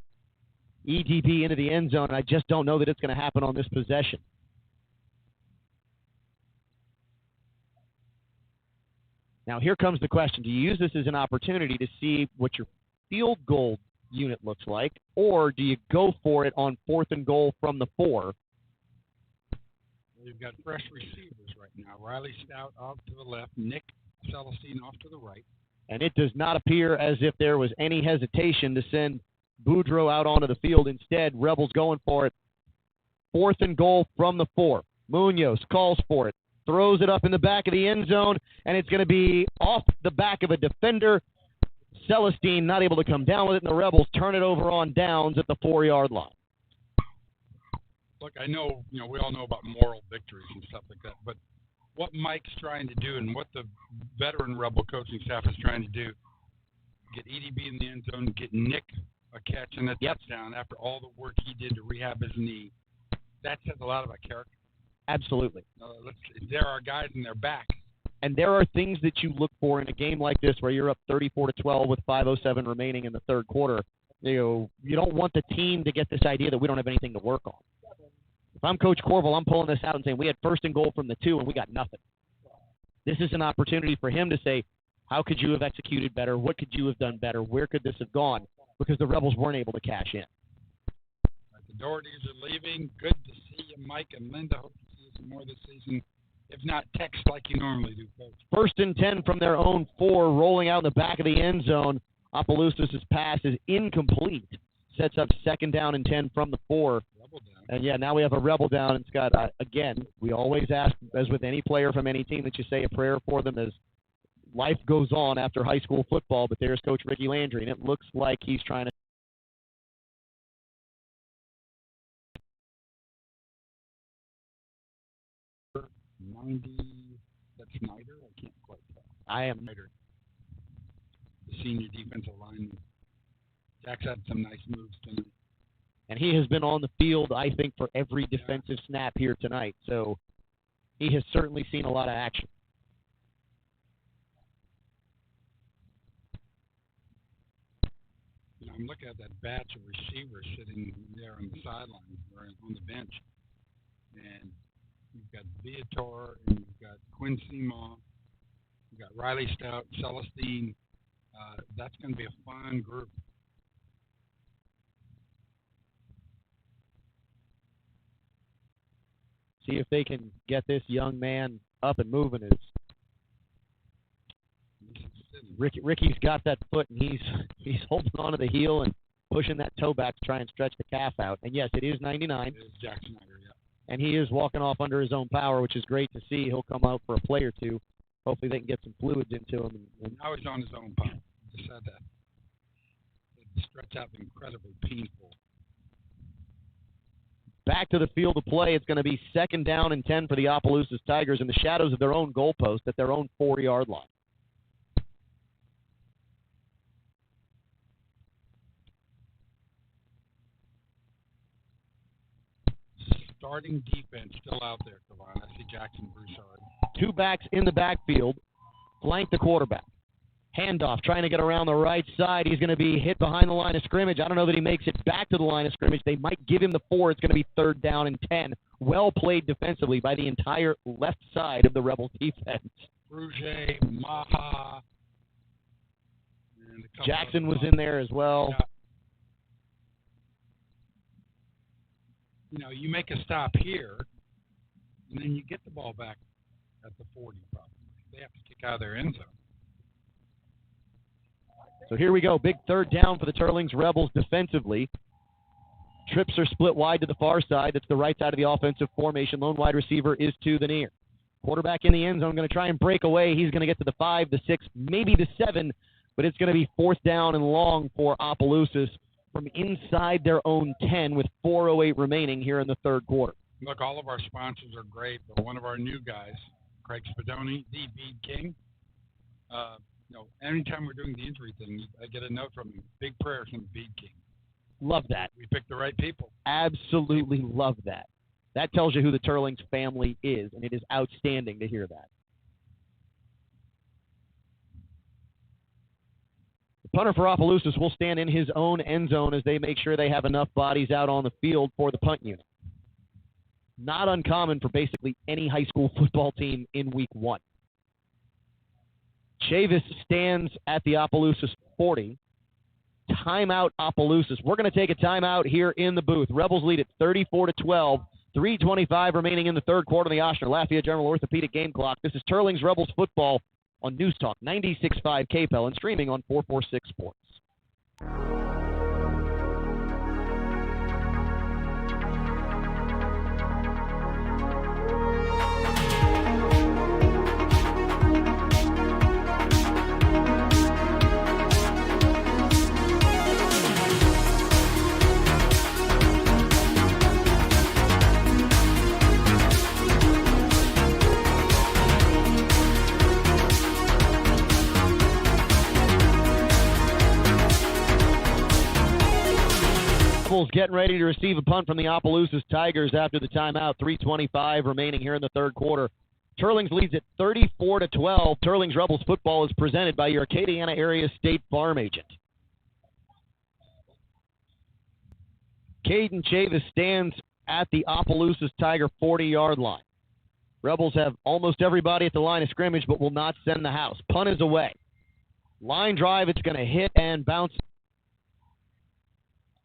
EDB into the end zone, and I just don't know that it's going to happen on this possession. Now, here comes the question. Do you use this as an opportunity to see what your field goal unit looks like, or do you go for it on 4th and goal from the 4? We've got fresh receivers right now. Riley Stout off to the left, Nick Celestine off to the right. And it does not appear as if there was any hesitation to send Boudreaux out onto the field. Instead, Rebels going for it. 4th and goal from the 4. Munoz calls for it, throws it up in the back of the end zone, and it's going to be off the back of a defender. Celestine not able to come down with it, and the Rebels turn it over on downs at the 4-yard line. Look, I know, we all know about moral victories and stuff like that, but what Mike's trying to do and what the veteran Rebel coaching staff is trying to do, get EDB in the end zone, get Nick a catch and a touchdown after all the work he did to rehab his knee, that says a lot about character. Absolutely. There are guys in their back. And there are things that you look for in a game like this where you're up 34-12 with 5:07 remaining in the 3rd quarter. You don't want the team to get this idea that we don't have anything to work on. If I'm Coach Corbell, I'm pulling this out and saying we had 1st and goal from the 2 and we got nothing. This is an opportunity for him to say, how could you have executed better? What could you have done better? Where could this have gone? Because the Rebels weren't able to cash in. The Dohertys are leaving. Good to see you, Mike and Linda. Hope to see you some more this season. If not, text like you normally do, Coach. 1st and 10 from their own 4, rolling out in the back of the end zone. Opelousas' pass is incomplete. Sets up 2nd down and 10 from the 4. And, now we have a Rebel down. And, Scott, again, we always ask, as with any player from any team, that you say a prayer for them as life goes on after high school football. But there's Coach Ricky Landry, and it looks like he's trying to 90, that's Snyder? I can't quite tell. I am Snyder, the senior defensive lineman. Jack's had some nice moves tonight. And he has been on the field, I think, for every defensive snap here tonight. So he has certainly seen a lot of action. I'm looking at that batch of receivers sitting there on the sideline or on the bench. And you've got Viator, and you've got Quinn Seaman, you've got Riley Stout, Celestine. That's going to be a fun group. See if they can get this young man up and moving. As Ricky's got that foot, and he's holding onto the heel and pushing that toe back to try and stretch the calf out. And yes, it is 99. It is Jack Snyder, yeah. And he is walking off under his own power, which is great to see. He'll come out for a play or two. Hopefully they can get some fluids into him. And now he's on his own power. Just said that. The stretch out incredibly painful. Back to the field of play. It's going to be 2nd down and 10 for the Opelousas Tigers in the shadows of their own goalpost at their own 4-yard line. Starting defense still out there, Kevon. I see Jackson Broussard. 2 backs in the backfield, flank the quarterback. Handoff trying to get around the right side. He's going to be hit behind the line of scrimmage. I don't know that he makes it back to the line of scrimmage. They might give him the 4. It's going to be 3rd down and 10. Well played defensively by the entire left side of the Rebels defense. Rouge, Maha. Jackson was in there as well. Yeah. You know, you make a stop here, and then you get the ball back at the 40 probably. They have to kick out of their end zone. So here we go. Big 3rd down for the Teurlings Rebels defensively. Trips are split wide to the far side. That's the right side of the offensive formation. Lone wide receiver is to the near. Quarterback in the end zone going to try and break away. He's going to get to the 5, the 6, maybe the 7, but it's going to be 4th down and long for Opelousas from inside their own 10 with 4:08 remaining here in the 3rd quarter. Look, all of our sponsors are great, but one of our new guys, Craig Spadoni, the Bead King, you know, anytime we're doing the injury thing, I get a note from him. Big prayers from the Bead King. Love that. We picked the right people. Absolutely love that. That tells you who the Teurlings family is, and it is outstanding to hear that. The punter for Opelousas will stand in his own end zone as they make sure they have enough bodies out on the field for the punt unit. Not uncommon for basically any high school football team in week 1. Chavis stands at the Opelousas 40. Timeout Opelousas. We're going to take a timeout here in the booth. Rebels lead at 34-12. 3:25 remaining in the 3rd quarter of the Oshner Lafayette General Orthopedic Game Clock. This is Teurlings Rebels football on News Talk 96.5 KPEL and streaming on 446 Sports. Getting ready to receive a punt from the Opelousas Tigers after the timeout. 3:25 remaining here in the 3rd quarter. Teurlings leads at 34-12. Teurlings Rebels football is presented by your Acadiana area State Farm agent. Caden Chavis stands at the Opelousas Tiger 40-yard line. Rebels have almost everybody at the line of scrimmage, but will not send the house. Punt is away. Line drive, it's going to hit and bounce.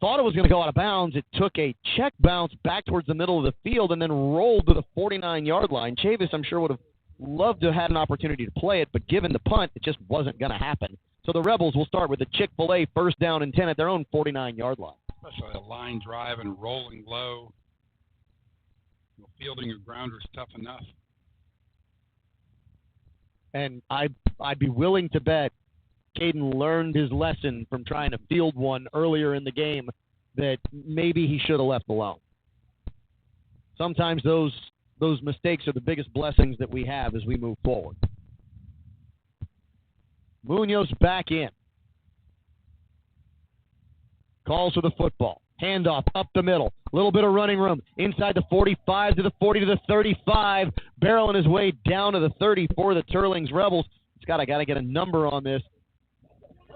Thought it was going to go out of bounds. It took a check bounce back towards the middle of the field and then rolled to the 49-yard line. Chavis, I'm sure, would have loved to have had an opportunity to play it, but given the punt, it just wasn't going to happen. So the Rebels will start with the Chick-fil-A 1st down and 10 at their own 49-yard line. Especially a line drive and rolling low. You know, fielding your grounder is tough enough. And I'd be willing to bet Caden learned his lesson from trying to field one earlier in the game that maybe he should have left alone. Sometimes those mistakes are the biggest blessings that we have as we move forward. Munoz back in. Calls for the football. Handoff up the middle. A little bit of running room. Inside the 45 to the 40 to the 35. Barreling his way down to the 30 for the Teurlings Rebels. I got to get a number on this.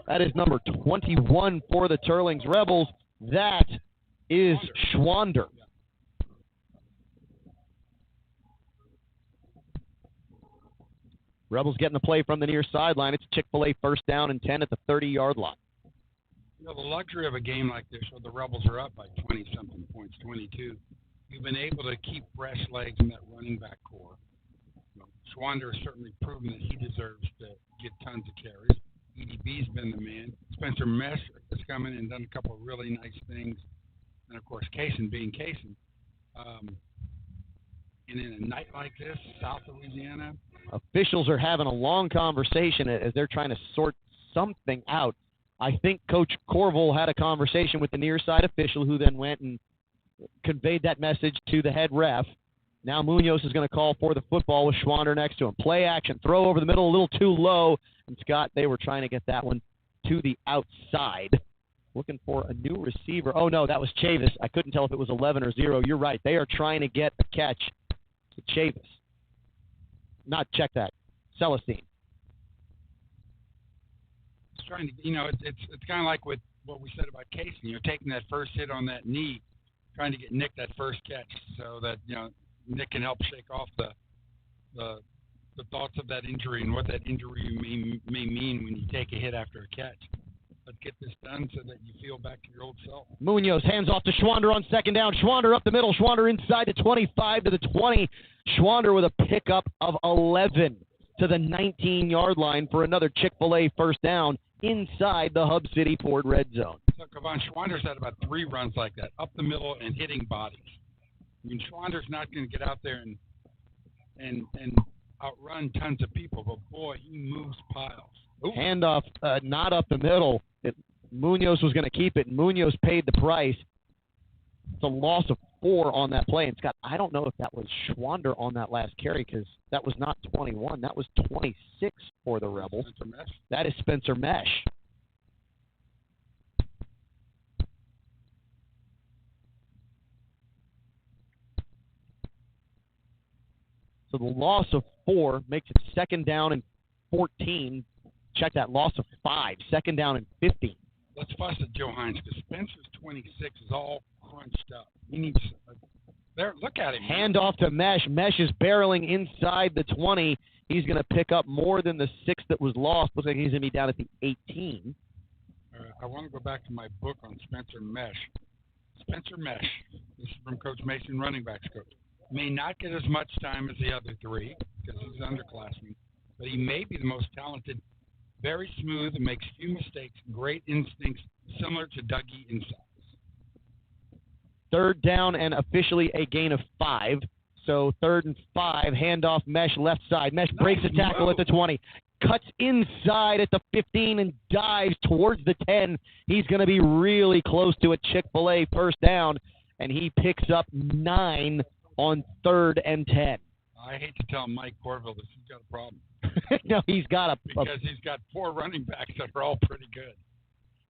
That is number 21 for the Teurlings Rebels. That is Schwander. Rebels getting the play from the near sideline. It's Chick-fil-A 1st down and 10 at the 30-yard line. You know, the luxury of a game like this where the Rebels are up by 20-something points, 22, you've been able to keep fresh legs in that running back core. You know, Schwander has certainly proven that he deserves to get tons of carries. EDB's been the man. Spencer Mesh has come in and done a couple of really nice things. And, of course, Kaysen being Kaysen. And in a night like this, South Louisiana. Officials are having a long conversation as they're trying to sort something out. I think Coach Corville had a conversation with the near side official who then went and conveyed that message to the head ref. Now Munoz is going to call for the football with Schwander next to him. Play action, throw over the middle, a little too low. And Scott, they were trying to get that one to the outside. Looking for a new receiver. Oh, no, that was Chavis. I couldn't tell if it was 11 or 0. You're right. They are trying to get a catch to Chavis. Not check that. Celestine. just trying to, it's kind of like with what we said about Casey, taking that first hit on that knee, trying to get Nick that first catch so that, Nick can help shake off the thoughts of that injury and what that injury may mean when you take a hit after a catch. Let's get this done so that you feel back to your old self. Munoz hands off to Schwander on second down. Schwander up the middle. Schwander inside the 25 to the 20. Schwander with a pickup of 11 to the 19-yard line for another Chick-fil-A first down inside the Hub City Ford red zone. So Kevon, Schwander's had about 3 runs like that, up the middle and hitting bodies. I mean, Schwander's not going to get out there and outrun tons of people, but boy, he moves piles. Ooh. Handoff, not up the middle. Munoz was going to keep it. Munoz paid the price. It's a loss of 4 on that play. And Scott, I don't know if that was Schwander on that last carry because that was not 21. That was 26 for the Rebels. That is Spencer Mesh. So the loss of 4 makes it second down and 14. Check that, loss of 5, second down and 15. Let's fuss at Joe Hines because Spencer's 26 is all crunched up. He needs there. Look at him. Handoff to Mesh. Mesh is barreling inside the 20. He's going to pick up more than the 6 that was lost. Looks like he's going to be down at the 18. I want to go back to my book on Spencer Mesh. Spencer Mesh, this is from Coach Mason, running backs coach, may not get as much time as the other 3 because he's underclassmen, but he may be the most talented. Very smooth and makes few mistakes. Great instincts, similar to Dougie in size. Third down and officially a gain of 5. So 3rd and 5. Handoff Mesh left side. Mesh breaks a tackle at the 20. Cuts inside at the 15 and dives towards the 10. He's going to be really close to a Chick-fil-A first down, and he picks up 9 on 3rd and 10. I hate to tell Mike Corville this. He's got a problem. No, he's got because he's got 4 running backs that are all pretty good.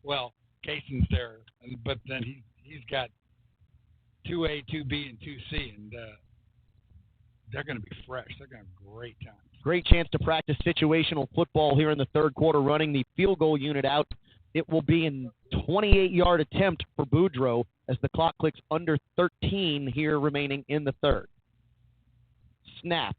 Well, Cason's there, but then he's got 2A, 2B, and 2C, and they're going to be fresh. They're going to have great time. Great chance to practice situational football here in the third quarter, running the field goal unit out. It will be a 28-yard attempt for Boudreaux as the clock clicks under 13 here remaining in the third. Snap,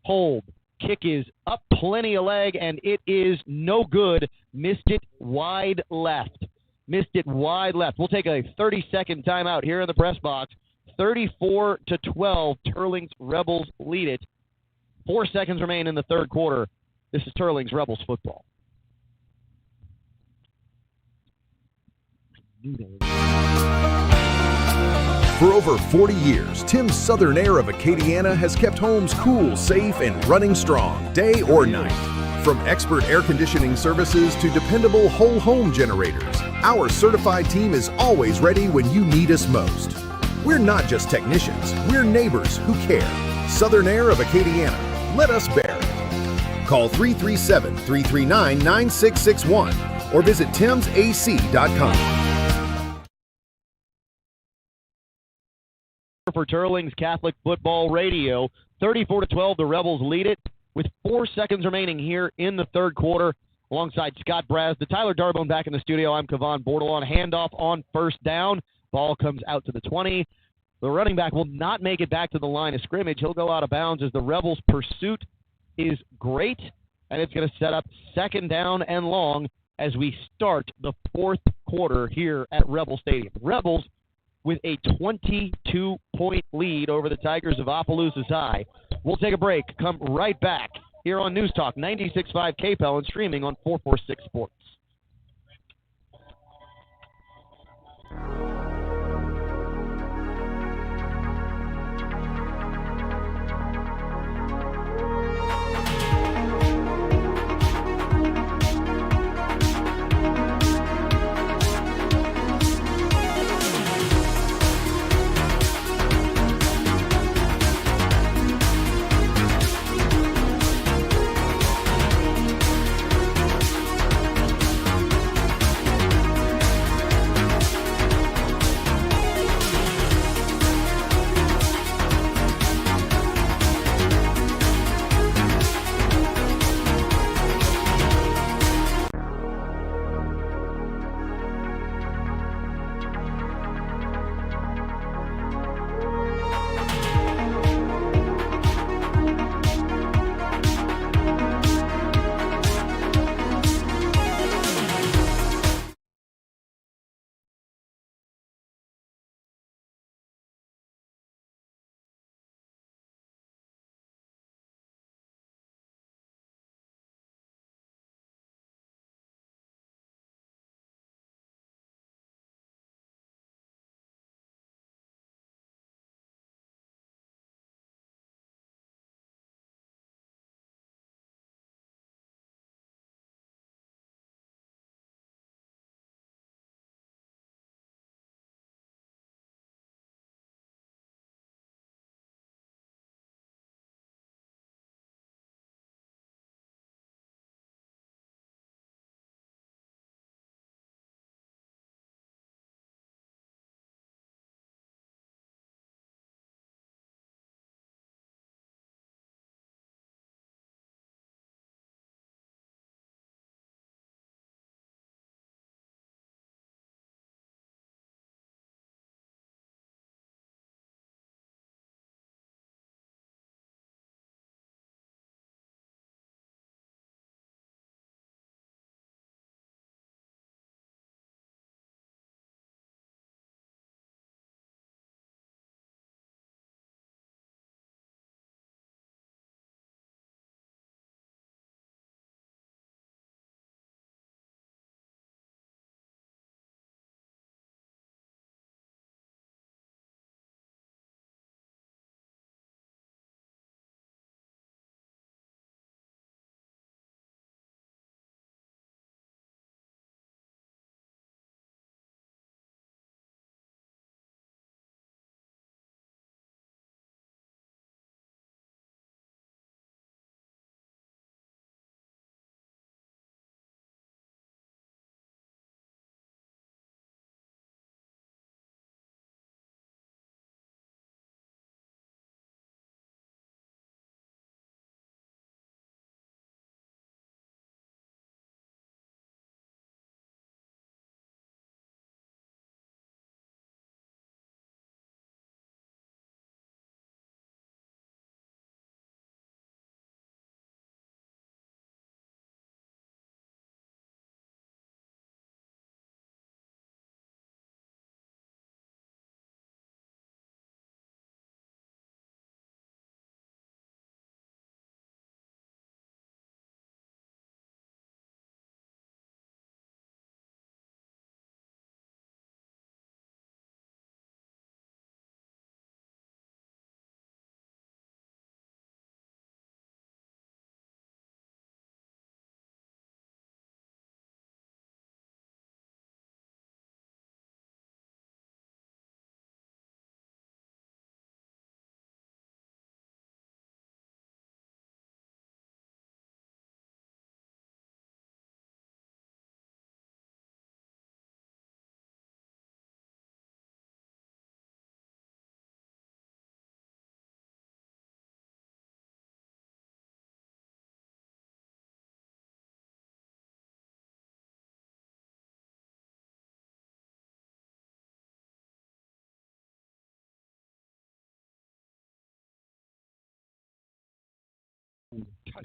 hold, kick is up, plenty of leg, and it is no good. Missed it wide left. We'll take a 30-second timeout here in the press box. 34-12, Teurlings Rebels lead it. 4 seconds remain in the third quarter. This is Teurlings Rebels football. For over 40 years, Tim's Southern Air of Acadiana has kept homes cool, safe, and running strong, day or night. From expert air conditioning services to dependable whole home generators, our certified team is always ready when you need us most. We're not just technicians, we're neighbors who care. Southern Air of Acadiana. Let us bear it. Call 337-339-9661 or visit timsac.com. For Teurlings Catholic Football Radio, 34-12, the Rebels lead it with 4 seconds remaining here in the third quarter. Alongside Scott Braz, the Tyler Darbone back in the studio. I'm Kevon Bordelon. Handoff on first down. Ball comes out to the 20. The running back will not make it back to the line of scrimmage. He'll go out of bounds as the Rebels' pursuit is great, and it's going to set up second down and long as we start the fourth quarter here at Rebel Stadium. Rebels with a 22-point lead over the Tigers of Opelousas High. We'll take a break, come right back here on News Talk 96.5 KPEL and streaming on 446 Sports.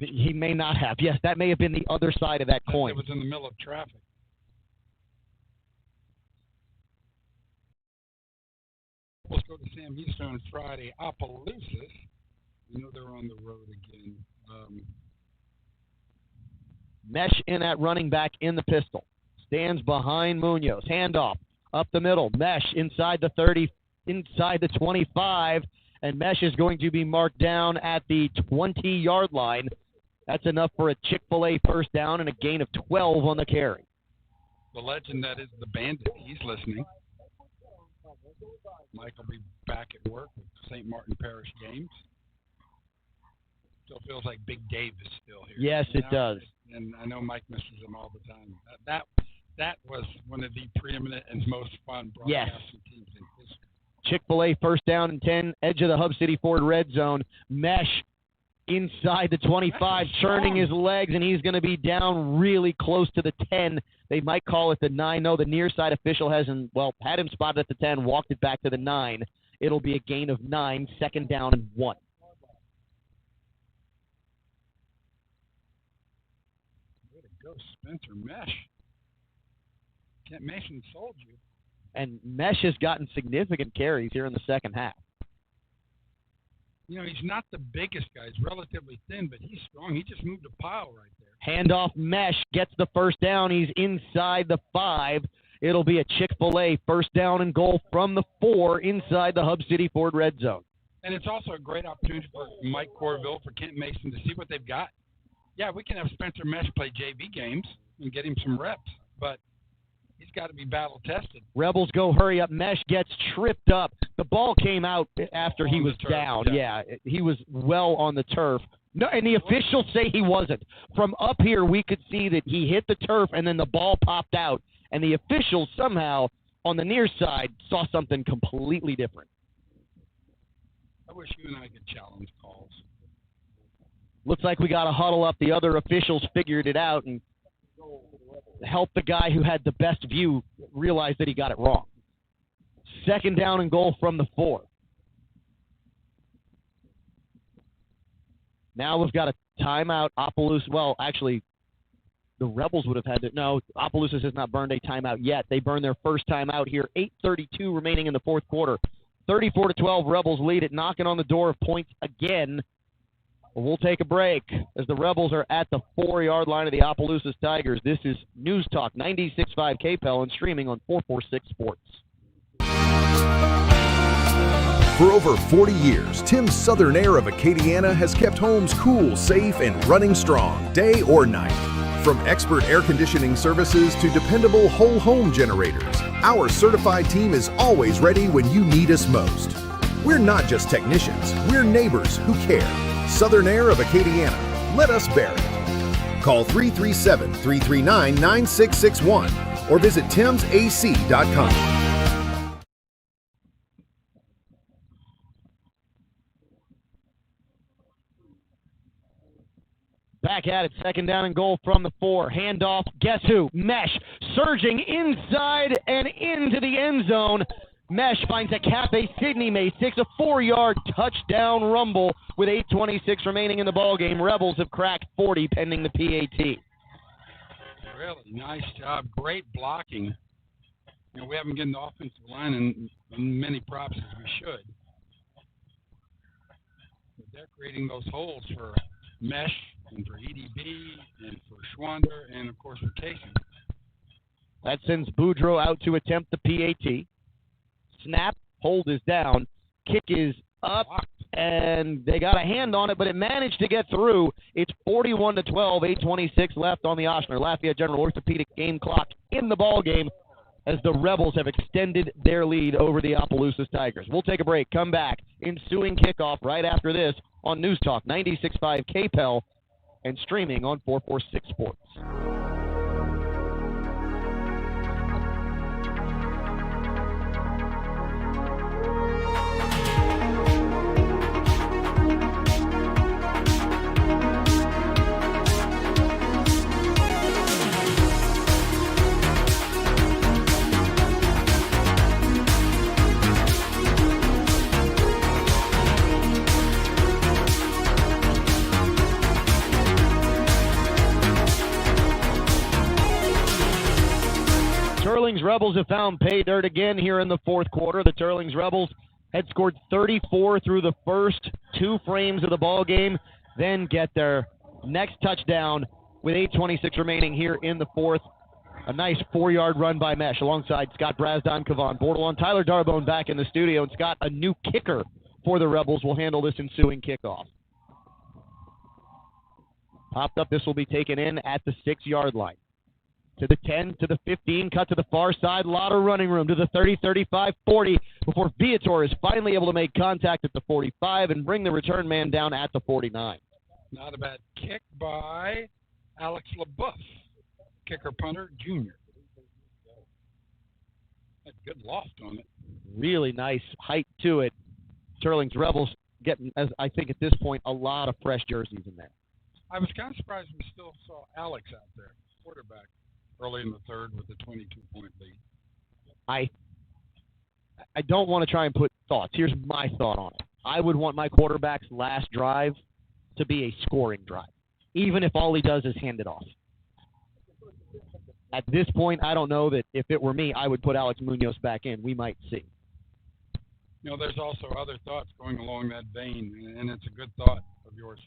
He may not have. Yes, that may have been the other side of that coin. It was in the middle of traffic. Let's go to Sam Houston on Friday. Opelousas. You know they're on the road again. Mesh in at running back in the pistol. Stands behind Munoz. Handoff up the middle. Mesh inside the 30, inside the 25. And Mesh is going to be marked down at the 20-yard line. That's enough for a Chick-fil-A first down and a gain of 12 on the carry. The legend that is the Bandit, he's listening. Mike will be back at work with St. Martin Parish games. Still feels like Big Dave is still here. Yes, it does. And I know Mike misses him all the time. That was one of the preeminent and most fun broadcasting teams in history. Chick-fil-A first down and 10, edge of the Hub City Ford red zone. Mesh inside the 25, churning his legs, and he's going to be down really close to the 10. They might call it the 9. No, the near side official had him spotted at the 10, walked it back to the 9. It'll be a gain of 9, second down and 1. Way to go, Spencer Mesh. Kent Mason sold you. And Mesh has gotten significant carries here in the second half. You know, he's not the biggest guy. He's relatively thin, but he's strong. He just moved a pile right there. Handoff, Mesh gets the first down. He's inside the 5. It'll be a Chick-fil-A first down and goal from the 4 inside the Hub City Ford red zone. And it's also a great opportunity for Mike Corville, for Kent Mason to see what they've got. Yeah, we can have Spencer Mesh play JV games and get him some reps, but he's got to be battle-tested. Rebels go hurry up. Mesh gets tripped up. The ball came out after he was down. Yeah, he was well on the turf. No, and the officials say he wasn't. From up here, we could see that he hit the turf and then the ball popped out. And the officials somehow, on the near side, saw something completely different. I wish you and I could challenge calls. Looks like we got to huddle up. The other officials figured it out and help the guy who had the best view realize that he got it wrong. Second down and goal from the 4. Now we've got a timeout. Opelousas, well, actually, the Rebels would have had to. No, Opelousas has not burned a timeout yet. They burned their first timeout here. 8:32 remaining in the fourth quarter. 34-12, Rebels lead it, knocking on the door of points again. We'll take a break as the Rebels are at the 4-yard line of the Opelousas Tigers. This is News Talk 96.5 KPEL and streaming on 446 Sports. For over 40 years, Tim's Southern Air of Acadiana has kept homes cool, safe, and running strong, day or night. From expert air conditioning services to dependable whole home generators, our certified team is always ready when you need us most. We're not just technicians, we're neighbors who care. Southern Air of Acadiana. Let us bear it. Call 337-339-9661 or visit timsac.com. Back at it, second down and goal from the 4. Handoff, guess who? Mesh, surging inside and into the end zone. Mesh finds a Cafe Sidney May 6, a 4-yard touchdown rumble with 8:26 remaining in the ballgame. Rebels have cracked 40 pending the PAT. Really nice job. Great blocking. You know, we haven't given the offensive line in many props as we should. But they're creating those holes for Mesh and for EDB and for Schwander and, of course, for Casey. That sends Boudreaux out to attempt the PAT. Snap, hold is down, kick is up, and they got a hand on it, but it managed to get through. It's 41-12, 8:26 left on the Ochsner Lafayette General Orthopedic game clock in the ball game as the Rebels have extended their lead over the Opelousas Tigers. We'll take a break, come back, ensuing kickoff right after this on News Talk 96.5 KPEL and streaming on 446 Sports. Rebels have found pay dirt again here in the fourth quarter. The Teurlings Rebels had scored 34 through the first 2 frames of the ball game, then get their next touchdown with 8:26 remaining here in the fourth. A nice 4-yard run by Mesh alongside Scott Brasdon, Kevon Bordelon, Tyler Darbone back in the studio, and Scott, a new kicker for the Rebels, will handle this ensuing kickoff. Popped up, this will be taken in at the 6-yard line. To the 10, to the 15, cut to the far side, lot of running room to the 30, 35, 40, before Viator is finally able to make contact at the 45 and bring the return man down at the 49. Not a bad kick by Alex LaBeouf, kicker punter junior. Had good loft on it. Really nice height to it. Teurlings Rebels getting, as I think at this point, a lot of fresh jerseys in there. I was kind of surprised we still saw Alex out there, quarterback, early in the third with a 22-point lead. I don't want to try and put thoughts. Here's my thought on it. I would want my quarterback's last drive to be a scoring drive, even if all he does is hand it off. At this point, I don't know that if it were me, I would put Alex Munoz back in. We might see. You know, there's also other thoughts going along that vein, and it's a good thought of yours.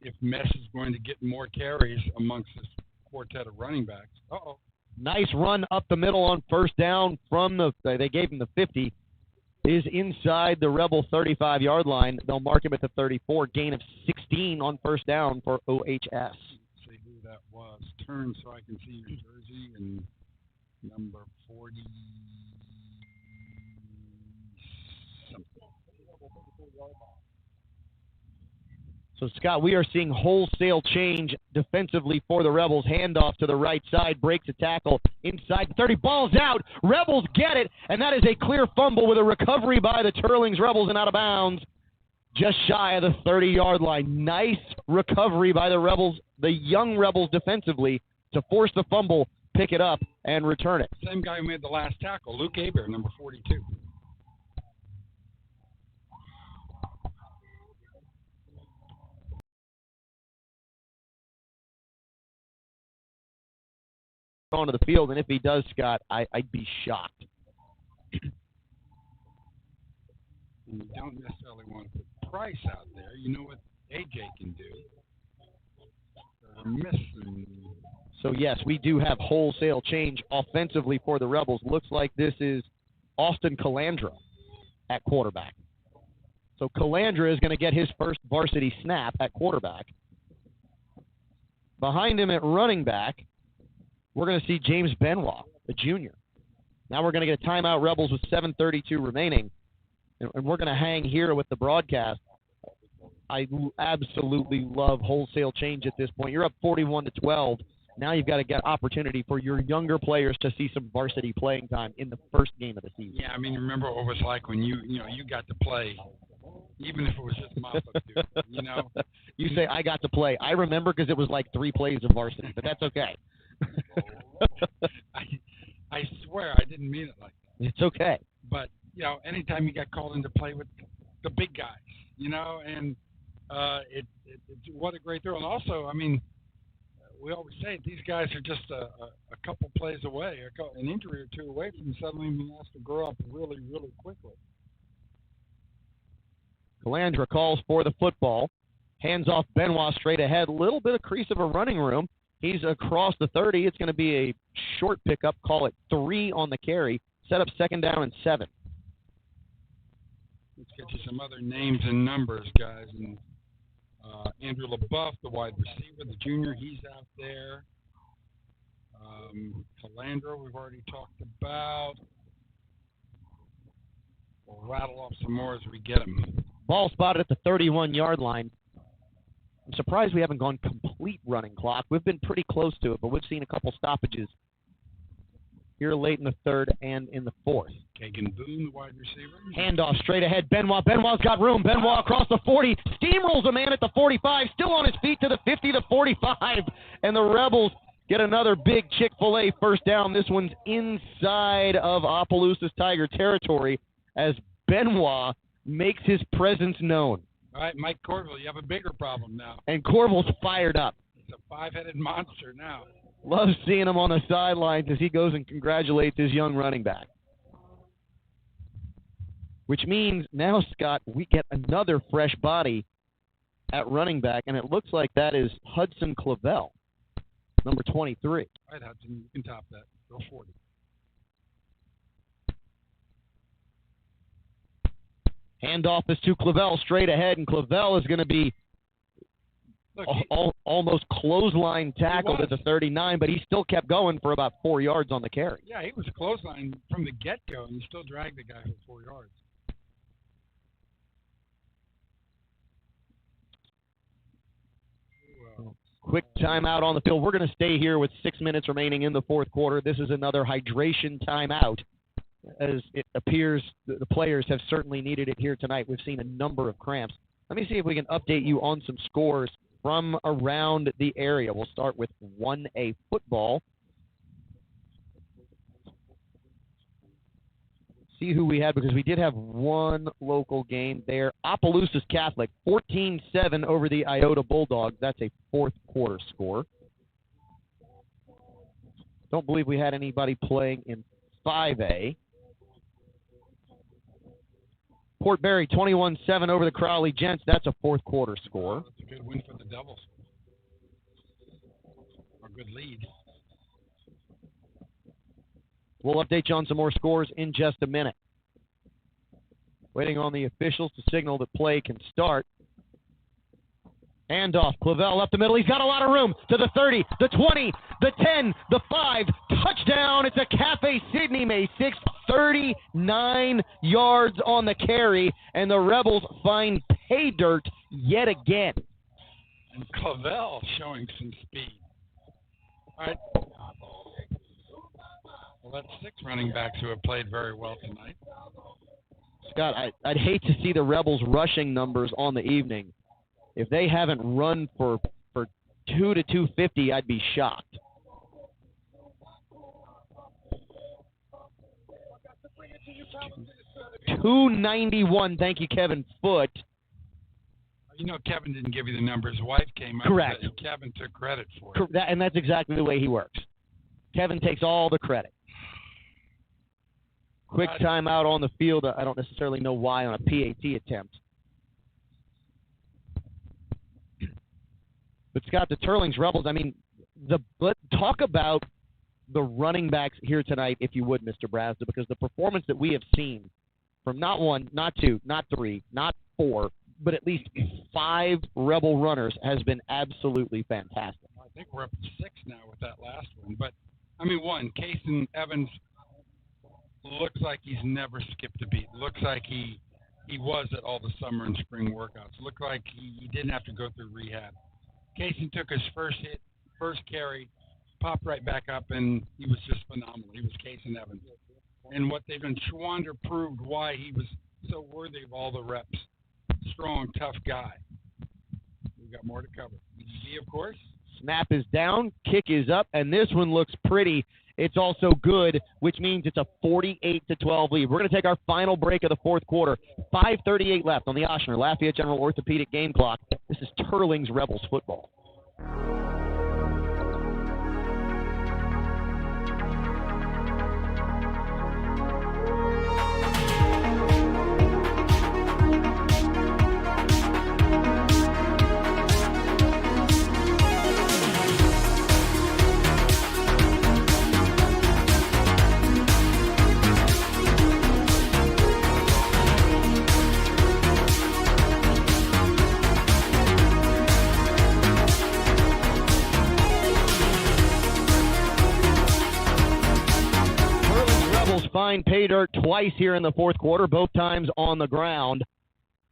If Mesh is going to get more carries amongst this quartet of running backs. Uh-oh. Nice run up the middle on first down from they gave him the 50. Is inside the Rebel 35-yard line. They'll mark him at the 34. Gain of 16 on first down for OHS. Let's see who that was. Turn so I can see your jersey and number 40. So, Scott, we are seeing wholesale change defensively for the Rebels. Handoff to the right side, breaks a tackle inside 30, ball's out. Rebels get it, and that is a clear fumble with a recovery by the Teurlings Rebels and out of bounds just shy of the 30-yard line. Nice recovery by the Rebels, the young Rebels defensively, to force the fumble, pick it up, and return it. Same guy who made the last tackle, Luke Aber, number 42. Onto the field, and if he does, Scott, I'd be shocked. You don't necessarily want to put Price out there. You know what AJ can do. We're missing. So, yes, we do have wholesale change offensively for the Rebels. Looks like this is Austin Calandra at quarterback. So Calandra is going to get his first varsity snap at quarterback. Behind him at running back, we're going to see James Benoit, a junior. Now we're going to get a timeout, Rebels, with 7:32 remaining. And we're going to hang here with the broadcast. I absolutely love wholesale change at this point. You're up 41-12. Now you've got to get opportunity for your younger players to see some varsity playing time in the first game of the season. Yeah, I mean, remember what it was like when you got to play, even if it was just mop-up duty, you know? You say, I got to play. I remember because it was like 3 plays of varsity, but that's okay. I swear I didn't mean it like that. It's okay. But, you know, anytime you got called in to play with the big guys, you know, and it's what a great thrill. And also, I mean, we always say these guys are just a couple plays away, an injury or two away from suddenly being asked to grow up really, really quickly. Calandra calls for the football. Hands off Benoit straight ahead. A little bit of crease of a running room. He's across the 30. It's going to be a short pickup. Call it 3 on the carry. Set up second down and 7. Let's get you some other names and numbers, guys. And Andrew LaBeouf, the wide receiver, the junior, he's out there. Calandra, we've already talked about. We'll rattle off some more as we get them. Ball spotted at the 31-yard line. I'm surprised we haven't gone complete running clock. We've been pretty close to it, but we've seen a couple stoppages here late in the third and in the fourth. Kagan Boone, the wide receiver. Handoff straight ahead. Benoit. Benoit's got room. Benoit across the 40. Steamrolls a man at the 45. Still on his feet to the 50, the 45. And the Rebels get another big Chick-fil-A first down. This one's inside of Opelousas Tiger territory as Benoit makes his presence known. All right, Mike Corville, you have a bigger problem now. And Corville's fired up. He's a 5-headed monster now. Loves seeing him on the sidelines as he goes and congratulates his young running back. Which means now, Scott, we get another fresh body at running back, and it looks like that is Hudson Clavel, number 23. All right, Hudson, you can top that. Go 40. Handoff is to Clavel straight ahead, and Clavel is going to be almost clothesline tackled at the 39, but he still kept going for about 4 yards on the carry. Yeah, he was a clothesline from the get-go, and he still dragged the guy for 4 yards. Quick timeout on the field. We're going to stay here with 6 minutes remaining in the fourth quarter. This is another hydration timeout, as it appears the players have certainly needed it here tonight. We've seen a number of cramps. Let me see if we can update you on some scores from around the area. We'll start with 1A football. See who we had, because we did have one local game there. Opelousas Catholic, 14-7 over the Iota Bulldogs. That's a fourth quarter score. Don't believe we had anybody playing in 5A. Port Barry, 21-7 over the Crowley Gents. That's a fourth quarter score. That's a good win for the Devils. A good lead. We'll update you on some more scores in just a minute. Waiting on the officials to signal that play can start. Handoff, Clavel up the middle. He's got a lot of room to the 30, the 20, the 10, the 5. Touchdown. It's a Cafe Sydney May 6, 39 yards on the carry, and the Rebels find pay dirt yet again. And Clavel showing some speed. All right. Well, that's 6 running backs who have played very well tonight. Scott, I'd hate to see the Rebels' rushing numbers on the evening. If they haven't run for 2 to 250, I'd be shocked. $291. Thank you, Kevin Foote. You know, Kevin didn't give you the number. His wife came up. Correct. And Kevin took credit for it. And that's exactly the way he works. Kevin takes all the credit. Quick timeout on the field. I don't necessarily know why on a PAT attempt. But, Scott, the Teurlings Rebels, I mean, talk about the running backs here tonight, if you would, Mr. Brazda, because the performance that we have seen from not 1, not 2, not 3, not 4, but at least 5 Rebel runners has been absolutely fantastic. I think we're up to 6 now with that last one. But, I mean, Kason Evans looks like he's never skipped a beat. Looks like he was at all the summer and spring workouts. Looked like he didn't have to go through rehab. Kason took his first hit, first carry, popped right back up, and he was just phenomenal. He was Kason Evans. And what they've done, Schwander proved why he was so worthy of all the reps. Strong, tough guy. We've got more to cover. EG, of course. Snap is down, kick is up, and this one looks pretty. It's also good, which means it's a 48-12 lead. We're going to take our final break of the fourth quarter. 5:38 left on the Ochsner Lafayette General Orthopedic game clock. This is Teurlings Rebels football. Find pay dirt twice here in the fourth quarter, both times on the ground,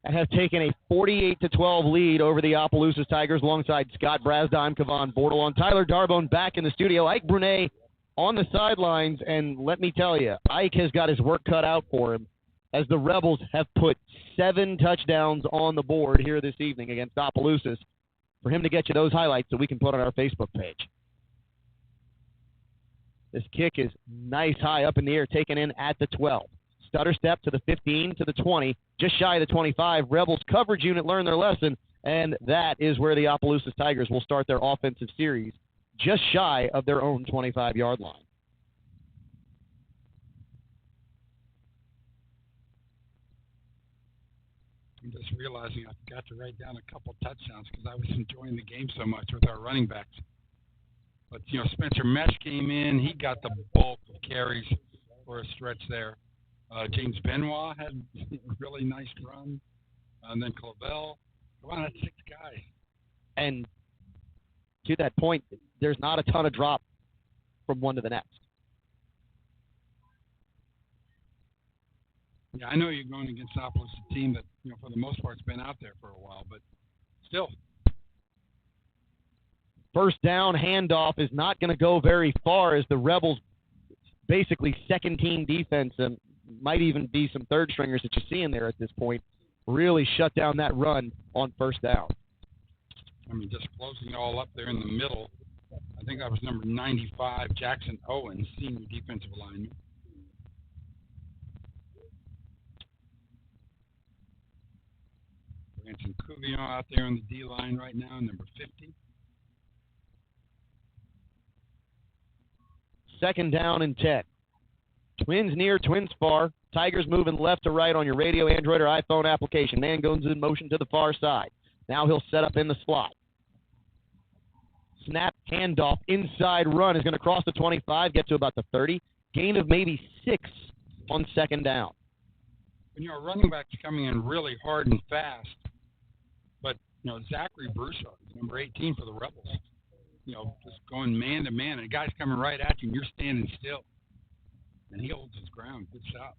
and have taken a 48-12 lead over the Opelousas Tigers alongside Scott Brazda. I'm Kevon Bordelon. Tyler Darbone back in the studio. Ike Brunet on the sidelines, and let me tell you, Ike has got his work cut out for him as the Rebels have put 7 touchdowns on the board here this evening against Opelousas. For him to get you those highlights that we can put on our Facebook page. This kick is nice high up in the air, taken in at the 12. Stutter step to the 15, to the 20, just shy of the 25. Rebels coverage unit learned their lesson, and that is where the Opelousas Tigers will start their offensive series just shy of their own 25-yard line. I'm just realizing I forgot to write down a couple touchdowns because I was enjoying the game so much with our running backs. But, Spencer Mesh came in. He got the bulk of carries for a stretch there. James Benoit had a really nice run. And then Clavel. Come on, that's 6 guys. And to that point, there's not a ton of drop from one to the next. Yeah, I know you're going against Opolis, a team that, for the most part, has been out there for a while, but still. First down handoff is not going to go very far as the Rebels, basically second-team defense, and might even be some third-stringers that you see in there at this point, really shut down that run on first down. I mean, just closing it all up there in the middle. I think that was number 95, Jackson Owens, senior defensive lineman. Branson Cuvillon out there on the D-line right now, number 50. Second down and 10. Twins near, twins far. Tigers moving left to right on your radio, Android, or iPhone application. Man goes in motion to the far side. Now he'll set up in the slot. Snap, handoff, inside run is going to cross the 25, get to about the 30. Gain of maybe 6 on second down. When you're a running back, coming in really hard and fast. But, Zachary Broussard, number 18 for the Rebels, just going man to man. And a guy's coming right at you, and you're standing still. And he holds his ground. Good shot.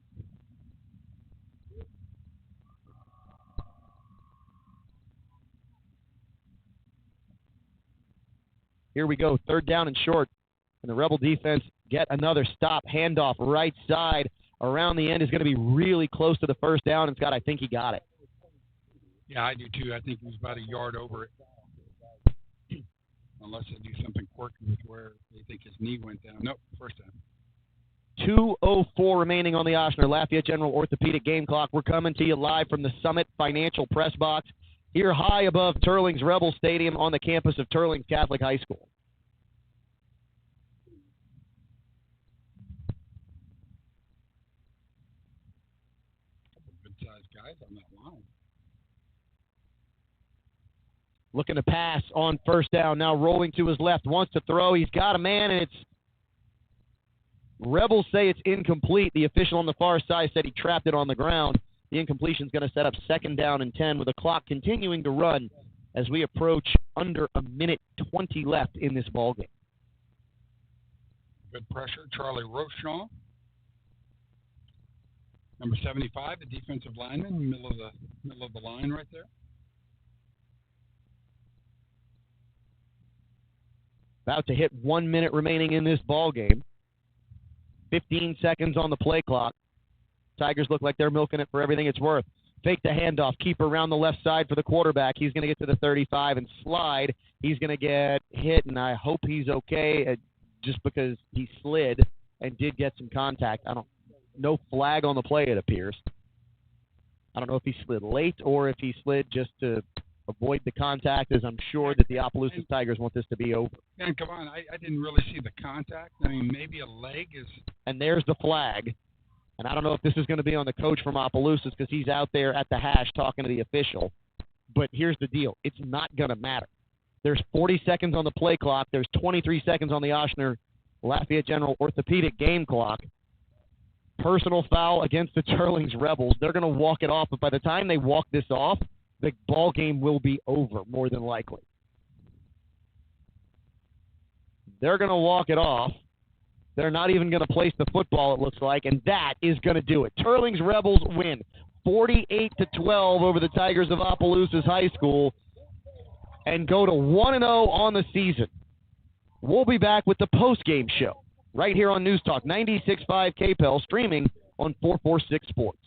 Here we go, third down and short. And the Rebel defense get another stop. Handoff right side. Around the end is going to be really close to the first down. And Scott, I think he got it. Yeah, I do too. I think he was about a yard over it. Unless they do something quirky with where they think his knee went down. Nope, first down. 2:04 remaining on the Ochsner Lafayette General Orthopedic game clock. We're coming to you live from the Summit Financial Press Box here high above Teurlings Rebel Stadium on the campus of Teurlings Catholic High School. Good-sized guys on that line. Looking to pass on first down. Now rolling to his left. Wants to throw. He's got a man, and it's Rebels say it's incomplete. The official on the far side said he trapped it on the ground. The incompletion is going to set up second down and 10 with the clock continuing to run as we approach under a minute 20 left in this ballgame. Good pressure. Charlie Rochon, number 75, the defensive lineman, middle of the line right there. About to hit 1 minute remaining in this ball game. 15 seconds on the play clock. Tigers look like they're milking it for everything it's worth. Fake the handoff. Keep around the left side for the quarterback. He's going to get to the 35 and slide. He's going to get hit, and I hope he's okay just because he slid and did get some contact. No flag on the play, it appears. I don't know if he slid late or if he slid just to avoid the contact, as I'm sure that the Opelousas Tigers want this to be over. And come on, I didn't really see the contact. I mean, maybe a leg is... And there's the flag. And I don't know if this is going to be on the coach from Opelousas because he's out there at the hash talking to the official. But here's the deal. It's not going to matter. There's 40 seconds on the play clock. There's 23 seconds on the Ochsner Lafayette General Orthopedic game clock. Personal foul against the Teurlings Rebels. They're going to walk it off. But by the time they walk this off, the ball game will be over, more than likely. They're going to walk it off. They're not even going to place the football, it looks like, and that is going to do it. Teurlings Rebels win 48-12 over the Tigers of Opelousas High School and go to 1-0 on the season. We'll be back with the postgame show right here on News Talk 96.5 KPEL, streaming on 446 Sports.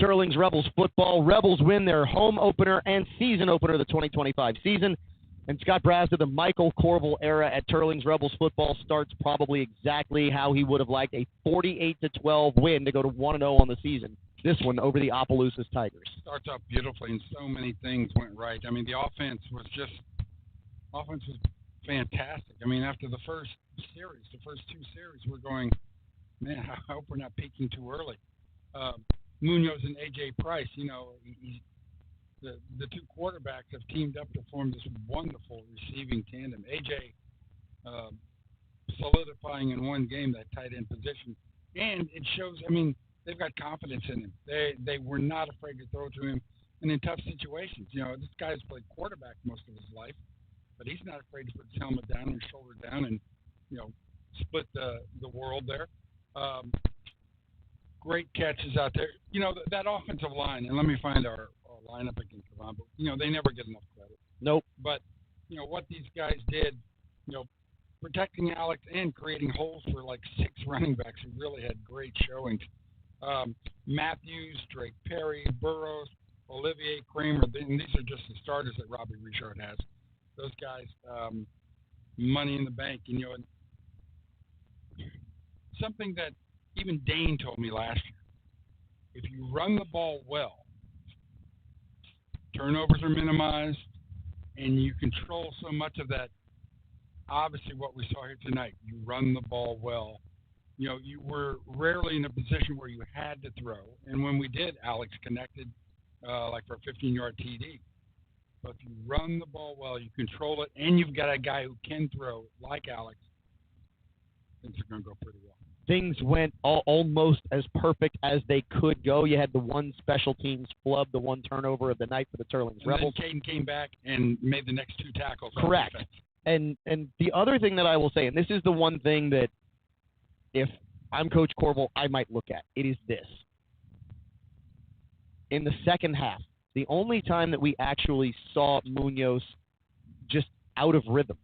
Teurlings Rebels football. Rebels win their home opener and season opener of the 2025 season. And Scott Brazda, the Michael Corval era at Teurlings Rebels football starts probably exactly how he would have liked a 48-12 win to go to 1-0 on the season. This one over the Opelousas Tigers. Starts off beautifully, and so many things went right. I mean, the offense was fantastic. I mean, after the first two series, we're going, man, I hope we're not peaking too early. Munoz and A.J. Price, the two quarterbacks have teamed up to form this wonderful receiving tandem. A.J. Solidifying in one game that tight end position. And it shows, I mean, they've got confidence in him. They were not afraid to throw to him and in tough situations. This guy's played quarterback most of his life, but he's not afraid to put his helmet down and shoulder down and, split the world there. Great catches out there. That offensive line, and let me find our lineup against Kavan, but, they never get enough credit. Nope. But, what these guys did, protecting Alex and creating holes for like 6 running backs who really had great showings. Matthews, Drake Perry, Burrows, Olivier, Kramer, and these are just the starters that Robbie Richard has. Those guys, money in the bank. And, something that even Dane told me last year, if you run the ball well, turnovers are minimized, and you control so much of that. Obviously, what we saw here tonight, you run the ball well. You were rarely in a position where you had to throw. And when we did, Alex connected like for a 15-yard TD. But if you run the ball well, you control it, and you've got a guy who can throw like Alex, things are going to go pretty well. Things went almost as perfect as they could go. You had the one special teams flub, the one turnover of the night for the Teurlings Rebels. And Caden came back and made the next 2 tackles. Correct. And the other thing that I will say, and this is the one thing that if I'm Coach Corval, I might look at, it is this. In the second half, the only time that we actually saw Munoz just out of rhythm,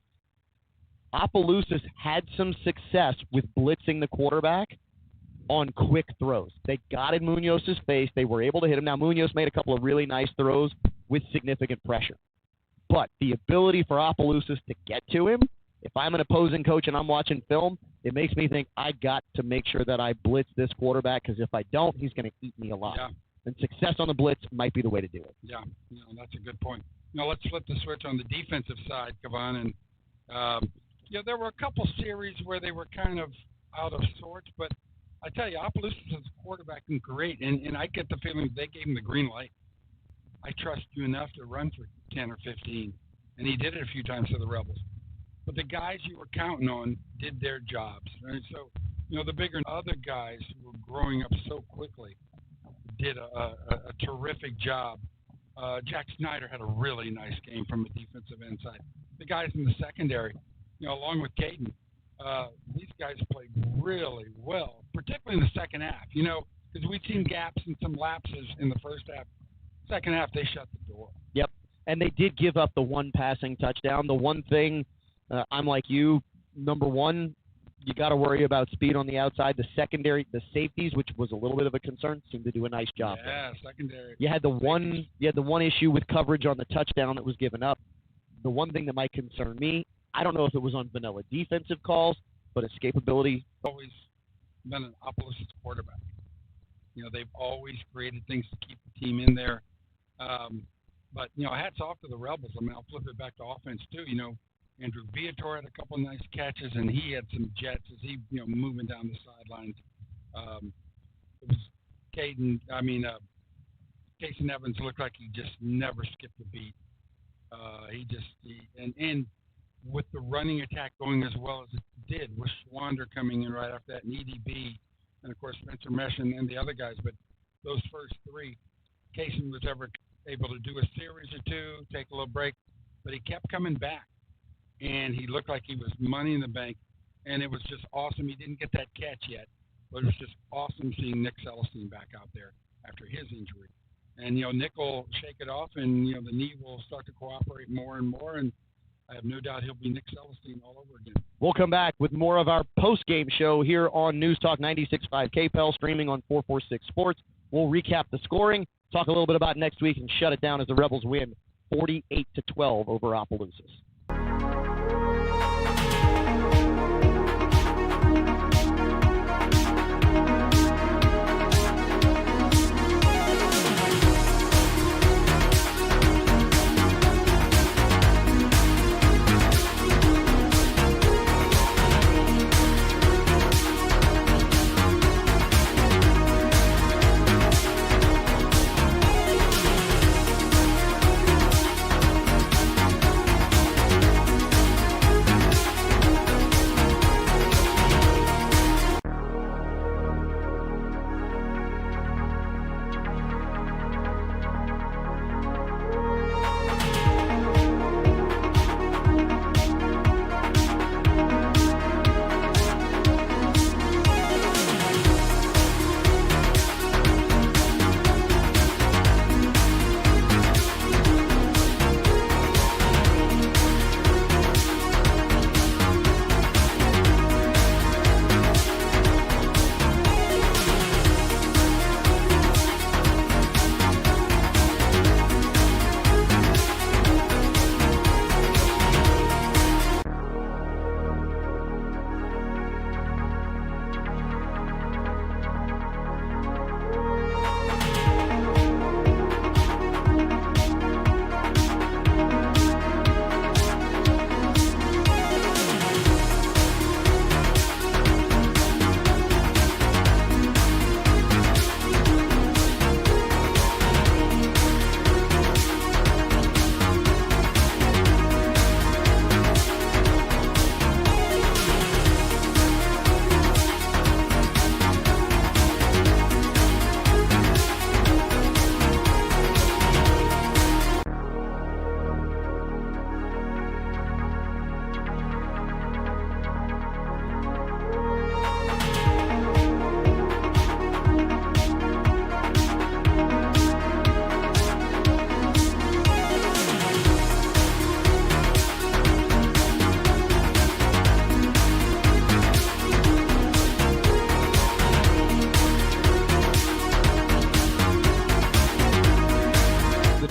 Opelousas had some success with blitzing the quarterback on quick throws. They got in Munoz's face. They were able to hit him. Now, Munoz made a couple of really nice throws with significant pressure. But the ability for Opelousas to get to him, if I'm an opposing coach and I'm watching film, it makes me think I got to make sure that I blitz this quarterback, because if I don't, he's going to eat me alive. Yeah. And success on the blitz might be the way to do it. Yeah, that's a good point. Now, let's flip the switch on the defensive side, Kavan. And, there were a couple series where they were kind of out of sorts, but I tell you, Opelousas is quarterbacking great, and I get the feeling they gave him the green light. I trust you enough to run for 10 or 15, and he did it a few times for the Rebels. But the guys you were counting on did their jobs. Right? So, the bigger other guys who were growing up so quickly did a terrific job. Jack Snyder had a really nice game from a defensive end side. The guys in the secondary, along with Caden, these guys played really well, particularly in the second half, because we'd seen gaps and some lapses in the first half. Second half, they shut the door. Yep, and they did give up the one passing touchdown. The one thing, I'm like you, number one, you got to worry about speed on the outside. The secondary, the safeties, which was a little bit of a concern, seemed to do a nice job. Yeah, secondary. You had the one issue with coverage on the touchdown that was given up. The one thing that might concern me, I don't know if it was on vanilla defensive calls, but escapability. Always been an Opelousas quarterback. They've always created things to keep the team in there. But hats off to the Rebels. I mean, I'll flip it back to offense too. Andrew Viator had a couple of nice catches, and he had some jets as he, moving down the sidelines. It was Caden. Casey Evans looked like he just never skipped a beat. And with the running attack going as well as it did, with Schwander coming in right after that, and EDB, and of course Spencer Mesh and the other guys. But those first 3, Casey was ever able to do a series or 2, take a little break, but he kept coming back. And he looked like he was money in the bank, and it was just awesome. He didn't get that catch yet, but it was just awesome seeing Nick Celestine back out there after his injury. And, Nick will shake it off, and, the knee will start to cooperate more and more, and I have no doubt he'll be Nick Celestine all over again. We'll come back with more of our post-game show here on News Talk 96.5 KPEL, streaming on 446 Sports. We'll recap the scoring, talk a little bit about next week, and shut it down as the Rebels win 48-12 over Opelousas.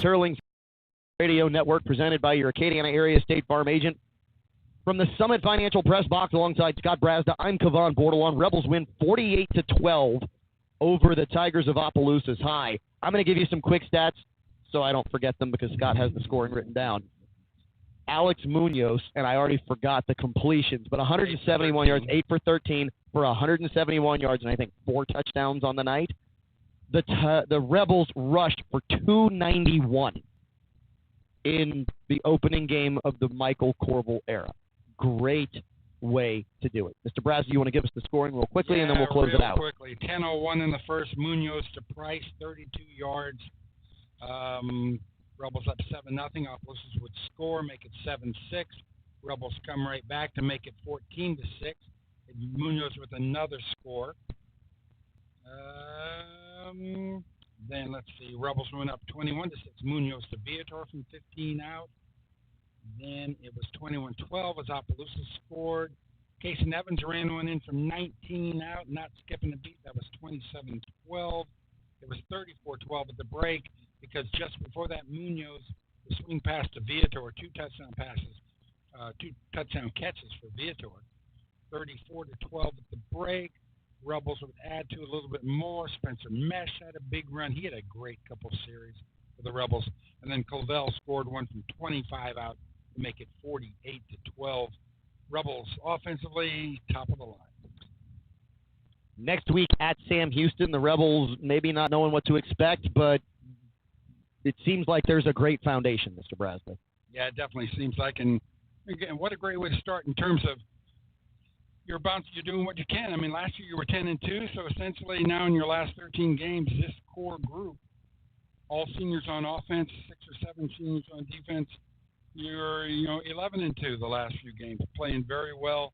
Teurlings Radio Network, presented by your Acadiana Area State Farm agent. From the Summit Financial Press Box alongside Scott Brazda, I'm Kavan Bordelon. Rebels win 48-12 over the Tigers of Opelousas High. I'm going to give you some quick stats so I don't forget them because Scott has the scoring written down. Alex Munoz, and I already forgot the completions, but 171 yards, 8 for 13 for 171 yards, and I think 4 touchdowns on the night. The Rebels rushed for 291 in the opening game of the Michael Corville era. Great way to do it. Mr. Brazzi, you want to give us the scoring real quickly, and then we'll close it out. Quickly. 10:01 in the first. Munoz to Price, 32 yards. Rebels up 7-0. Opelousas would score, make it 7-6. Rebels come right back to make it 14-6. And Munoz with another score. Then let's see. Rebels went up 21-6. Munoz to Viator from 15 out. Then it was 21-12 as Opelousas scored. Casey Evans ran one in from 19 out, not skipping a beat. That was 27-12. It was 34-12 at the break because just before that, Munoz, the swing pass to Viator, 2 touchdown passes, 2 touchdown catches for Viator. 34-12 at the break. Rebels would add to a little bit more. Spencer Mesh had a big run. He had a great couple series for the Rebels. And then Covell scored one from 25 out to make it 48-12. Rebels offensively, top of the line. Next week at Sam Houston, the Rebels maybe not knowing what to expect, but it seems like there's a great foundation, Mr. Brazda. Yeah, it definitely seems like. And again, what a great way to start in terms of you're doing what you can. I mean, last year you were 10-2, so essentially now in your last 13 games, this core group, all seniors on offense, 6 or 7 seniors on defense, you're 11-2 the last few games, playing very well.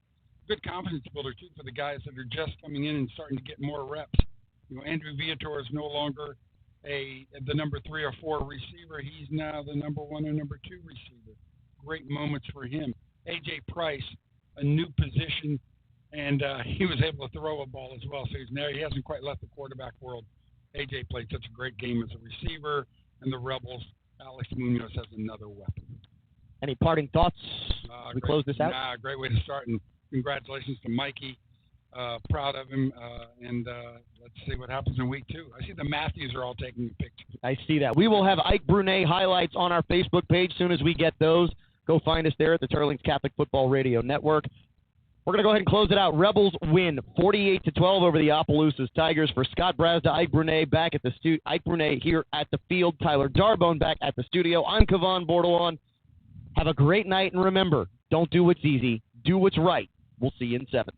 Good confidence builder too for the guys that are just coming in and starting to get more reps. Andrew Viator is no longer the number 3 or 4 receiver. He's now the number 1 or number 2 receiver. Great moments for him. A.J. Price, a new position. And he was able to throw a ball as well. So he hasn't quite left the quarterback world. AJ played such a great game as a receiver, and the Rebels, Alex Munoz has another weapon. Any parting thoughts as we close this out? Great way to start, and congratulations to Mikey. Proud of him, and let's see what happens in week 2. I see the Matthews are all taking pictures. I see that. We will have Ike Brunet highlights on our Facebook page as soon as we get those. Go find us there at the Teurlings Catholic Football Radio Network. We're going to go ahead and close it out. Rebels win 48-12 over the Opelousas Tigers. For Scott Brazda, Ike Brunet back at the Ike Brunet here at the field. Tyler Darbone back at the studio. I'm Kevon Bordelon. Have a great night, and remember, don't do what's easy. Do what's right. We'll see you in 7.